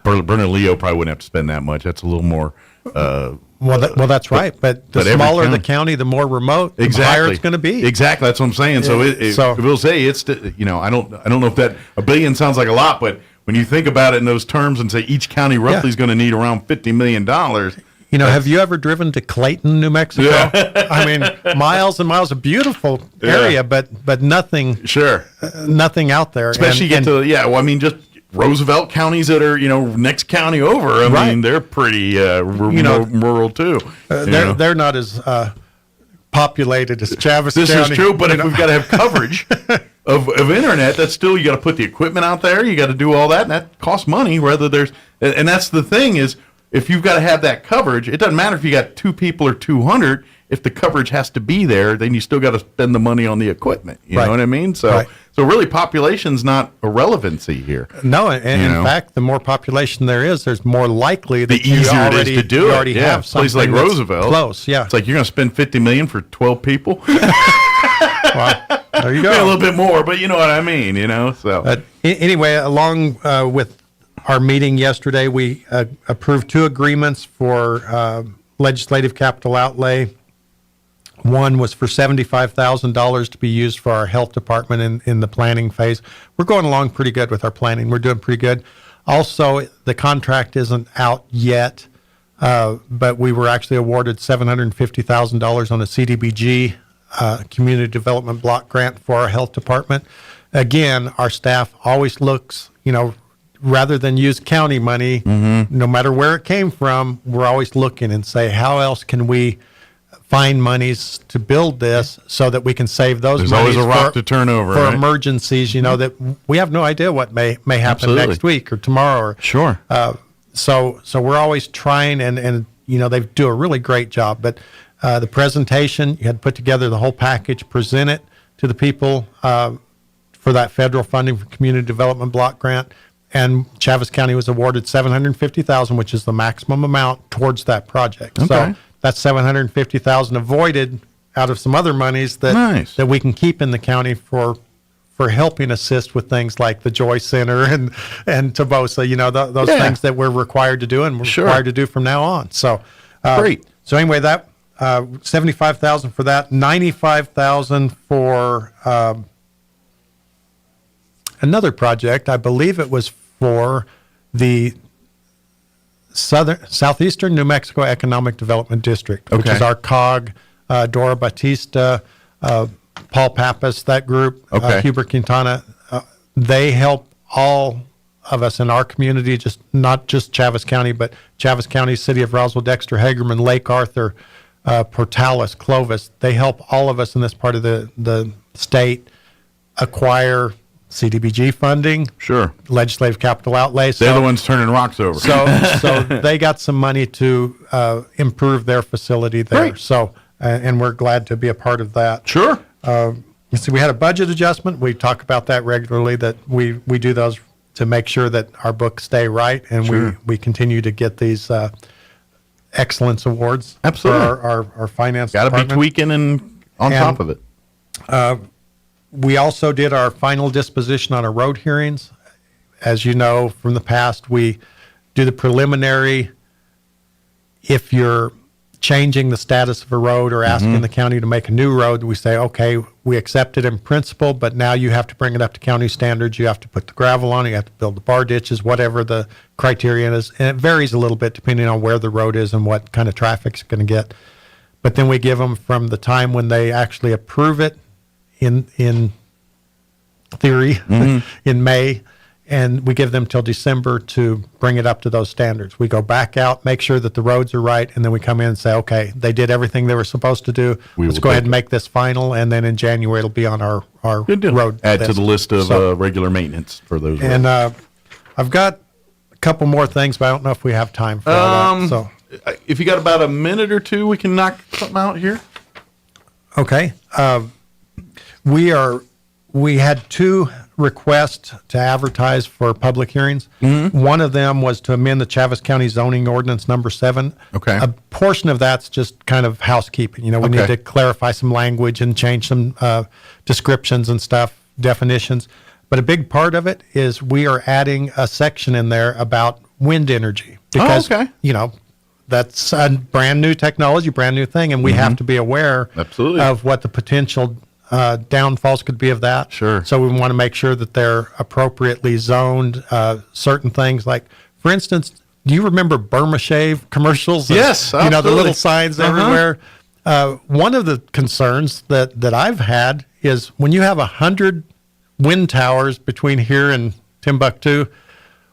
Bernalillo probably wouldn't have to spend that much. That's a little more. Well, that's right. But the but every smaller the county- county, the more remote, the higher it's going to be. Exactly, that's what I'm saying. So, we'll say it's I don't know if that $1 billion sounds like a lot, but when you think about it in those terms and say each county roughly is going to need around $50 million. Have you ever driven to Clayton, New Mexico? Yeah. Miles and miles of beautiful area, but nothing. Sure, nothing out there. Especially just Roosevelt counties that are next county over. They're pretty rural too. They're not as populated as Chavis This County. is true, but if we've got to have coverage of internet, that's still, you got to put the equipment out there, you got to do all that, and that costs money. And that's the thing is, if you've got to have that coverage, it doesn't matter if you got 2 people or 200. If the coverage has to be there, then you still got to spend the money on the equipment. You know what I mean? So, so really, population's not a relevancy here. No, and in fact, the more population there is, there's more likely that the easier it is to do you it. already have a place like something that's Roosevelt, close. Yeah, it's like you're going to spend $50 million for 12 people. Well, there you go. A little bit more, but you know what I mean. So anyway, along with our meeting yesterday, we approved 2 agreements for legislative capital outlay. One was for $75,000 to be used for our health department in the planning phase. We're going along pretty good with our planning. We're doing pretty good. Also, the contract isn't out yet, but we were actually awarded $750,000 on a CDBG community development block grant for our health department. Again, our staff always looks, rather than use county money, no matter where it came from, we're always looking and say, how else can we find monies to build this so that we can save those There's monies always a rock to turn over for right? emergencies, that we have no idea what may happen Absolutely. next week or tomorrow. Sure. So we're always trying, and they do a really great job. But the presentation, you had to put together the whole package, present it to the people for that federal funding for community development block grant. And Chavis County was awarded $750,000, which is the maximum amount towards that project. Okay. So that's $750,000 avoided out of some other monies that we can keep in the county for helping assist with things like the Joy Center and Tobosa, those things that we're required to do and we're required to do from now on. So great. So anyway, that $75,000 for that, $95,000 for another project. I believe it was for the Southeastern New Mexico Economic Development District, which is our COG, Dora Batista, Paul Pappas, that group, Hubert Quintana. They help all of us in our community, not just Chavis County, but Chavis County, City of Roswell, Dexter, Hagerman, Lake Arthur, Portales, Clovis. They help all of us in this part of the state acquire CDBG funding, legislative capital outlay. They're the ones turning rocks over. So they got some money to improve their facility there. Great. So, and we're glad to be a part of that. Sure. So we had a budget adjustment. We talk about that regularly, that we do those to make sure that our books stay right, and we continue to get these excellence awards. Absolutely. For our finance Got to be department. tweaking and on top of it. We also did our final disposition on our road hearings. As you know from the past, we do the preliminary. If you're changing the status of a road or asking the county to make a new road, we say, okay, we accept it in principle, but now you have to bring it up to county standards. You have to put the gravel on it. You have to build the bar ditches, whatever the criteria is. And it varies a little bit depending on where the road is and what kind of traffic it's going to get. But then we give them from the time when they actually approve it in theory in May, and we give them till December to bring it up to those standards. We go back out, make sure that the roads are right, and then we come in and say, okay, they did everything they were supposed to do. Let's go ahead and make this final, and then in January it'll be on our road Add list. to the list of regular maintenance for those roads. And I've got a couple more things, but I don't know if we have time for all that. So, if you got about a minute or two, we can knock something out here. Okay. We had 2 requests to advertise for public hearings. Mm-hmm. One of them was to amend the Chaves County zoning ordinance number 7. Okay. A portion of that's just kind of housekeeping. We need to clarify some language and change some descriptions and stuff, definitions. But a big part of it is we are adding a section in there about wind energy because, that's a brand new technology, brand new thing, and we have to be aware of what the potential downfalls could be of that. Sure. So we want to make sure that they're appropriately zoned. Certain things like, for instance, do you remember Burma Shave commercials? Yes, the little signs everywhere. One of the concerns that I've had is when you have 100 wind towers between here and Timbuktu,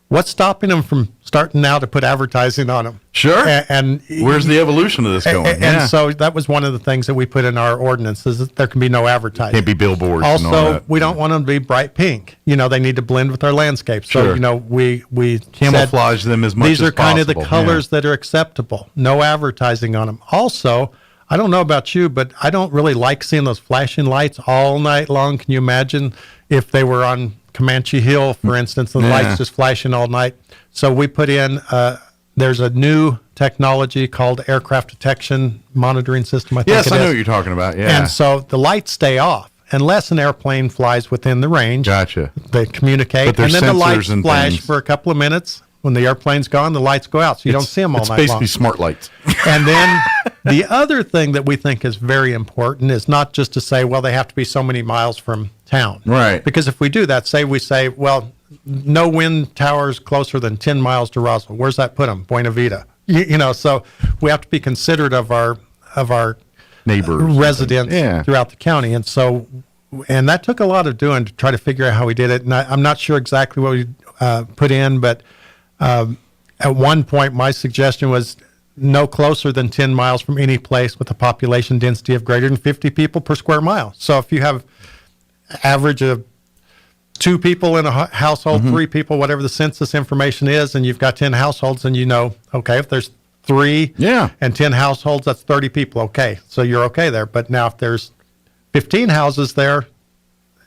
what's stopping them from starting now to put advertising on them? Sure. And where's the evolution of this going? And so that was one of the things that we put in our ordinance is that there can be no advertising. Can't be billboards. Also, we don't want them to be bright pink. They need to blend with our landscape. So, Sure. we camouflage them as much as these are kind of the possible. colors that are acceptable. No advertising on them. Also, I don't know about you, but I don't really like seeing those flashing lights all night long. Can you imagine if they were on Comanche Hill, for instance, and the lights just flashing all night? So we put in, there's a new technology called aircraft detection monitoring system, I think Yes, it I know is. what you're talking about. Yeah. And so the lights stay off unless an airplane flies within the range. Gotcha. They communicate, But there's and then the sensors lights and flash things. for a couple of minutes. When the airplane's gone, the lights go out, so you don't see them all it's night long. basically smart lights. And then the other thing that we think is very important is not just to say, well, they have to be so many miles from town. Right. Because if we do that, we say, well, no wind towers closer than 10 miles to Roswell. Where's that put them? Buena Vista. So we have to be considerate of our neighbors, residents throughout the county. And so, and that took a lot of doing to try to figure out how we did it. And I'm not sure exactly what we put in, but at one point, my suggestion was no closer than 10 miles from any place with a population density of greater than 50 people per square mile. So if you have average of 2 people in a household, 3 people, whatever the census information is, and you've got 10 households, and okay, if there's 3 and 10 households, that's 30 people. Okay, so you're okay there. But now if there's 15 houses there,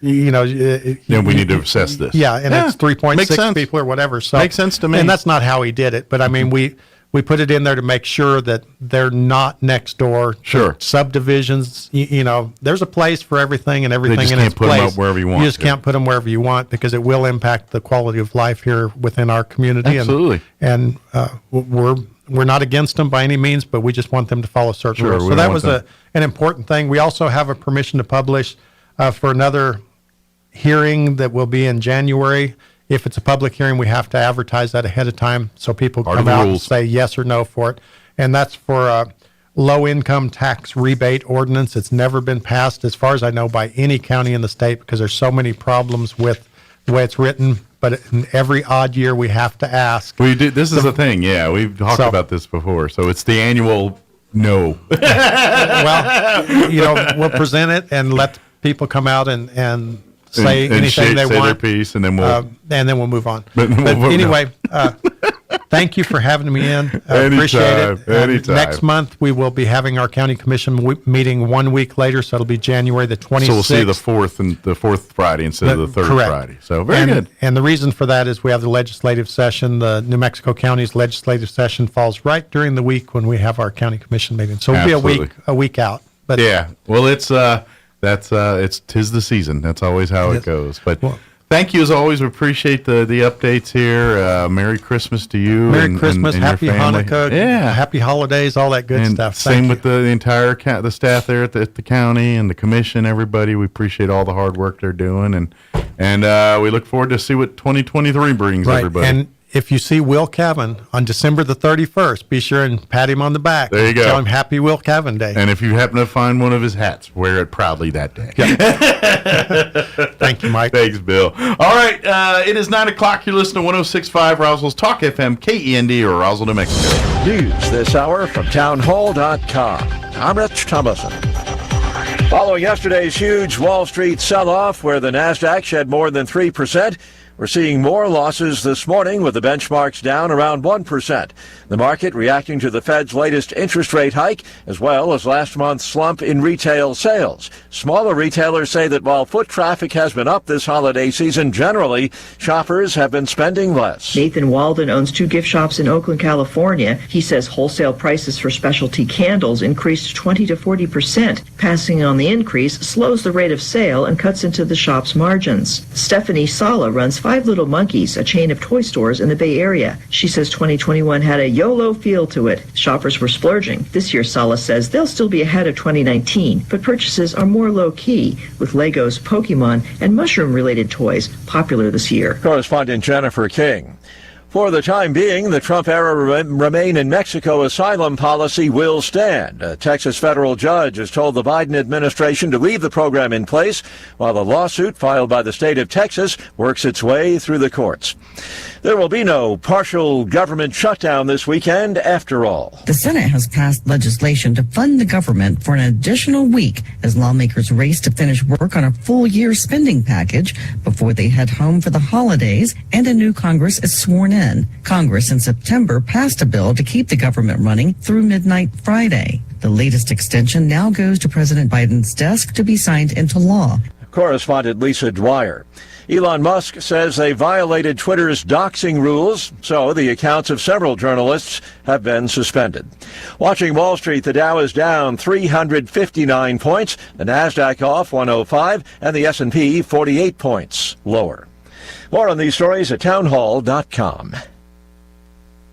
then we need to assess this. Yeah, and it's 3.6 people or whatever. So makes sense to me. And that's not how he did it. But I mean, we put it in there to make sure that they're not next door. Sure. Subdivisions. There's a place for everything and everything just in can't its put 'em place. up wherever you want You just to. can't put them wherever you want because it will impact the quality of life here within our community. Absolutely. And we're not against them by any means, but we just want them to follow certain Sure, rules. we So don't that want was them- an important thing. We also have a permission to publish for another hearing that will be in January. If it's a public hearing, we have to advertise that ahead of time so people Part come of the out and rules. say yes or no for it. And that's for a low-income tax rebate ordinance. It's never been passed, as far as I know, by any county in the state because there's so many problems with the way it's written. But in every odd year, we have to ask. We do. This is the thing. Yeah, we've talked about this before. So it's the annual no. Well, we'll present it and let people come out and say anything they say want. their piece, and then we'll move on. But But we'll move anyway, thank you for having me in. I appreciate it. Anytime. Next month, we will be having our county commission meeting 1 week later, so it'll be January the 26th. So we'll see the fourth Friday instead of the third Correct. Friday. So very good. And the reason for that is we have the legislative session. The New Mexico County's legislative session falls right during the week when we have our county commission meeting. So we'll Absolutely. be a week out. But Yeah. Well, it's tis the season. That's always how it goes. But thank you as always. We appreciate the updates here. Merry Christmas to you. Merry Christmas, and your Happy family. Hanukkah, Yeah. Happy Holidays, all that good And stuff. same with the entire the staff there at the county and the commission. Everybody, we appreciate all the hard work they're doing, and we look forward to see what 2023 brings. Right. Everybody. And if you see Will Cavan on December the 31st, be sure and pat him on the back. There you go. Tell him Happy Will Cavan Day. And if you happen to find one of his hats, wear it proudly that day. Thank you, Mike. Thanks, Bill. All right, it is 9 o'clock. You're listening to 106.5 Roswell's Talk FM, KEND, or Roswell, New Mexico. News this hour from townhall.com. I'm Rich Thomason. Following yesterday's huge Wall Street sell-off where the NASDAQ shed more than 3%, We're seeing more losses this morning with the benchmarks down around 1%. The market reacting to the Fed's latest interest rate hike, as well as last month's slump in retail sales. Smaller retailers say that while foot traffic has been up this holiday season, generally, shoppers have been spending less. Nathan Walden owns 2 gift shops in Oakland, California. He says wholesale prices for specialty candles increased 20 to 40%. Passing on the increase slows the rate of sale and cuts into the shop's margins. Stephanie Sala runs 5 Little Monkeys, a chain of toy stores in the Bay Area. She says 2021 had a YOLO feel to it. Shoppers were splurging. This year, Sala says they'll still be ahead of 2019, but purchases are more low-key, with Legos, Pokemon, and mushroom-related toys popular this year. Correspondent Jennifer King. For the time being, the Trump-era Remain in Mexico asylum policy will stand. A Texas federal judge has told the Biden administration to leave the program in place while the lawsuit filed by the state of Texas works its way through the courts. There will be no partial government shutdown this weekend after all. The Senate has passed legislation to fund the government for an additional week as lawmakers race to finish work on a full-year spending package before they head home for the holidays and a new Congress is sworn in. Congress in September passed a bill to keep the government running through midnight Friday. The latest extension now goes to President Biden's desk to be signed into law. Correspondent Lisa Dwyer. Elon Musk says they violated Twitter's doxing rules, so the accounts of several journalists have been suspended. Watching Wall Street, the Dow is down 359 points, the Nasdaq off 105, and the S&P 48 points lower. More on these stories at townhall.com.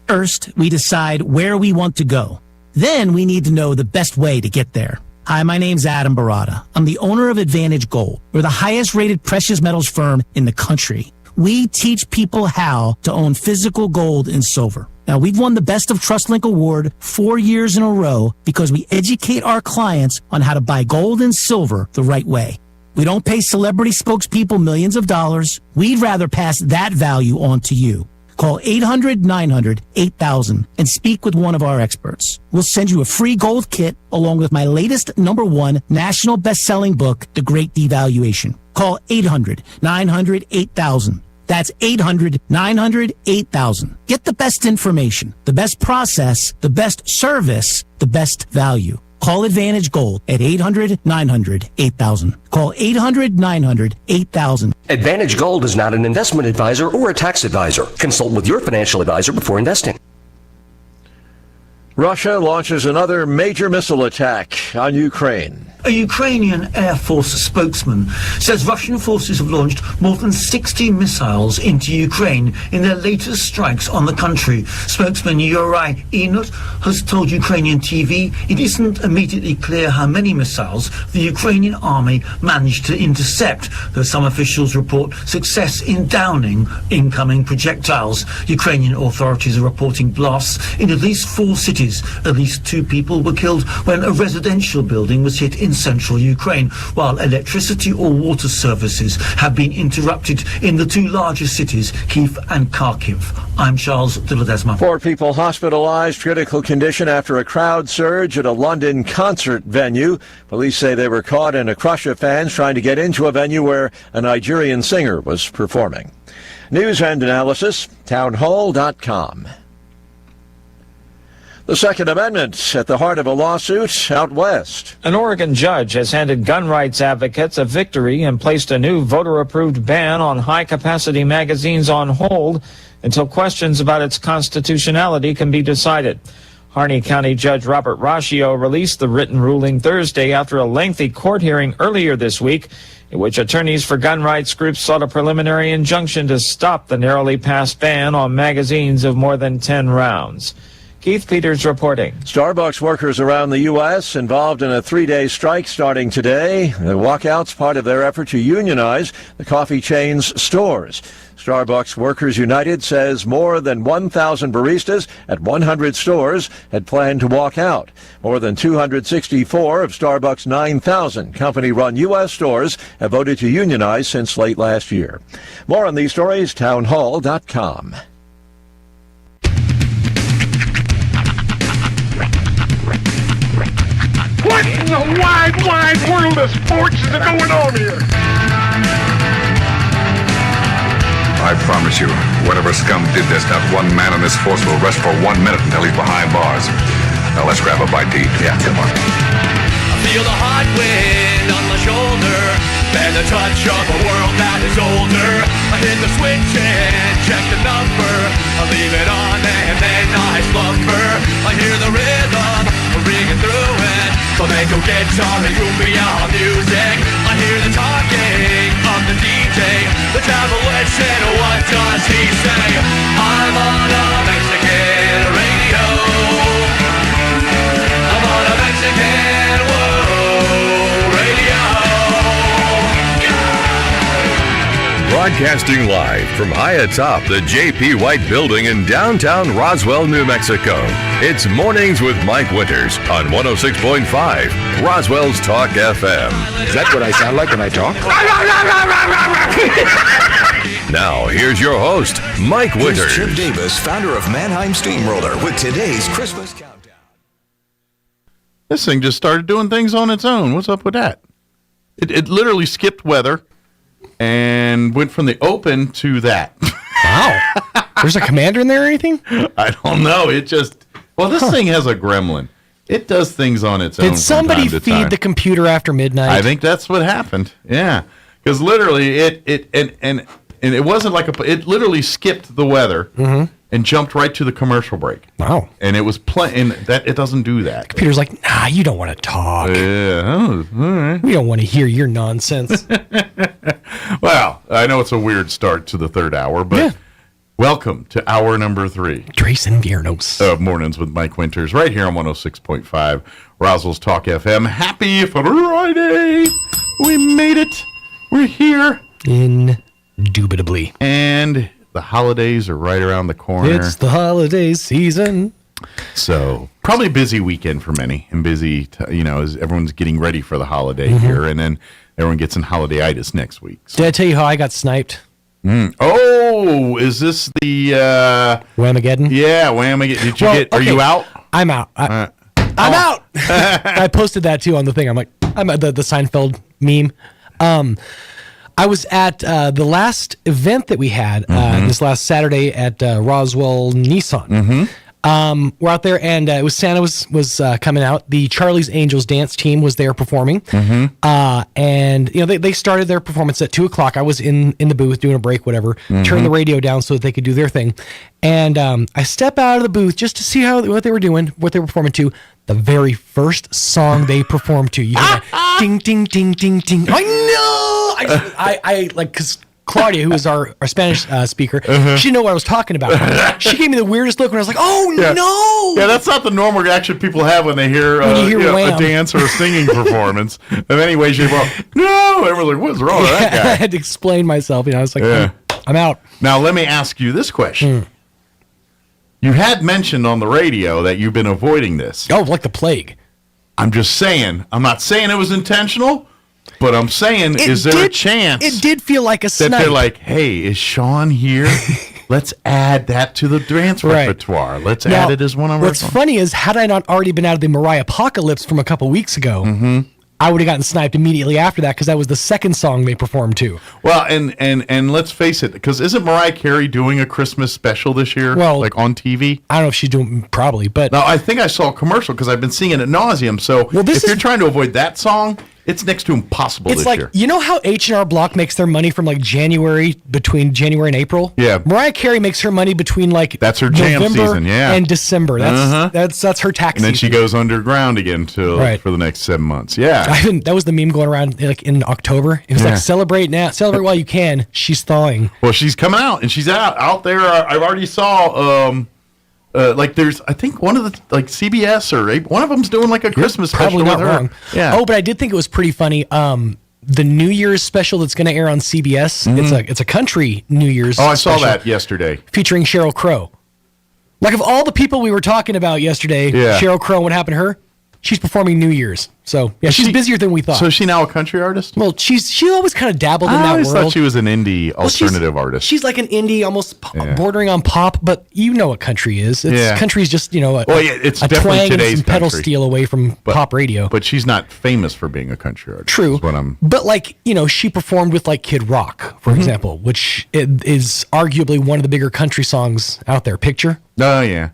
First, we decide where we want to go. Then we need to know the best way to get there. Hi, my name's Adam Barada. I'm the owner of Advantage Gold. We're the highest rated precious metals firm in the country. We teach people how to own physical gold and silver. Now, we've won the Best of TrustLink Award 4 years in a row because we educate our clients on how to buy gold and silver the right way. We don't pay celebrity spokespeople millions of dollars. We'd rather pass that value on to you. Call 800-900-8000 and speak with one of our experts. We'll send you a free gold kit along with my latest #1 national best-selling book, The Great Devaluation. Call 800-900-8000. That's 800-900-8000. Get the best information, the best process, the best service, the best value. Call Advantage Gold at 800-900-8000. Call 800-900-8000. Advantage Gold is not an investment advisor or a tax advisor. Consult with your financial advisor before investing. Russia launches another major missile attack on Ukraine. A Ukrainian Air Force spokesman says Russian forces have launched more than 60 missiles into Ukraine in their latest strikes on the country. Spokesman Yuri Inut has told Ukrainian TV it isn't immediately clear how many missiles the Ukrainian army managed to intercept, though some officials report success in downing incoming projectiles. Ukrainian authorities are reporting blasts in at least 4 cities. At least 2 people were killed when a residential building was hit in central Ukraine, while electricity or water services have been interrupted in the 2 largest cities, Kyiv and Kharkiv. I'm Charles de Ledesma. 4 people hospitalized, critical condition after a crowd surge at a London concert venue. Police say they were caught in a crush of fans trying to get into a venue where a Nigerian singer was performing. News and analysis, townhall.com. The Second Amendment at the heart of a lawsuit out west. An Oregon judge has handed gun rights advocates a victory and placed a new voter-approved ban on high-capacity magazines on hold until questions about its constitutionality can be decided. Harney County Judge Robert Raccio released the written ruling Thursday after a lengthy court hearing earlier this week in which attorneys for gun rights groups sought a preliminary injunction to stop the narrowly passed ban on magazines of more than 10 rounds. Keith Peters reporting. Starbucks workers around the U.S. involved in a 3-day strike starting today. The walkout's part of their effort to unionize the coffee chain's stores. Starbucks Workers United says more than 1,000 baristas at 100 stores had planned to walk out. More than 264 of Starbucks' 9,000 company-run U.S. stores have voted to unionize since late last year. More on these stories, townhall.com. What in the wide, wide world of sports is going on here? I promise you, whatever scum did this, not one man on this force will rest for 1 minute until he's behind bars. Now let's grab a bite to eat. Yeah, come on. I feel the hot wind on my shoulder and the touch of a world that is older. I hit the switch and check the number. I leave it on and then I slumber. I hear the rhythm ringing through it. Flamenco guitar and cumbia music. I hear the talking of the DJ. The traveler said, what does he say? I'm on a Mexican radio. I'm on a Mexican radio. Broadcasting live from high atop the J.P. White Building in downtown Roswell, New Mexico. It's Mornings with Mike Winters on 106.5 Roswell's Talk FM. Is that what I sound like when I talk? Now, here's your host, Mike Winters. Here's Chip Davis, founder of Mannheim Steamroller, with today's Christmas countdown. This thing just started doing things on its own. What's up with that? It literally skipped weather and went from the open to that. Wow. There's a commander in there or anything? I don't know. It just... Well, this thing has a gremlin. It does things on its own. Did somebody feed the computer after midnight? I think that's what happened. Yeah. Because literally, it wasn't like it literally skipped the weather and jumped right to the commercial break. Wow. And it was playing that. It doesn't do that. The computer's like, nah, you don't want to talk. Yeah. Oh, all right. We don't want to hear your nonsense. Well, I know it's a weird start to the third hour, but welcome to hour number 3. Trace and Viernos. Of Mornings with Mike Winters, right here on 106.5 Roswell's Talk FM. Happy Friday! We made it. We're here. Indubitably. And the holidays are right around the corner. It's the holiday season. So, probably a busy weekend for many, and busy, as everyone's getting ready for the holiday here, and then everyone gets in holiday-itis next week. So. Did I tell you how I got sniped? Oh, is this the... Whamageddon? Yeah, Whamageddon. Are you out? I'm out. I'm out! I posted that, too, on the thing. I'm at the Seinfeld meme. I was at the last event that we had this last Saturday at Roswell Nissan. We're out there, and it was Santa was coming out. The Charlie's Angels dance team was there performing, and they started their performance at 2:00. I was in the booth doing a break, whatever. Turned the radio down so that they could do their thing, and I step out of the booth just to see what they were doing, what they were performing to. The very first song they performed to, you hear that ding ding ding ding ding. I know. I like because Claudia, who is our Spanish speaker, she didn't know what I was talking about. She gave me the weirdest look when I was like, "Oh no!" Yeah, that's not the normal reaction people have when they hear, a dance or a singing performance. In any way, shape, or form. No, everyone's like, "What's wrong with that guy?" I had to explain myself. I was like, "I'm out." Now, let me ask you this question. You had mentioned on the radio that you've been avoiding this. Oh, like the plague. I'm just saying. I'm not saying it was intentional, but I'm saying, is there a chance? It did feel like a snipe. That they're like, hey, is Sean here? Let's add that to the dance repertoire. Let's add it as one of our What's funny is, had I not already been out of the Mariah apocalypse from a couple weeks ago, I would have gotten sniped immediately after that because that was the second song they performed too. Well, and let's face it, because isn't Mariah Carey doing a Christmas special this year? Well, like on TV? I don't know if she's doing probably, but no, I think I saw a commercial because I've been seeing it ad nauseum. So if you're trying to avoid that song, it's next to impossible this year. You know how H&R Block makes their money from like between January and April? Yeah. Mariah Carey makes her money between that's her jam November season, and December. That's her tax season. And then she goes underground again for the next 7 months. Yeah. That was the meme going around like in October. It was like, celebrate now, celebrate while you can. She's thawing. Well, she's coming out, and she's out there. I've already saw there's I think one of the CBS or one of them's doing like a Christmas special probably not with her. wrong. Yeah. Oh, but I did think it was pretty funny. The New Year's special that's going to air on CBS. It's a country New Year's. Oh, I saw special that yesterday, featuring Sheryl Crow. Like of all the people we were talking about yesterday, Sheryl Crow, what happened to her? she's performing New Year's. So yeah, she's busier than we thought. So is she now a country artist? Well, she always kind of dabbled in that I always world. thought she was an indie alternative artist. She's like an indie, almost bordering on pop, but you know what country is. Country's just, it's a definitely twang today's and some pedal country. steel away from pop radio. But she's not famous for being a country artist. True. Is what I'm. But she performed with like Kid Rock, for example, which is arguably one of the bigger country songs out there. Picture? Oh yeah.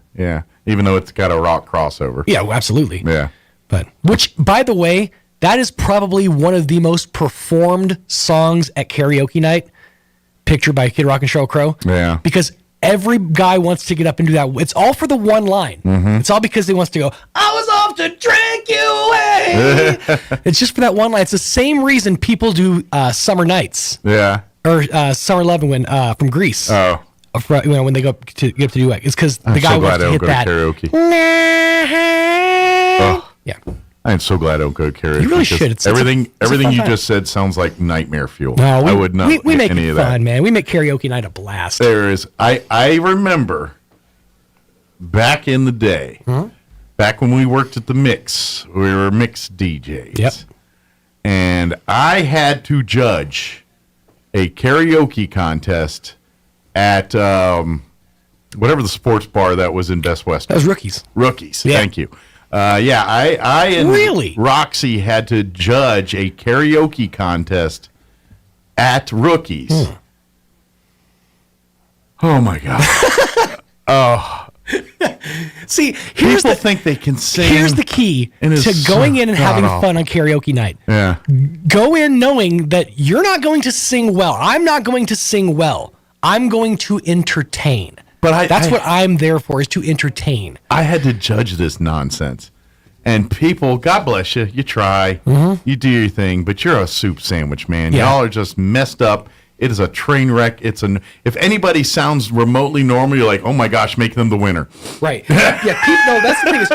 Even though it's got a rock crossover. Yeah, well, absolutely. Yeah. But which, by the way, that is probably one of the most performed songs at karaoke night. Picture by Kid Rock and Sheryl Crow. Yeah. Because every guy wants to get up and do that. It's all for the one line. It's all because they wants to go, I was off to drink you away. It's just for that one line. It's the same reason people do Summer Nights. Yeah. Or Summer Lovin' from Greece. Oh. When they get up to do it. It's because the guy wants to hit that. Karaoke. Yeah. I am so glad I don't go to karaoke. You really should. It's everything a fun you time. just said sounds like nightmare fuel. No, I would not we get make any it of fun, that. man. We make karaoke night a blast. There is. I remember back in the day, back when we worked at the Mix, we were mix DJs. Yep. And I had to judge a karaoke contest at whatever the sports bar that was in Best Western. That was Rookies. Rookies. Yeah. Thank you. I and Really? Roxy had to judge a karaoke contest at Rookies. Oh my God. See, people think they can sing. Here's the key and to it's going in and having god-awful. fun on karaoke night. Yeah. Go in knowing that you're not going to sing well. I'm not going to sing well. I'm going to entertain. But that's what I'm there for, is to entertain. I had to judge this nonsense. And people, God bless you, you try, you do your thing, but you're a soup sandwich, man. Yeah. Y'all are just messed up. It is a train wreck. If anybody sounds remotely normal, you're like, oh my gosh, make them the winner. Right. Yeah. No, that's the thing is,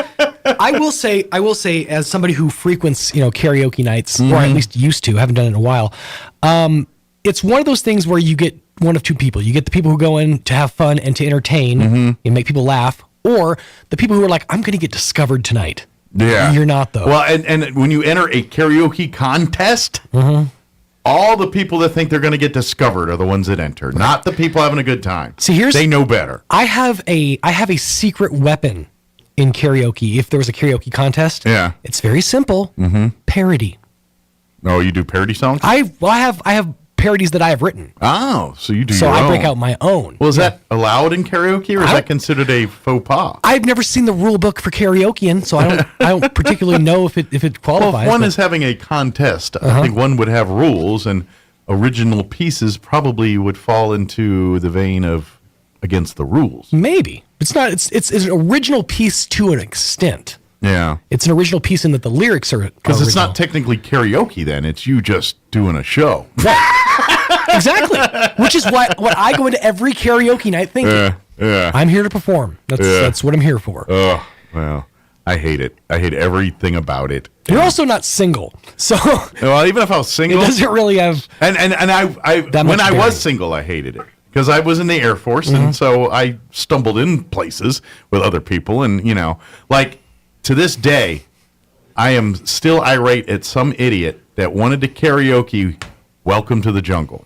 I will say, as somebody who frequents, karaoke nights, or at least used to, haven't done it in a while. It's one of those things where you get one of two people. You get the people who go in to have fun and to entertain and make people laugh, or the people who are like, I'm going to get discovered tonight. Yeah. You're not, though. Well, and when you enter a karaoke contest, all the people that think they're going to get discovered are the ones that enter, not the people having a good time. See, they know better. I have a secret weapon in karaoke. If there was a karaoke contest, it's very simple. Parody. Oh, you do parody songs? I have parodies that I have written. Oh, so you do So your I own. break out my own. Well, is that allowed in karaoke, or is that considered a faux pas? I've never seen the rule book for karaoke, and so I don't particularly know if it qualifies. Well, if one is having a contest, I think one would have rules, and original pieces probably would fall into the vein of against the rules. Maybe it's not. It's an original piece to an extent. Yeah, it's an original piece in that the lyrics are because it's not technically karaoke. Then it's you just doing a show. Exactly, which is what I go into every karaoke night thinking. Yeah, I'm here to perform. That's what I'm here for. Oh, well, I hate it. I hate everything about it. You're also not single, so well, even if I was single, it doesn't really have. And I when I was single, I hated it because I was in the Air Force, and so I stumbled in places with other people, and like to this day, I am still irate at some idiot that wanted to karaoke "Welcome to the Jungle."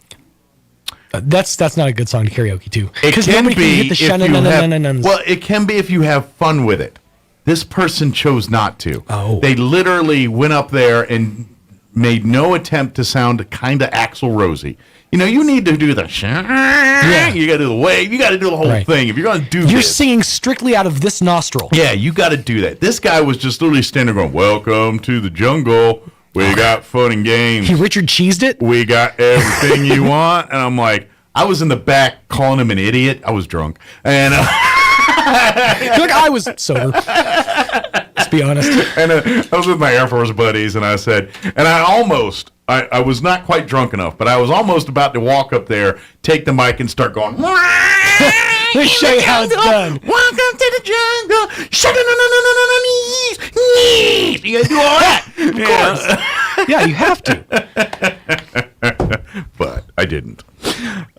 That's not a good song to karaoke to. It can nobody be hit the if you have, well, it can be if you have fun with it. This person chose not to. Oh. They literally went up there and made no attempt to sound kind of Axl Rosy. You need to do the you got to do the wave, you got to do the whole thing. If you're going to do You're this, singing strictly out of this nostril. yeah, you got to do that. This guy was just literally standing there going, "Welcome to the jungle. We got fun and games. He Richard cheesed it. We got everything you want." And I'm like, I was in the back calling him an idiot. I was drunk. And look, I was sober. Let's be honest. And I was with my Air Force buddies, and I said, and I was not quite drunk enough, but I was almost about to walk up there, take the mic, and start going, Let's show you how it's done. "Welcome to the jungle. You got to do all that." Of course. Yeah, you have to. But I didn't.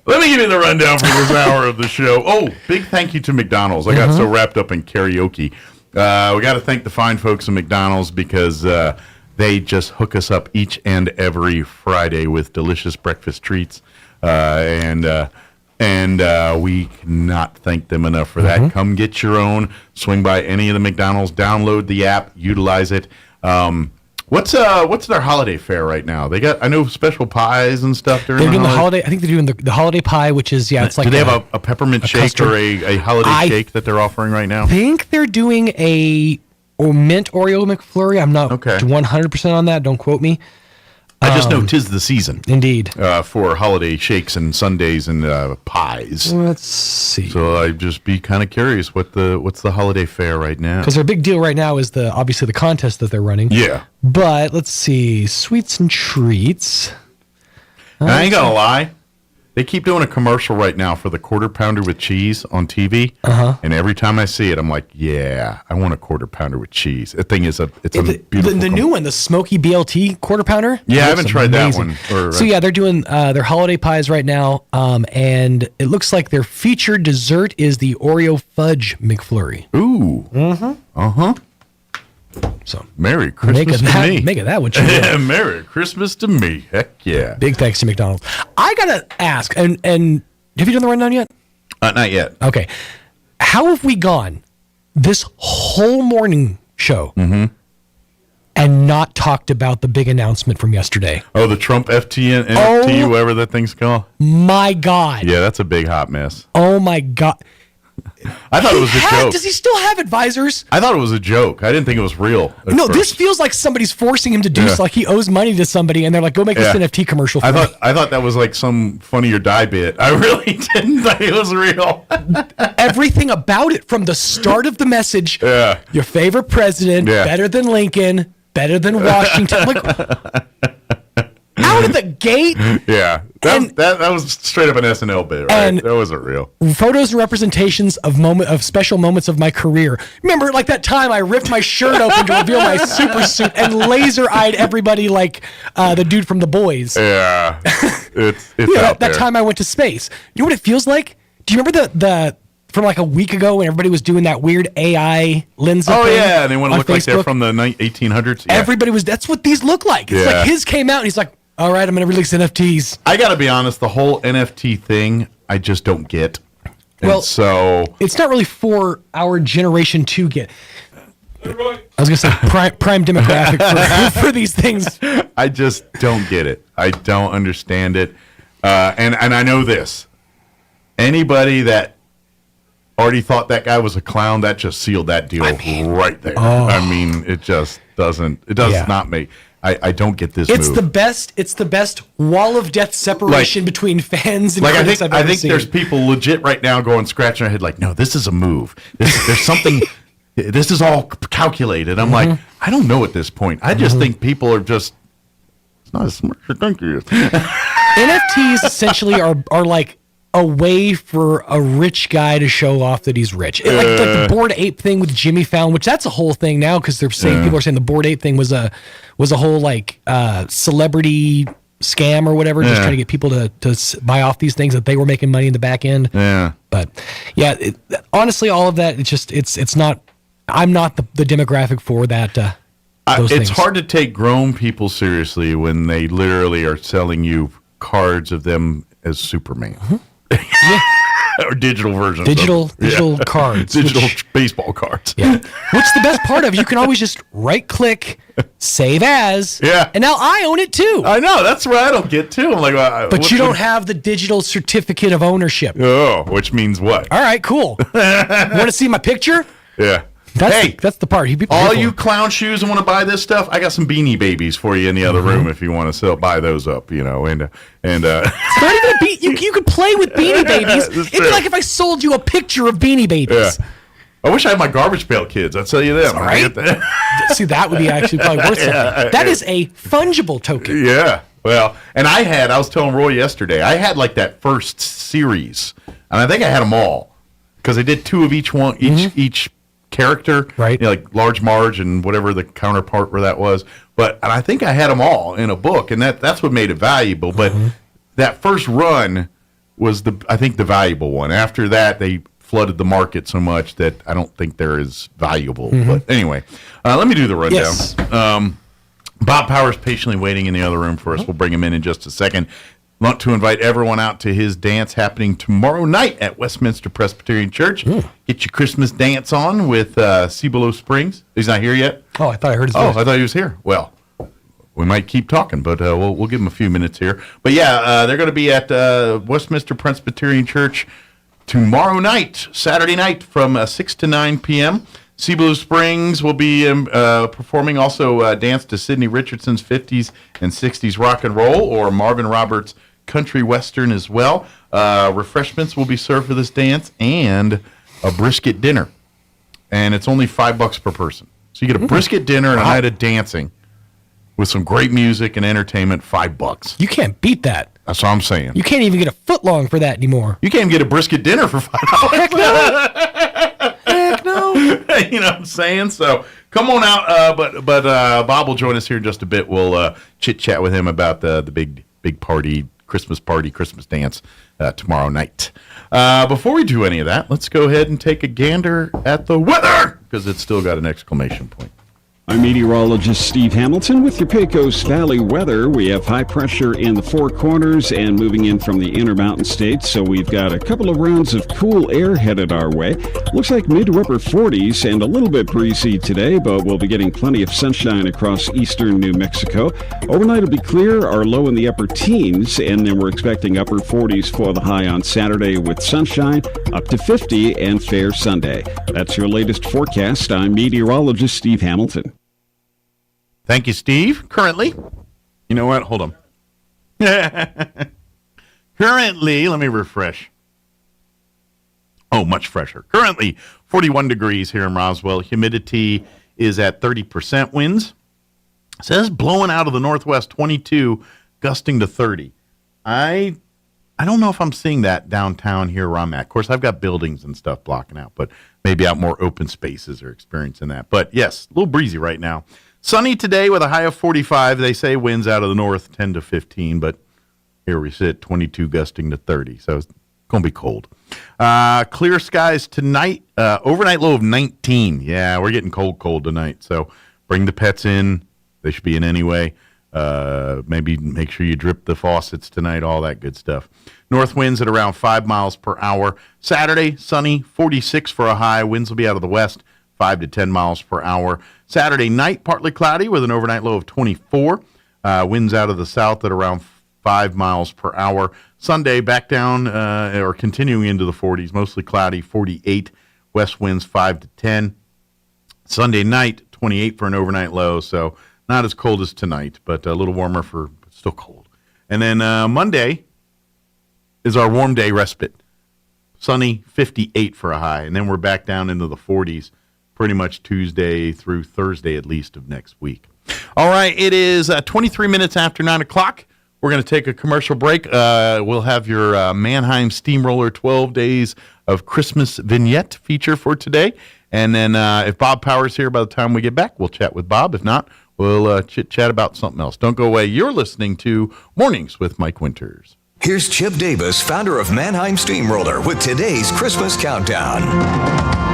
Let me give you the rundown for this hour of the show. Oh, big thank you to McDonald's. I got so wrapped up in karaoke We got to thank the fine folks at McDonald's because they just hook us up each and every Friday with delicious breakfast treats, and we cannot thank them enough for that. Come get your own. Swing by any of the McDonald's. Download the app. Utilize it. What's their holiday fare right now? They got, I know, special pies and stuff during they're doing the holiday. I think they're doing the holiday pie, which is it's like. Do they have a peppermint shake custard, or a holiday shake that they're offering right now? I think they're doing a mint Oreo McFlurry. I'm not 100% on that. Don't quote me. I just know 'tis the season. Indeed. For holiday shakes and sundaes and pies. Let's see. So I'd just be kind of curious what's the holiday fare right now? Because their big deal right now is obviously the contest that they're running. Yeah. But let's see. Sweets and treats. And I ain't gonna lie. They keep doing a commercial right now for the quarter pounder with cheese on TV. And every time I see it, I'm like, yeah, I want a quarter pounder with cheese. That thing is beautiful. The new one, the smoky BLT quarter pounder. Yeah, I haven't tried that one. So yeah, they're doing their holiday pies right now, and it looks like their featured dessert is the Oreo fudge McFlurry. Ooh. So Merry Christmas to me. Make it that what you want. Merry Christmas to me. Heck yeah. Big thanks to McDonald's. I gotta ask, and have you done the rundown yet? Not yet. Okay. How have we gone this whole morning show and not talked about the big announcement from yesterday? Oh, the Trump NFT, whatever that thing's called. My God. Yeah, that's a big hot mess. Oh my God. I thought it was a joke. Does he still have advisors? I thought it was a joke. I didn't think it was real. No, this feels like somebody's forcing him to do like he owes money to somebody, and they're like, "Go make this NFT commercial." I thought that was like some Funny or Die bit. I really didn't think it was real. Everything about it, from the start of the message, your favorite president, better than Lincoln, better than Washington. Like, out of the gate. Yeah. That was straight up an SNL bit, right? That wasn't real. Photos and representations of special moments of my career. Remember, like that time I ripped my shirt open to reveal my super suit and laser-eyed everybody like the dude from The Boys. Yeah. It's out there. That time I went to space. You know what it feels like? Do you remember the from like a week ago when everybody was doing that weird AI lens? Oh yeah, and they want to look Facebook? Like they're from the 1800s. Yeah. Everybody was. That's what these look like. It's like his came out and he's like, all right, I'm going to release NFTs. I got to be honest, the whole NFT thing, I just don't get. And so it's not really for our generation to get. I was going to say prime demographic for these things. I just don't get it. I don't understand it. And I know this. Anybody that already thought that guy was a clown, that just sealed that deal right there. I mean, it just doesn't. It does not make. I don't get this. It's move. It's the best wall of death separation between fans and critics I think there's people legit right now going scratching their head like, no, this is a move. There's something. This is all calculated. I'm like, I don't know at this point. I just think people are just. It's not as smart as you think it is. NFTs essentially are like a way for a rich guy to show off that he's rich. Like the Bored Ape thing with Jimmy Fallon, which that's a whole thing now because they're saying people are saying the Bored Ape thing was a whole like celebrity scam or whatever, just trying to get people to buy off these things that they were making money in the back end. Yeah, but honestly, all of that it's not. I'm not the demographic for that. Those it's things. hard to take grown people seriously when they literally are selling you cards of them as Superman. Or digital versions. Digital cards. Digital baseball cards. Yeah. What's the best part of it? You can always just right click, save as. Yeah. And now I own it too. I know. That's what I don't get too. I'm like, but you don't have the digital certificate of ownership. Oh, which means what? All right, cool. Want to see my picture? Yeah. That's the part. All you clown shoes and want to buy this stuff, I got some Beanie Babies for you in the other room if you want to buy those up, and it's not even you could play with Beanie Babies. It'd be like if I sold you a picture of Beanie Babies. Yeah. I wish I had my Garbage Pail Kids. I'd sell you them. Right? See, that would be actually probably worth something. That is a fungible token. Yeah. Well, and I was telling Roy yesterday, I had like that first series, and I think I had them all because I did 2 of each one, each character, right? Like Large Marge and whatever the counterpart for that was. And I think I had them all in a book, and that's what made it valuable. But that first run was I think the valuable one. After that, they flooded the market so much that I don't think they're as valuable. But anyway, let me do the rundown. Yes. Bob Power's patiently waiting in the other room for us. We'll bring him in just a second. Want to invite everyone out to his dance happening tomorrow night at Westminster Presbyterian Church. Get your Christmas dance on with Cibolo Springs. He's not here yet? Oh, I thought I heard his voice. voice. I thought he was here. Well, we might keep talking, but we'll give him a few minutes here. But yeah, they're going to be at Westminster Presbyterian Church tomorrow night, Saturday night, from 6 to 9 p.m. Cibolo Springs will be performing also dance to Sidney Richardson's 50s and 60s rock and roll, or Marvin Roberts' country western as well. Refreshments will be served for this dance, and a brisket dinner. And it's only $5 per person. So you get a brisket dinner and a night of dancing with some great music and entertainment, $5. You can't beat that. That's what I'm saying. You can't even get a foot long for that anymore. You can't even get a brisket dinner for $5. Heck no. Heck no. You know what I'm saying? So come on out. But Bob will join us here in just a bit. We'll chit-chat with him about the big party, Christmas dance tomorrow night. Before we do any of that, let's go ahead and take a gander at the weather, because it's still got an exclamation point. I'm meteorologist Steve Hamilton with your Pecos Valley weather. We have high pressure in the Four Corners and moving in from the Intermountain States, so we've got a couple of rounds of cool air headed our way. Looks like mid to upper 40s and a little bit breezy today, but we'll be getting plenty of sunshine across eastern New Mexico. Overnight will be clear, our low in the upper teens, and then we're expecting upper 40s for the high on Saturday with sunshine, up to 50 and fair Sunday. That's your latest forecast. I'm meteorologist Steve Hamilton. Thank you, Steve. Currently, you know what? Hold on. Currently, let me refresh. Oh, much fresher. Currently, 41 degrees here in Roswell. Humidity is at 30%. Winds, it says blowing out of the northwest, 22, gusting to 30. I don't know if I'm seeing that downtown here where I'm at. Of course, I've got buildings and stuff blocking out, but maybe out more open spaces are experiencing that. But yes, a little breezy right now. Sunny today with a high of 45. They say winds out of the north 10 to 15, but here we sit, 22 gusting to 30. So it's going to be cold. Clear skies tonight. Overnight low of 19. Yeah, we're getting cold tonight. So bring the pets in. They should be in anyway. Maybe make sure you drip the faucets tonight, all that good stuff. North winds at around 5 miles per hour. Saturday, sunny, 46 for a high. Winds will be out of the west, 5 to 10 miles per hour. Saturday night, partly cloudy with an overnight low of 24. Winds out of the south at around 5 miles per hour. Sunday, back down or continuing into the 40s, mostly cloudy, 48. West winds 5 to 10. Sunday night, 28 for an overnight low, so not as cold as tonight, but a little warmer but still cold. And then Monday is our warm day respite. Sunny, 58 for a high, and then we're back down into the 40s pretty much Tuesday through Thursday at least of next week. All right, it is 23 minutes after 9 o'clock. We're going to take a commercial break. We'll have your Mannheim Steamroller 12 Days of Christmas vignette feature for today. And then if Bob Power's here by the time we get back, we'll chat with Bob. If not, we'll chit-chat about something else. Don't go away. You're listening to Mornings with Mike Winters. Here's Chip Davis, founder of Mannheim Steamroller, with today's Christmas Countdown.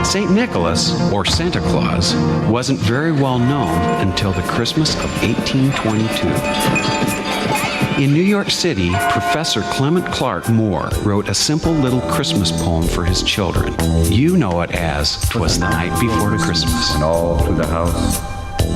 St. Nicholas, or Santa Claus, wasn't very well known until the Christmas of 1822. In New York City, Professor Clement Clark Moore wrote a simple little Christmas poem for his children. You know it as "'Twas the Night Before Christmas." And all through the house,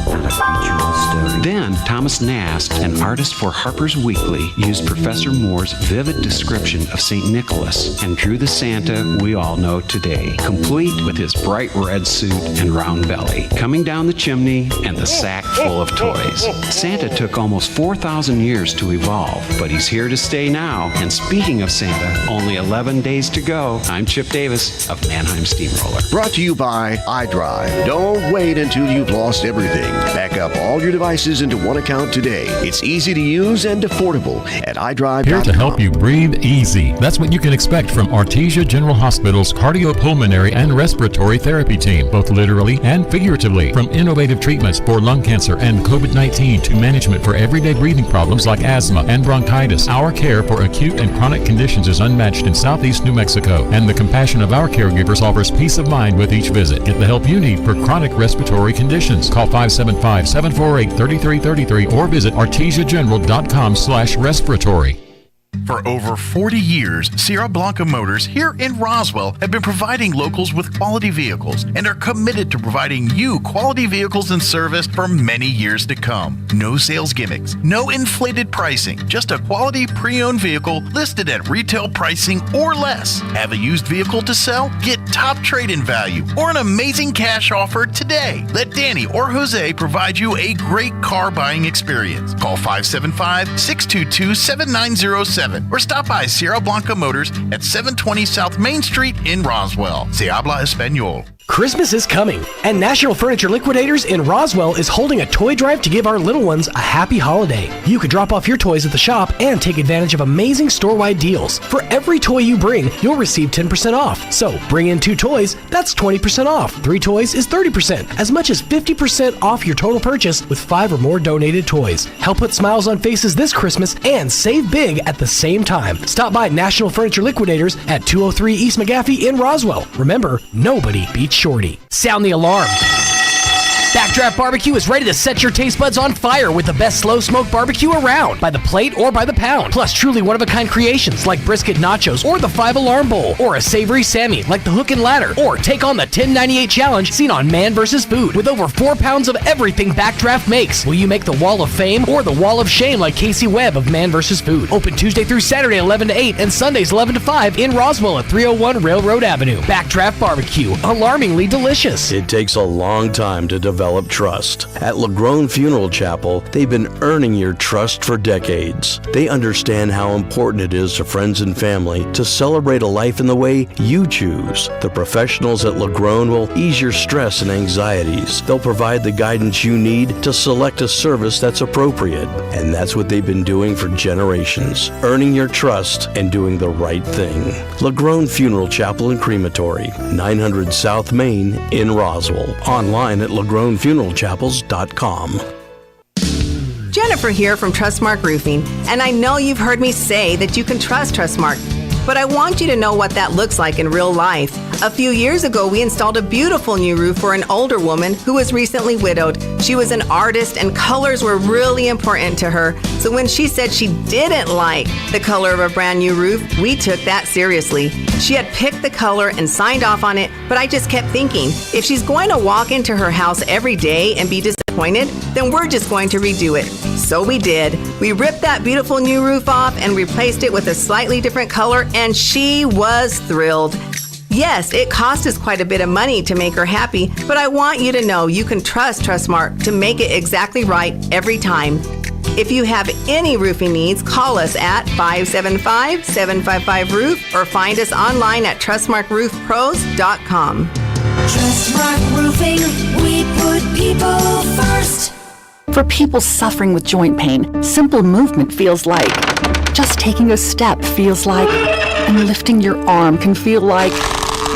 not a creature was stirring. Then Thomas Nast, an artist for Harper's Weekly, used Professor Moore's vivid description of St. Nicholas and drew the Santa we all know today, complete with his bright red suit and round belly, coming down the chimney and the sack full of toys. Santa took almost 4,000 years to evolve, but he's here to stay now. And speaking of Santa, only 11 days to go. I'm Chip Davis of Mannheim Steamroller. Brought to you by iDrive. Don't wait until you've lost everything. Back Back up all your devices into one account today. It's easy to use and affordable at iDrive.com. Here to help you breathe easy. That's what you can expect from Artesia General Hospital's cardiopulmonary and respiratory therapy team, both literally and figuratively. From innovative treatments for lung cancer and COVID-19 to management for everyday breathing problems like asthma and bronchitis, our care for acute and chronic conditions is unmatched in Southeast New Mexico, and the compassion of our caregivers offers peace of mind with each visit. Get the help you need for chronic respiratory conditions. Call 575-748-3333 or visit artesiageneral.com/respiratory. For over 40 years, Sierra Blanca Motors here in Roswell have been providing locals with quality vehicles and are committed to providing you quality vehicles and service for many years to come. No sales gimmicks, no inflated pricing, just a quality pre-owned vehicle listed at retail pricing or less. Have a used vehicle to sell? Get top trade-in value or an amazing cash offer today. Let Danny or Jose provide you a great car buying experience. Call 575-622-7907 or stop by Sierra Blanca Motors at 720 South Main Street in Roswell. Se habla español. Christmas is coming, and National Furniture Liquidators in Roswell is holding a toy drive to give our little ones a happy holiday. You could drop off your toys at the shop and take advantage of amazing store-wide deals. For every toy you bring, you'll receive 10% off. So, bring in 2 toys, that's 20% off. 3 toys is 30%, as much as 50% off your total purchase with 5 or more donated toys. Help put smiles on faces this Christmas and save big at the same time. Stop by National Furniture Liquidators at 203 East McGaffey in Roswell. Remember, nobody beats Shorty. Sound the alarm. Backdraft Barbecue is ready to set your taste buds on fire with the best slow smoke barbecue around, by the plate or by the pound. Plus truly one-of-a-kind creations like brisket nachos or the 5-alarm bowl, or a savory Sammy like the hook and ladder, or take on the 1098 challenge seen on Man vs. Food with over 4 pounds of everything Backdraft makes. Will you make the Wall of Fame or the Wall of Shame like Casey Webb of Man vs. Food? Open Tuesday through Saturday 11 to 8 and Sundays 11 to 5 in Roswell at 301 Railroad Avenue. Backdraft Barbecue, alarmingly delicious. It takes a long time to develop trust. At LaGrone Funeral Chapel, they've been earning your trust for decades. They understand how important it is to friends and family to celebrate a life in the way you choose. The professionals at LaGrone will ease your stress and anxieties. They'll provide the guidance you need to select a service that's appropriate. And that's what they've been doing for generations, earning your trust and doing the right thing. LaGrone Funeral Chapel and Crematory, 900 South Main in Roswell. Online at LaGroneFuneralChapels.com. Jennifer here from Trustmark Roofing, and I know you've heard me say that you can trust Trustmark, but I want you to know what that looks like in real life. A few years ago, we installed a beautiful new roof for an older woman who was recently widowed. She was an artist, and colors were really important to her. So when she said she didn't like the color of a brand new roof, we took that seriously. She had picked the color and signed off on it, but I just kept thinking, if she's going to walk into her house every day and be disappointed, then we're just going to redo it. So we did. We ripped that beautiful new roof off and replaced it with a slightly different color, and she was thrilled. Yes, it cost us quite a bit of money to make her happy, but I want you to know you can trust Trustmark to make it exactly right every time. If you have any roofing needs, call us at 575-755-ROOF or find us online at trustmarkroofpros.com. Trustmark Roofing, we put people first. For people suffering with joint pain, simple movement feels like just taking a step feels like, and lifting your arm can feel like.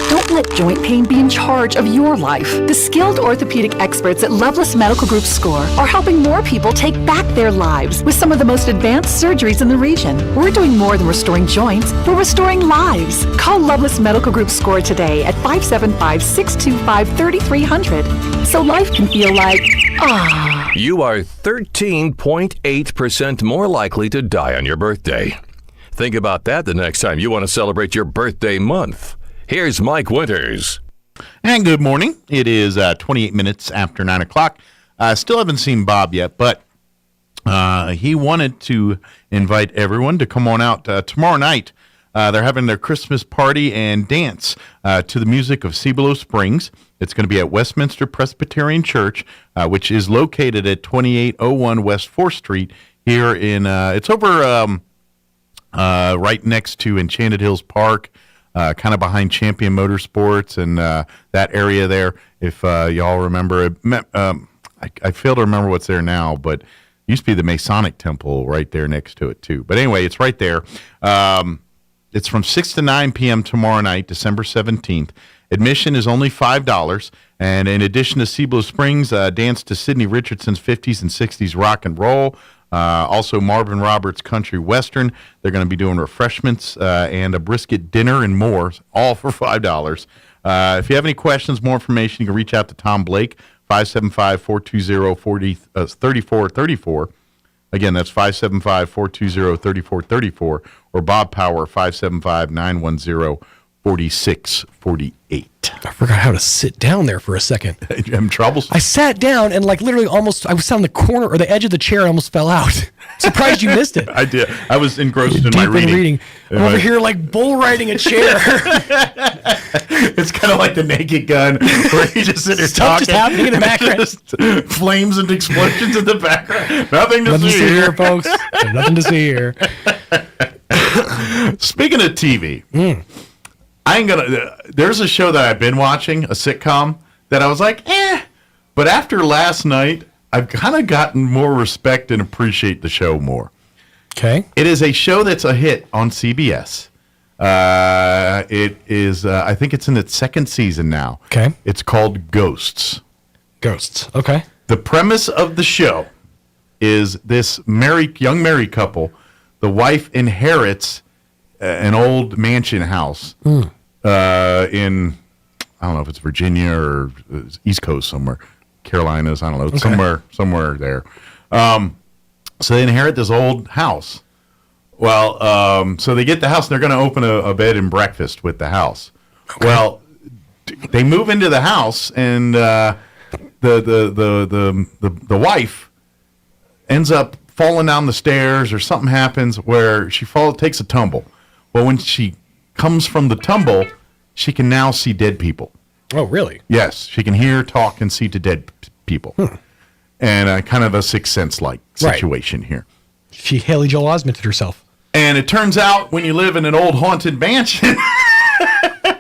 Don't let joint pain be in charge of your life. The skilled orthopedic experts at Loveless Medical Group SCORE are helping more people take back their lives with some of the most advanced surgeries in the region. We're doing more than restoring joints, we're restoring lives. Call Loveless Medical Group SCORE today at 575-625-3300 so life can feel like, ah. You are 13.8% more likely to die on your birthday. Think about that the next time you want to celebrate your birthday month. Here's Mike Winters. And good morning. It is 28 minutes after 9 o'clock. Still haven't seen Bob yet, but he wanted to invite everyone to come on out tomorrow night. They're having their Christmas party and dance to the music of Cibolo Springs. It's going to be at Westminster Presbyterian Church, which is located at 2801 West 4th Street here in, it's over right next to Enchanted Hills Park, kind of behind Champion Motorsports and that area there. If y'all remember, I I fail to remember what's there now, but it used to be the Masonic Temple right there next to it, too. But anyway, it's right there. It's from 6 to 9 p.m. tomorrow night, December 17th. Admission is only $5. And in addition to Cibola Springs, dance to Sidney Richardson's 50s and 60s rock and roll. Also Marvin Roberts Country Western. They're going to be doing refreshments and a brisket dinner and more, all for $5. If you have any questions, more information, you can reach out to Tom Blake, 575-420-3434. Again, that's 575-420-3434, or Bob Power, 575-910-4648. I forgot how to sit down there for a second. You having troubles? I sat down and literally almost, I was on the corner or the edge of the chair and almost fell out. Surprised you missed it. I did. I was engrossed in my reading. I'm over here bull riding a chair. It's kind of like the Naked Gun, where you just sit there talking. Just happening in the background. Just flames and explosions in the background. Nothing to see here, folks. Nothing to see here. Speaking of TV, there's a show that I've been watching, a sitcom, that I was like, But after last night, I've kind of gotten more respect and appreciate the show more. Okay. It is a show that's a hit on CBS. It is, I think it's in its second season now. Okay. It's called Ghosts. Ghosts. Okay. The premise of the show is this young married couple. The wife inherits an old mansion house in, I don't know if it's Virginia or East Coast somewhere, Carolinas, I don't know, somewhere there. So they inherit this old house. Well, so they get the house and they're going to open a bed and breakfast with the house. Okay. Well, they move into the house and the wife ends up falling down the stairs, or something happens where she takes a tumble. Well, when she comes from the tumble, she can now see dead people. Oh, really? Yes, she can hear, talk, and see to dead people. And kind of a Sixth Sense-like situation here. She Haley Joel Osmented herself. And it turns out when you live in an old haunted mansion,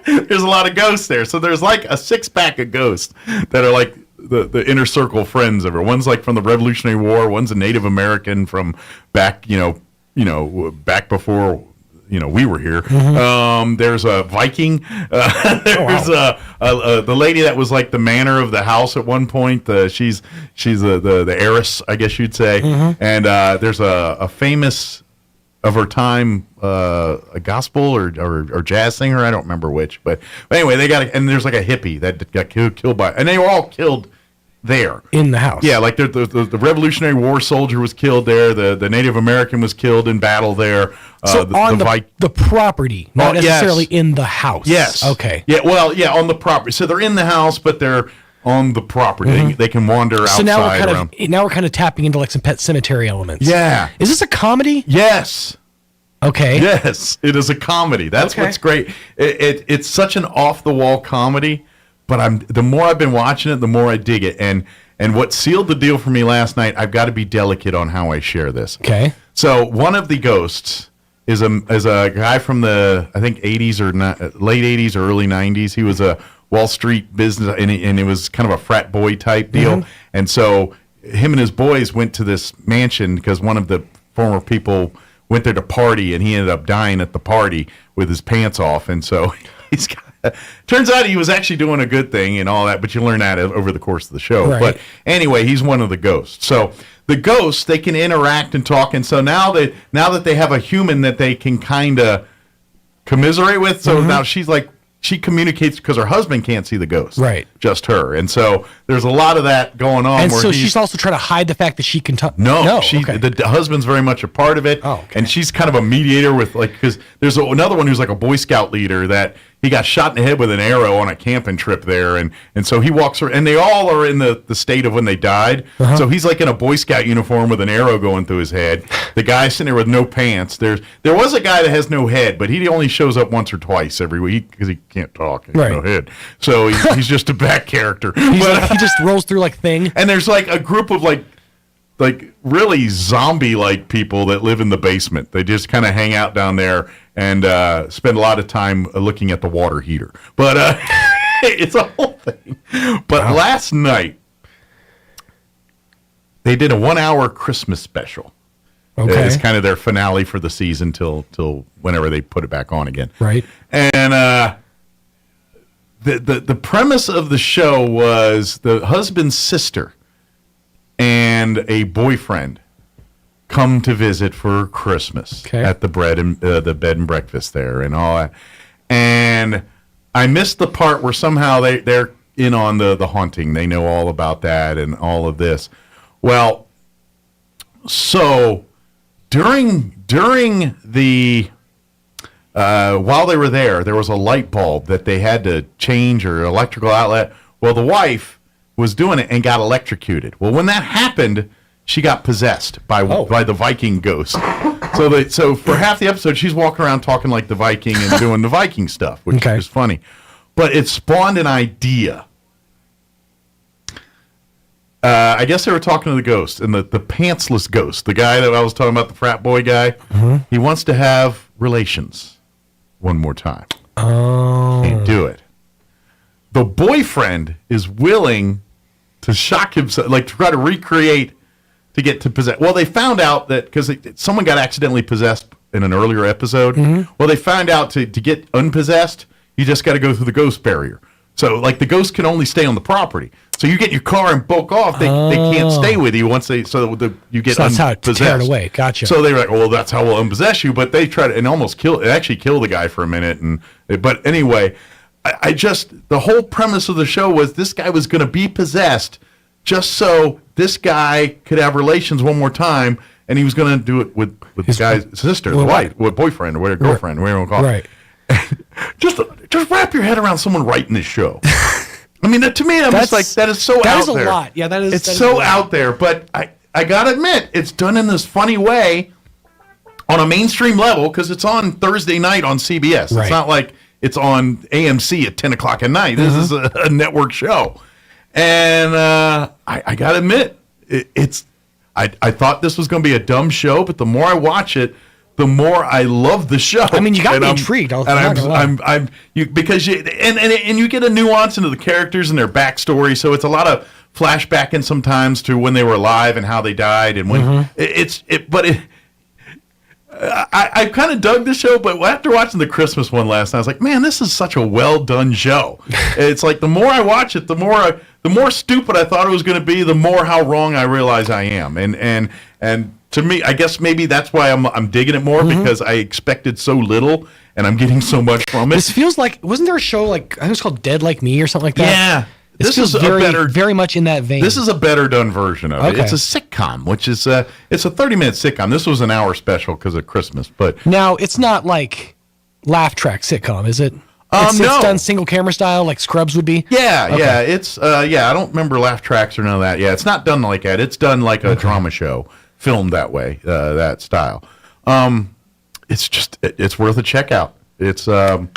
there's a lot of ghosts there. So there's like a six-pack of ghosts that are like the inner circle friends of her. One's like from the Revolutionary War. One's a Native American from back, back before, we were here. Mm-hmm. There's a Viking. There's the lady that was like the manor of the house at one point. She's the heiress, I guess you'd say. Mm-hmm. And there's a famous of her time, a gospel or jazz singer. I don't remember which, but anyway, and there's like a hippie that got killed by, and they were all killed there in the house. Yeah, like the Revolutionary War soldier was killed there. The Native American was killed in battle there. So on the property, not necessarily in the house. Yes. Okay. Yeah. Well, yeah, on the property. So they're in the house, but they're on the property. Mm-hmm. They can wander outside. So now we're kind of tapping into like some Pet Cemetery elements. Yeah. Is this a comedy? Yes. Okay. Yes, it is a comedy. That's what's great. It's such an off-the-wall comedy, but the more I've been watching it, the more I dig it. And what sealed the deal for me last night, I've got to be delicate on how I share this. Okay. So one of the ghosts is a guy from the, I think, 80s or late 80s or early 90s. He was a Wall Street business, and it was kind of a frat boy type deal. Mm-hmm. And so him and his boys went to this mansion because one of the former people went there to party, and he ended up dying at the party with his pants off. And so turns out he was actually doing a good thing and all that, but you learn that over the course of the show. Right. But anyway, he's one of the ghosts. So the ghosts, they can interact and talk. And so now that they have a human that they can kind of commiserate with, so now she's like, she communicates because her husband can't see the ghost. Right. Just her. And so there's a lot of that going on. And so she's also trying to hide the fact that she can talk. No, the husband's very much a part of it. Oh, okay. And she's kind of a mediator with, like, because there's another one who's like a Boy Scout leader that he got shot in the head with an arrow on a camping trip there. And so he walks around, and they all are in the state of when they died. Uh-huh. So he's like in a Boy Scout uniform with an arrow going through his head. The guy's sitting there with no pants. There was a guy that has no head, but he only shows up once or twice every week because he can't talk. Right. No head. So he's just a back character. He just rolls through like thing. And there's like a group of like really zombie-like people that live in the basement. They just kind of hang out down there and spend a lot of time looking at the water heater. But it's a whole thing. But last night, they did a 1-hour Christmas special. Okay. It's kind of their finale for the season till whenever they put it back on again. Right. And the premise of the show was the husband's sister and a boyfriend come to visit for Christmas at the bed and breakfast there and all that. And I missed the part where somehow they're in on the haunting. They know all about that and all of this. Well, so during the while they were there was a light bulb that they had to change or electrical outlet. Well, the wife was doing it and got electrocuted. Well, when that happened, she got possessed by the Viking ghost. So for half the episode, she's walking around talking like the Viking and doing the Viking stuff, which is funny. But it spawned an idea. I guess they were talking to the ghost, and the pantsless ghost, the guy that I was talking about, the frat boy guy, he wants to have relations one more time. Oh. Can't do it. The boyfriend is willing to shock himself, like to try to recreate to get to possess. Well, they found out that because someone got accidentally possessed in an earlier episode. Well, they found out to get unpossessed, you just got to go through the ghost barrier. So, like, the ghost can only stay on the property. So you get in your car and bulk off. They can't stay with you once you get unpossessed. That's how to tear it away. Gotcha. So they were like, well, that's how we'll unpossess you. But they tried to, and almost kill the guy for a minute. But anyway, the whole premise of the show was this guy was going to be possessed just so this guy could have relations one more time. And he was going to do it with the guy's sister, the wife, with boyfriend, or girlfriend, whatever you want to call it. Right. Just wrap your head around someone writing this show. I mean, to me, I'm just like, that is so out there. That is a lot. Yeah, that is. It's so out there, but I got to admit, it's done in this funny way on a mainstream level because it's on Thursday night on CBS. Right. It's not like it's on AMC at 10 o'clock at night. This is a network show. And I got to admit, I thought this was going to be a dumb show, but the more I watch it, the more I love the show. I mean, you got me intrigued. Because you get a nuance into the characters and their backstory. So it's a lot of flashbacking sometimes to when they were alive and how they died, and when I kind of dug the show. But after watching the Christmas one last night, I was like, man, this is such a well done show. It's like the more I watch it, the more stupid I thought it was going to be, the more how wrong I realize I am, and to me, I guess maybe that's why I'm digging it more because I expected so little and I'm getting so much from it. This feels like, wasn't there a show like, I think it was called Dead Like Me or something like that? Yeah. This feels very much in that vein. This is a better done version of it. It's a sitcom, which is it's a 30-minute sitcom. This was an hour special because of Christmas, but now it's not like laugh track sitcom, is it? It's done single camera style like Scrubs would be. Yeah. It's I don't remember laugh tracks or none of that. Yeah, it's not done like that. It's done like a drama show. Filmed that way, that style. It's worth a check out. It's I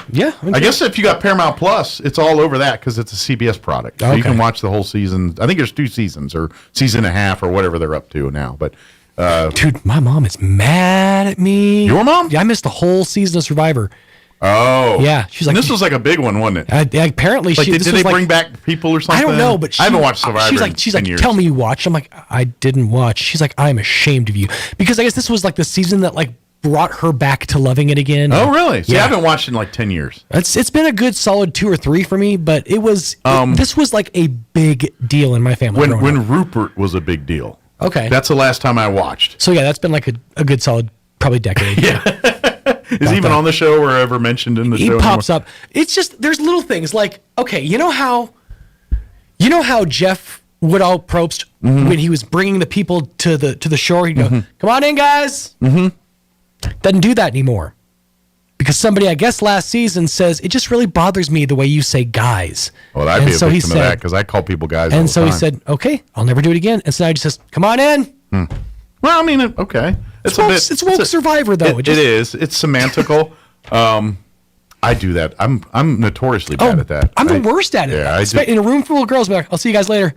guess if you got Paramount Plus, it's all over that because it's a CBS product. So you can watch the whole season. I think there's 2 seasons or season and a half or whatever they're up to now. But dude, my mom is mad at me. Your mom? Yeah, I missed the whole season of Survivor. Oh, yeah. She's like, and this was like a big one, wasn't it? Apparently, did they bring back people or something? I don't know, but I haven't watched Survivor. She's like, tell me you watched. I'm like, I didn't watch. She's like, I'm ashamed of you because I guess this was like the season that like brought her back to loving it again. Oh, really? See, I haven't watched in like 10 years. It's been a good solid 2 or 3 for me, but it was this was like a big deal in my family. When Rupert was a big deal. Okay, that's the last time I watched. So yeah, that's been like a good solid probably decade. Yeah. Is he even on the show or ever mentioned in the show? He pops up. It's just there's little things like, okay, you know how Jeff Woodall Probst when he was bringing the people to the shore, he'd go, "Come on in, guys." Doesn't do that anymore because somebody, I guess, last season says it just really bothers me the way you say guys. Well, I'd be a victim of that because I call people guys. And so he said, "Okay, I'll never do it again." And so now he just says, "Come on in." Well, I mean, okay. It's woke Survivor though. It is. It's semantical. I do that. I'm notoriously bad at that. I'm the worst at it. Yeah, in a room full of girls, I'll see you guys later.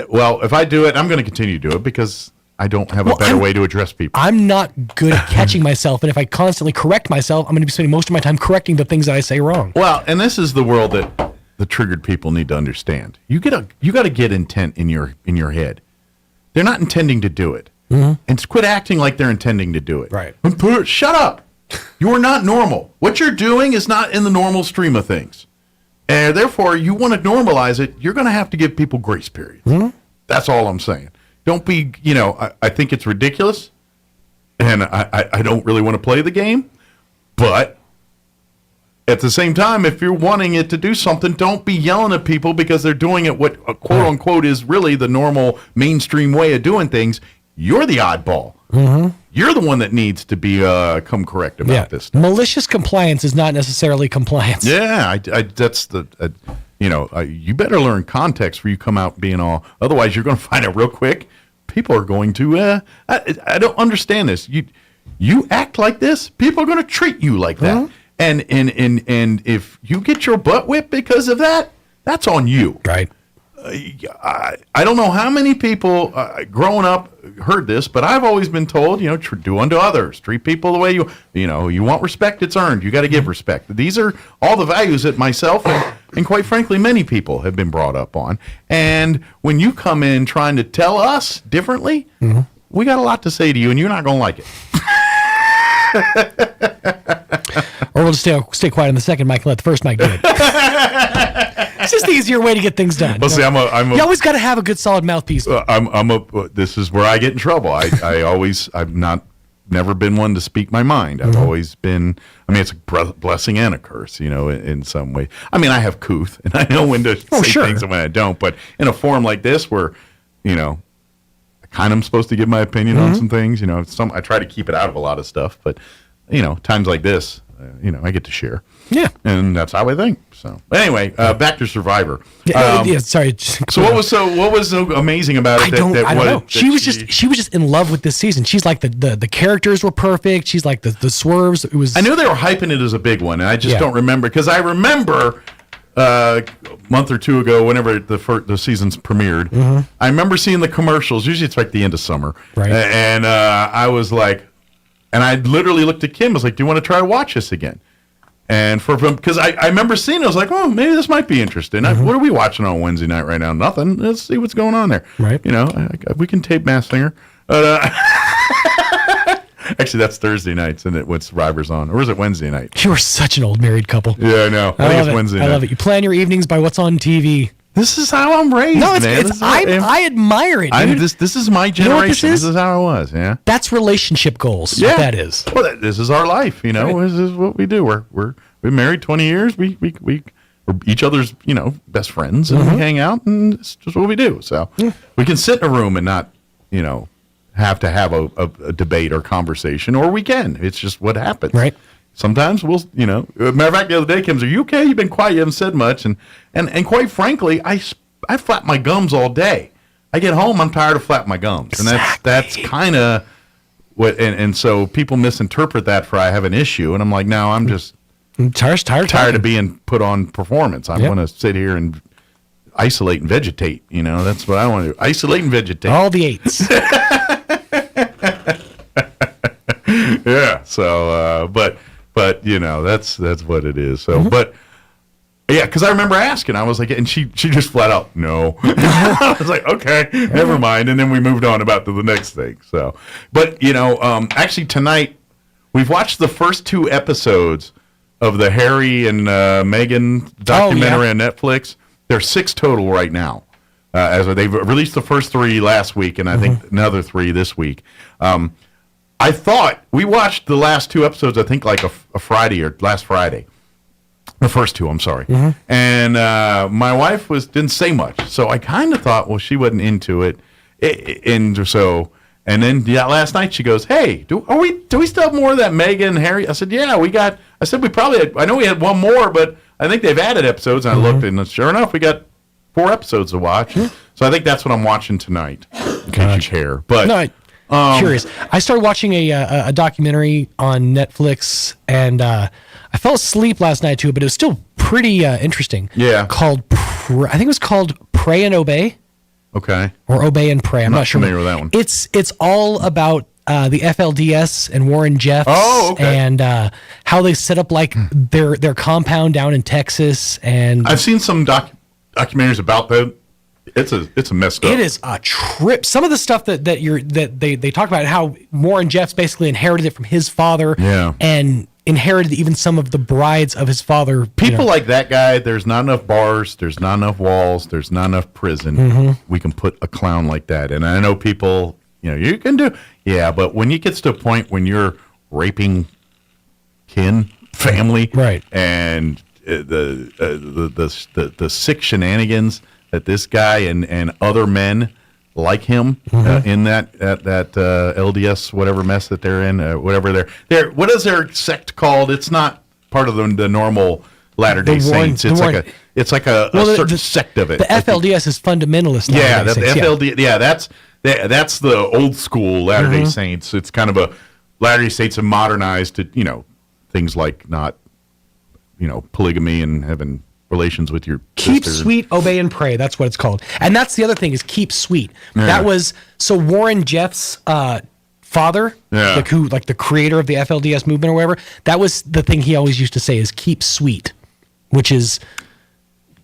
Well, if I do it, I'm going to continue to do it because I don't have a better way to address people. I'm not good at catching myself, and if I constantly correct myself, I'm going to be spending most of my time correcting the things that I say wrong. Well, and this is the world that the triggered people need to understand. You got to get intent in your head. they're not intending to do it. And quit acting like they're intending to do it. Right. Shut up. You're not normal. What you're doing is not in the normal stream of things. And therefore, you want to normalize it, you're going to have to give people grace periods. That's all I'm saying. Don't be, I think it's ridiculous, and I don't really want to play the game, but at the same time, if you're wanting it to do something, don't be yelling at people because they're doing it what, quote-unquote, is really the normal mainstream way of doing things. You're the oddball. You're the one that needs to be come correct about this stuff. Malicious compliance is not necessarily compliance. Yeah, that's the, you better learn context where you come out being all, otherwise you're going to find out real quick, people are going to, I don't understand this. You act like this, people are going to treat you like that. And if you get your butt whipped because of that, that's on you. Right. I don't know how many people growing up heard this, but I've always been told, do unto others, treat people the way you want respect, it's earned. You got to give respect. These are all the values that myself and quite frankly, many people have been brought up on. And when you come in trying to tell us differently, we got a lot to say to you, and you're not going to like it. Or we'll just stay quiet in the second mic and let the first mic do it. It's just the easier way to get things done. Well, see, you always got to have a good solid mouthpiece. This is where I get in trouble. I've never been one to speak my mind. I've always been, it's a blessing and a curse, in some way. I have couth, and I know when to say things and when I don't, but in a forum like this where, I kind of am supposed to give my opinion on some things, I try to keep it out of a lot of stuff, but, times like this, I get to share. Yeah. And that's how I think. So anyway, back to Survivor. Sorry. So what was so amazing about it? I don't know. She was just in love with this season. She's like the characters were perfect. She's like the swerves. It was. I knew they were hyping it as a big one, and I just don't remember because I remember a month or two ago, whenever the seasons premiered, I remember seeing the commercials. Usually it's like the end of summer, right? And I was like, and I literally looked at Kim. I was like, "Do you want to try to watch this again?" And because I remember seeing it, I was like, oh, maybe this might be interesting. What are we watching on Wednesday night right now? Nothing. Let's see what's going on there. Right. We can tape Masked Singer. Actually, that's Thursday nights, isn't it? When Survivor's on. Or is it Wednesday night? You are such an old married couple. Yeah, I know. I think it's Wednesday night. I love it. You plan your evenings by what's on TV. This is how I'm raised, man. I admire it, dude. This is my generation. This is how I was, yeah. That's relationship goals. Yeah. What that is. Well, this is our life, Right. This is what we do. We're married 20 years. We're each other's, best friends, and we hang out, and it's just what we do. So we can sit in a room and not, have to have a debate or conversation, or we can. It's just what happens. Right. Sometimes we'll, matter of fact, the other day, Kim's, are you okay? You've been quiet. You haven't said much. And quite frankly, I flap my gums all day. I get home, I'm tired of flapping my gums. Exactly. And that's kind of what, and so people misinterpret that for I have an issue. And I'm like, no, I'm just tired of being put on performance. I want to sit here and isolate and vegetate. That's what I want to do. Isolate and vegetate. All the eights. Yeah. So, but that's what it is. So, but yeah, because I remember asking, I was like, and she just flat out no. I was like, okay, never mind, and then we moved on about to the next thing. So, but actually tonight we've watched the first 2 episodes of the Harry and Meghan documentary on Netflix. There's 6 total right now. As they've released the first 3 last week, and I think another 3 this week. I thought we watched the last 2 episodes, I think like a Friday or last Friday. The first 2, I'm sorry. And my wife didn't say much. So I kind of thought, well, she wasn't into it. And then last night she goes, hey, do we still have more of that Meghan and Harry? I said, yeah, we probably had, I know we had one more, but I think they've added episodes. And I looked, and sure enough, we got 4 episodes to watch. So I think that's what I'm watching tonight, in case you care. But no, curious. I started watching a documentary on Netflix, and I fell asleep last night to it, but it was still pretty interesting. Yeah. I think it was called Pray and Obey. Okay. Or Obey and Pray. I'm not sure. Familiar with that one. It's all about the FLDS and Warren Jeffs. Oh, okay. And how they set up like their compound down in Texas. And I've seen some documentaries about It's a messed up. It is a trip. Some of the stuff that they talk about, how Warren Jeffs basically inherited it from his father, and inherited even some of the brides of his father. People like that guy. There's not enough bars. There's not enough walls. There's not enough prison. We can put a clown like that. And I know people. You can do. Yeah, but when you get to a point when you're raping family, right, and the sick shenanigans that this guy and other men like him in that LDS whatever mess that they're in, whatever they're what is their sect called? It's not part of the normal Latter-day Saints. It's like a certain sect of it. The FLDS is fundamentalist. Yeah, the FLDS. Yeah, that's the old school Latter-day Saints. It's kind of a Latter-day Saints have modernized to things like not polygamy and having relations with your keep sister. Sweet, obey and pray. That's what it's called. And that's the other thing is keep sweet. Yeah. That was so Warren Jeffs' father, like the creator of the FLDS movement or whatever. That was the thing he always used to say is keep sweet, which is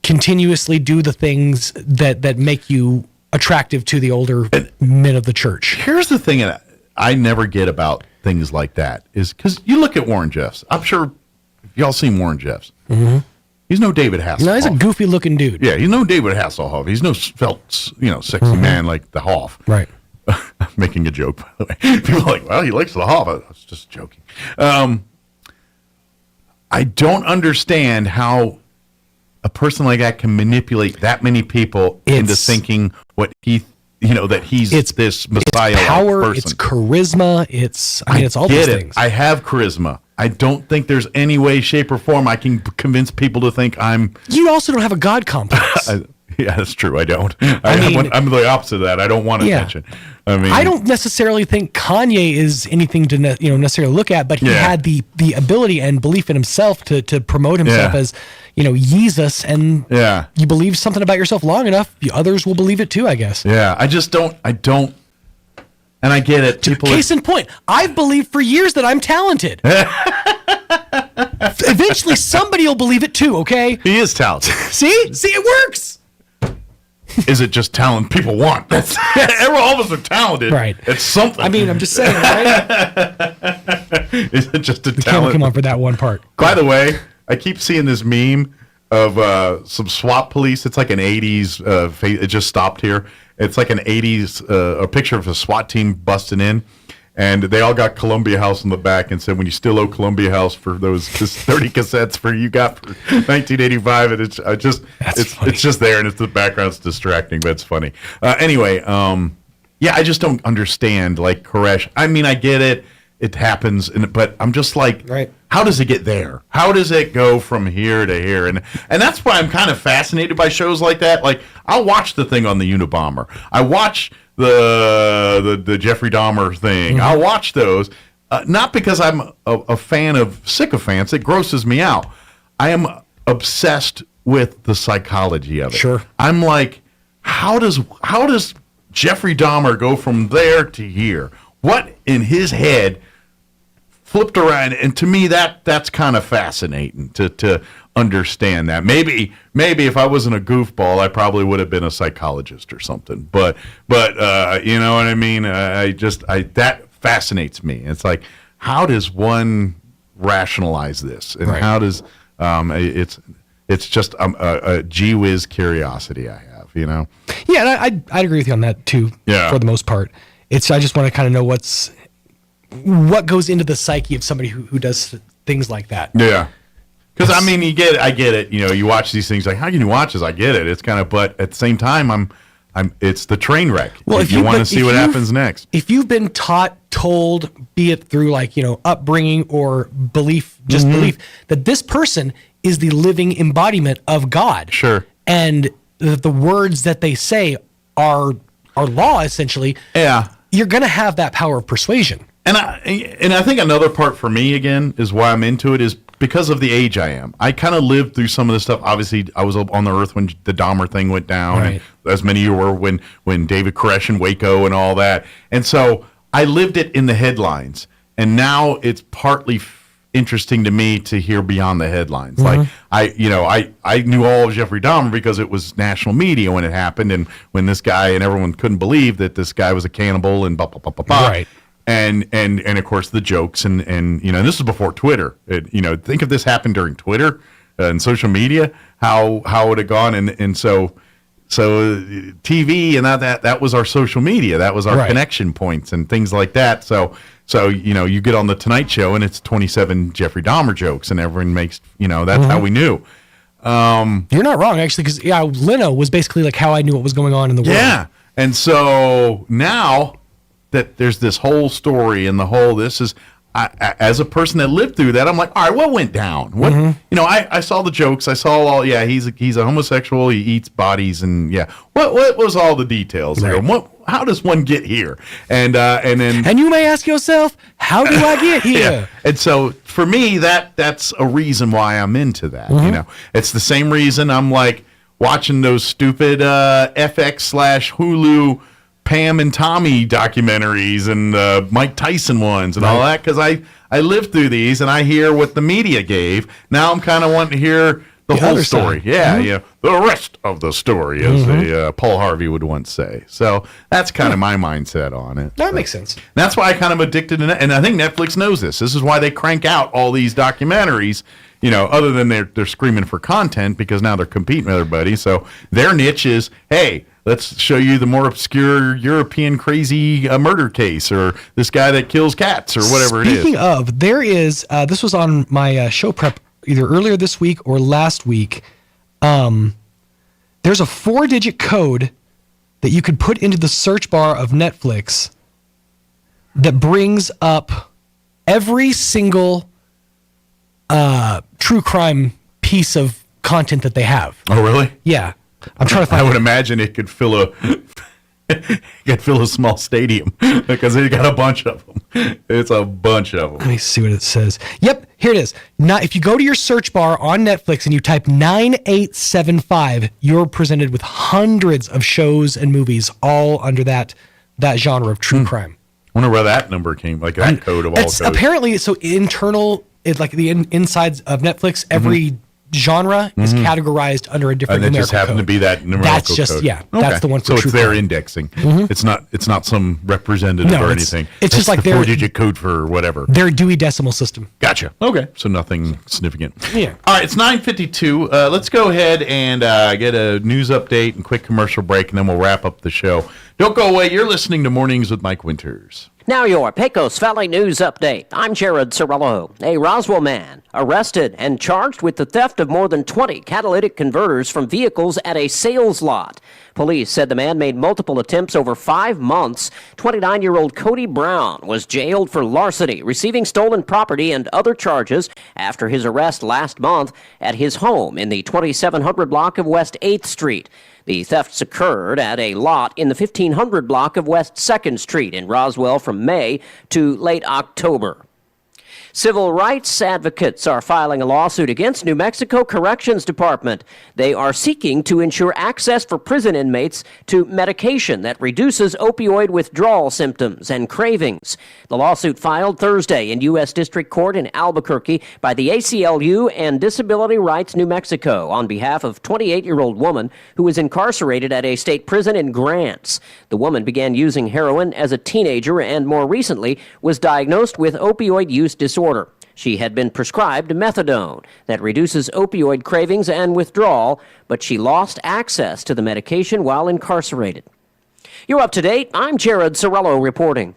continuously do the things that make you attractive to the older men of the church. Here's the thing that I never get about things like that is because you look at Warren Jeffs. I'm sure y'all seen Warren Jeffs. He's no David Hasselhoff. No, he's a goofy looking dude. Yeah, he's no David Hasselhoff. He's no sexy man like the Hoff. Right. I'm making a joke, by the way. People are like, well, he likes the Hoff. I was just joking. I don't understand how a person like that can manipulate that many people into thinking what he, that he's this Messiah power, person. It's charisma. It's all these things. I have charisma. I don't think there's any way, shape, or form I can convince people to think I'm. You also don't have a God complex. Yeah, that's true. I don't. I'm the opposite of that. I don't want attention. I don't necessarily think Kanye is anything to necessarily look at, but he had the ability and belief in himself to promote himself as Jesus, and you believe something about yourself long enough, others will believe it too, I guess. Yeah, I just don't. And I get it. Case in point, I've believed for years that I'm talented. Eventually, somebody will believe it too. Okay, he is talented. See, it works. Is it just talent people want? That's all of us are talented. Right. It's something. I mean, I'm just saying, right? Is it just a the talent? Come on for that one part. By the way, I keep seeing this meme of some SWAT police. It's like an 80s. It just stopped here. It's like an 80s a picture of a SWAT team busting in, and they all got Columbia House in the back and said, when you still owe Columbia House for those 30 cassettes for you got for 1985, and it's just there, and it's the background's distracting, but it's funny. Anyway, I just don't understand like Koresh. I mean, I get it. It happens, but I'm just like, how does it get there? How does it go from here to here? And that's why I'm kind of fascinated by shows like that. Like, I'll watch the thing on the Unabomber. I watch the Jeffrey Dahmer thing. I'll watch those, not because I'm a fan of sycophants. It grosses me out. I am obsessed with the psychology of it. Sure. I'm like, how does Jeffrey Dahmer go from there to here? What in his head flipped around? And to me, that's kind of fascinating to understand that. Maybe if I wasn't a goofball, I probably would have been a psychologist or something. But you know what I mean? That fascinates me. It's like, how does one rationalize this? And how does it's just a gee whiz curiosity I have, Yeah, and I'd agree with you on that too. Yeah. For the most part. I just want to kind of know what goes into the psyche of somebody who does things like that. Yeah. Because I mean, I get it. You watch these things like, how can you watch this? I get it. It's kind of, but at the same time, it's the train wreck. Well, if you want to see what happens next. If you've been told, be it through like upbringing or belief, belief that this person is the living embodiment of God. Sure. And the words that they say are law essentially. Yeah. You're going to have that power of persuasion. And I think another part for me, again, is why I'm into it is because of the age I am. I kind of lived through some of this stuff. Obviously, I was on the earth when the Dahmer thing went down, and as many of you were when David Koresh and Waco and all that. And so I lived it in the headlines, and now it's partly interesting to me to hear beyond the headlines. Like I knew all of Jeffrey Dahmer because it was national media when it happened, and when this guy and everyone couldn't believe that this guy was a cannibal and blah blah blah blah blah. Right. And of course the jokes and this is before Twitter. Think if this happened during Twitter and social media, how it would have gone. And so TV and that was our social media. That was our connection points and things like that. So you get on the Tonight Show and it's 27 Jeffrey Dahmer jokes and everyone makes, that's how we knew. You're not wrong, actually, because Leno was basically like how I knew what was going on in the world. Yeah. And so now that there's this whole story and as a person that lived through that, I'm like, all right, what went down? What I saw the jokes. I saw all. Yeah, he's a homosexual. He eats bodies, and what was all the details there? And how does one get here? And you may ask yourself, how do I get here? Yeah. And so for me, that's a reason why I'm into that. It's the same reason I'm like watching those stupid FX/Hulu. Pam and Tommy documentaries and Mike Tyson ones and all that, because I lived through these and I hear what the media gave. Now I'm kind of wanting to hear the whole story. Side. Yeah, the rest of the story, as Paul Harvey would once say. So that's kind of my mindset on it. That makes sense. That's why I kind of addicted to and I think Netflix knows this. This is why they crank out all these documentaries. Other than they're screaming for content because now they're competing with everybody. So their niche is, hey, let's show you the more obscure European crazy murder case or this guy that kills cats or whatever it is. Speaking of, there is, this was on my show prep either earlier this week or last week. There's a 4-digit code that you could put into the search bar of Netflix that brings up every single true crime piece of content that they have. Oh, really? Yeah. I'm trying to find. I would imagine it could fill a small stadium because they got a bunch of them. It's a bunch of them. Let me see what it says. Yep, here it is. Now, if you go to your search bar on Netflix and you type 9875, you're presented with hundreds of shows and movies all under that genre of true crime. I wonder where that number came, like that code of all codes. Apparently, so internal, it's like the insides of Netflix, every genre is categorized under a different numerical code. And it just happened to be that numerical That's just, code. That's the one for so true it's their crime. indexing. It's not some representative or anything. It's just like the 4-digit code for whatever. Their Dewey Decimal System. Gotcha. Okay. So nothing significant. Yeah. All right, it's 9:52. Let's go ahead and get a news update and quick commercial break, and then we'll wrap up the show. Don't go away. You're listening to Mornings with Mike Winters. Now your Pecos Valley News Update. I'm Jared Cirillo. A Roswell man arrested and charged with the theft of more than 20 catalytic converters from vehicles at a sales lot. Police said the man made multiple attempts over 5 months. 29-year-old Cody Brown was jailed for larceny, receiving stolen property and other charges after his arrest last month at his home in the 2700 block of West 8th Street. The thefts occurred at a lot in the 1500 block of West 2nd Street in Roswell from May to late October. Civil rights advocates are filing a lawsuit against New Mexico Corrections Department. They are seeking to ensure access for prison inmates to medication that reduces opioid withdrawal symptoms and cravings. The lawsuit filed Thursday in U.S. District Court in Albuquerque by the ACLU and Disability Rights New Mexico on behalf of a 28-year-old woman who was incarcerated at a state prison in Grants. The woman began using heroin as a teenager and more recently was diagnosed with opioid use disorder. She had been prescribed methadone that reduces opioid cravings and withdrawal, but she lost access to the medication while incarcerated. You're up to date. I'm Jared Cirillo reporting.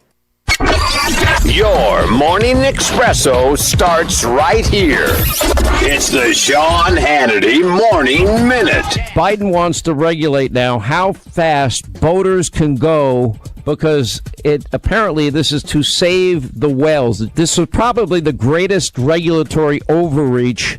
Your morning espresso starts right here. It's the Sean Hannity Morning Minute. Biden wants to regulate now how fast boaters can go because apparently this is to save the whales. This is probably the greatest regulatory overreach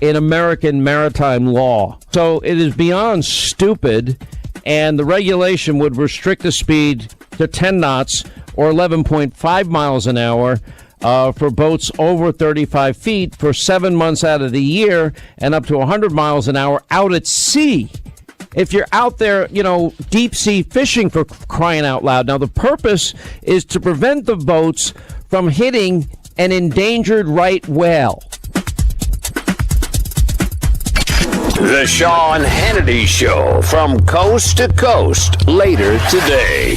in American maritime law. So it is beyond stupid, and the regulation would restrict the speed to 10 knots or 11.5 miles an hour for boats over 35 feet for 7 months out of the year and up to 100 miles an hour out at sea. If you're out there, deep sea fishing, for crying out loud. Now, the purpose is to prevent the boats from hitting an endangered right whale. The Sean Hannity Show from coast to coast later today.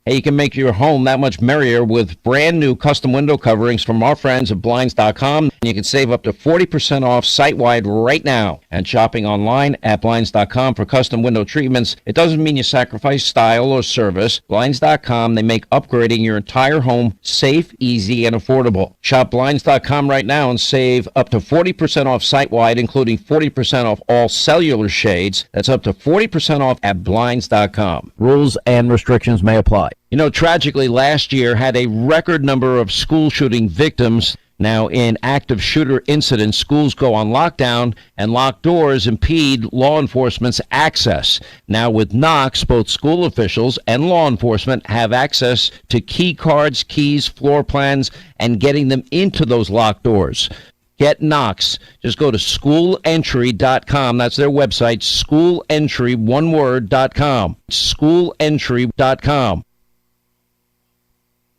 Hey, you can make your home that much merrier with brand new custom window coverings from our friends at Blinds.com. You can save up to 40% off site-wide right now. And shopping online at Blinds.com for custom window treatments, it doesn't mean you sacrifice style or service. Blinds.com, they make upgrading your entire home safe, easy, and affordable. Shop Blinds.com right now and save up to 40% off site-wide, including 40% off all cellular shades. That's up to 40% off at Blinds.com. Rules and restrictions may apply. You know, tragically, last year had a record number of school shooting victims. Now, in active shooter incidents, schools go on lockdown, and locked doors impede law enforcement's access. Now, with Knox, both school officials and law enforcement have access to key cards, keys, floor plans, and getting them into those locked doors. Get Knox. Just go to schoolentry.com. That's their website, schoolentry.com. Schoolentry.com.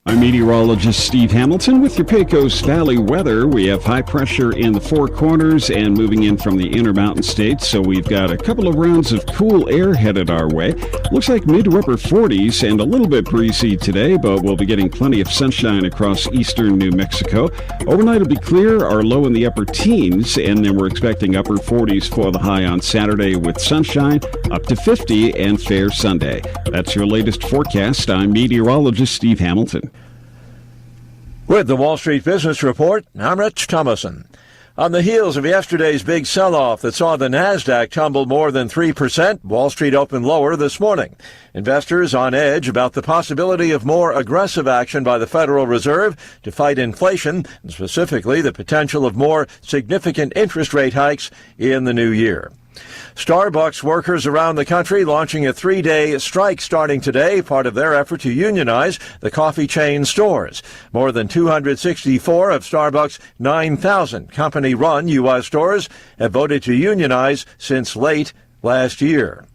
I'm meteorologist Steve Hamilton with your Pecos Valley weather. We have high pressure in the Four Corners and moving in from the Intermountain States, so we've got a couple of rounds of cool air headed our way. Looks like mid to upper 40s and a little bit breezy today, but we'll be getting plenty of sunshine across eastern New Mexico. Overnight will be clear, our low in the upper teens, and then we're expecting upper 40s for the high on Saturday with sunshine, up to 50 and fair Sunday. That's your latest forecast. I'm meteorologist Steve Hamilton. With the Wall Street Business Report, I'm Rich Thomason. On the heels of yesterday's big sell-off that saw the Nasdaq tumble more than 3%, Wall Street opened lower this morning. Investors on edge about the possibility of more aggressive action by the Federal Reserve to fight inflation, and specifically the potential of more significant interest rate hikes in the new year. Starbucks workers around the country launching a 3-day strike starting today, part of their effort to unionize the coffee chain stores. More than 264 of Starbucks' 9,000 company-run U.S. stores have voted to unionize since late last year.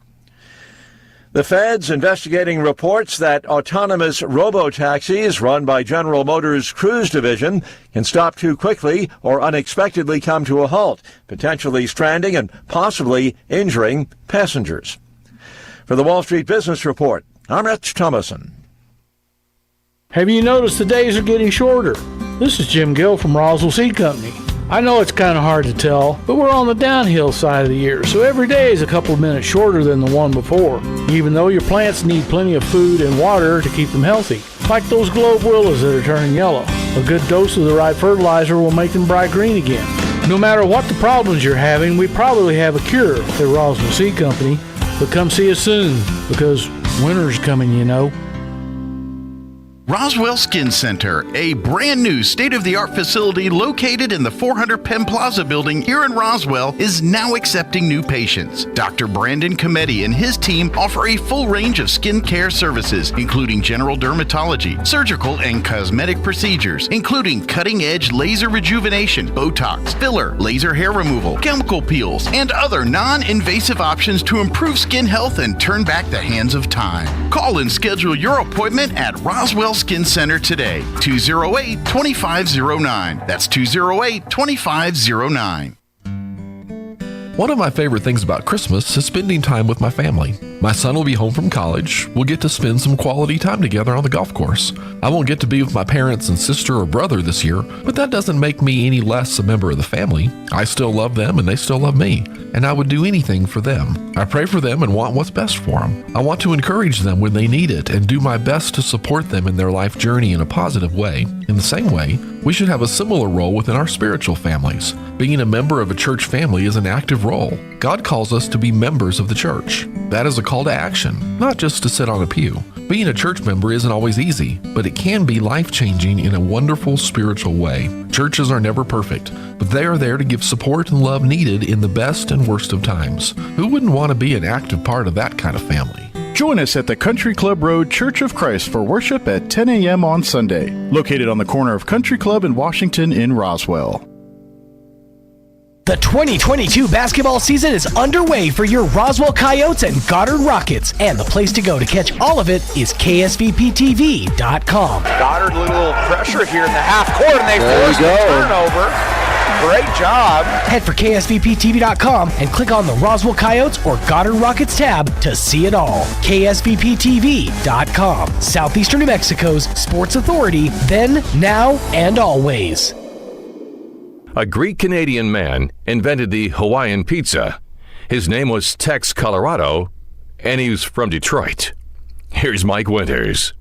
The Fed's investigating reports that autonomous robo-taxis run by General Motors' Cruise division can stop too quickly or unexpectedly come to a halt, potentially stranding and possibly injuring passengers. For the Wall Street Business Report, I'm Rich Thomason. Have you noticed the days are getting shorter? This is Jim Gill from Roswell Seed Company. I know it's kind of hard to tell, but we're on the downhill side of the year, so every day is a couple of minutes shorter than the one before, even though your plants need plenty of food and water to keep them healthy. Like those globe willows that are turning yellow. A good dose of the right fertilizer will make them bright green again. No matter what the problems you're having, we probably have a cure at Roswell Seed Company. But come see us soon, because winter's coming, you know. Roswell Skin Center, a brand new state-of-the-art facility located in the 400 Penn Plaza building here in Roswell, is now accepting new patients. Dr. Brandon Cometti and his team offer a full range of skin care services, including general dermatology, surgical and cosmetic procedures, including cutting-edge laser rejuvenation, Botox, filler, laser hair removal, chemical peels, and other non-invasive options to improve skin health and turn back the hands of time. Call and schedule your appointment at Roswell Skin Center today, 208-2509. That's 208-2509. One of my favorite things about Christmas is spending time with my family. My son will be home from college. We'll get to spend some quality time together on the golf course. I won't get to be with my parents and sister or brother this year, but that doesn't make me any less a member of the family. I still love them and they still love me, and I would do anything for them. I pray for them and want what's best for them. I want to encourage them when they need it and do my best to support them in their life journey in a positive way. In the same way, we should have a similar role within our spiritual families. Being a member of a church family is an active role. God calls us to be members of the church. That is a call to action, not just to sit on a pew. Being a church member isn't always easy, but it can be life-changing in a wonderful spiritual way. Churches are never perfect, but they are there to give support and love needed in the best and worst of times. Who wouldn't want to be an active part of that kind of family? Join us at the Country Club Road Church of Christ for worship at 10 a.m. on Sunday, located on the corner of Country Club and Washington in Roswell. The 2022 basketball season is underway for your Roswell Coyotes and Goddard Rockets, and the place to go to catch all of it is KSVPTV.com. Goddard, little pressure here in the half court, and they force the turnover. Great job. Head for KSVPTV.com and click on the Roswell Coyotes or Goddard Rockets tab to see it all. KSVPTV.com, Southeastern New Mexico's sports authority, then, now, and always. A Greek-Canadian man invented the Hawaiian pizza. His name was Tex Colorado, and he was from Detroit. Here's Mike Winters.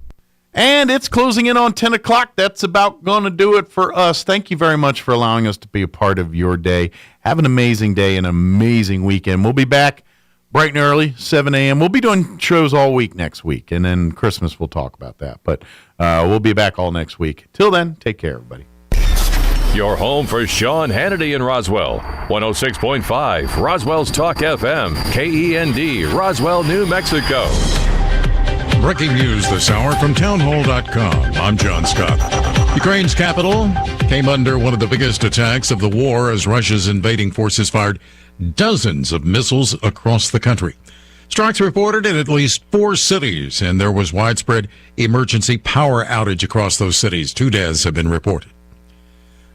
And it's closing in on 10 o'clock. That's about going to do it for us. Thank you very much for allowing us to be a part of your day. Have an amazing day and an amazing weekend. We'll be back bright and early, 7 a.m. We'll be doing shows all week next week, and then Christmas we'll talk about that. But we'll be back all next week. Till then, take care, everybody. Your home for Sean Hannity in Roswell. 106.5 Roswell's Talk FM, KEND, Roswell, New Mexico. Breaking news this hour from townhall.com. I'm John Scott. Ukraine's capital came under one of the biggest attacks of the war as Russia's invading forces fired dozens of missiles across the country. Strikes reported in at least 4 cities, and there was widespread emergency power outage across those cities. 2 deaths have been reported.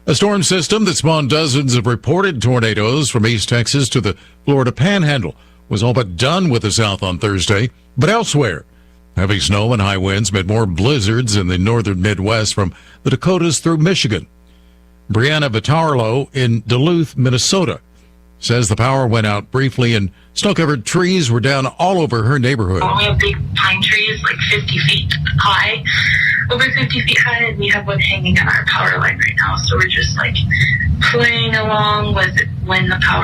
A storm system that spawned dozens of reported tornadoes from East Texas to the Florida Panhandle was all but done with the South on Thursday, but elsewhere, heavy snow and high winds meant more blizzards in the northern Midwest from the Dakotas through Michigan. Brianna Vitarlo in Duluth, Minnesota, says the power went out briefly and snow-covered trees were down all over her neighborhood. We have big pine trees, like 50 feet high, over 50 feet high, and we have one hanging on our power line right now. So we're just like playing along with when the power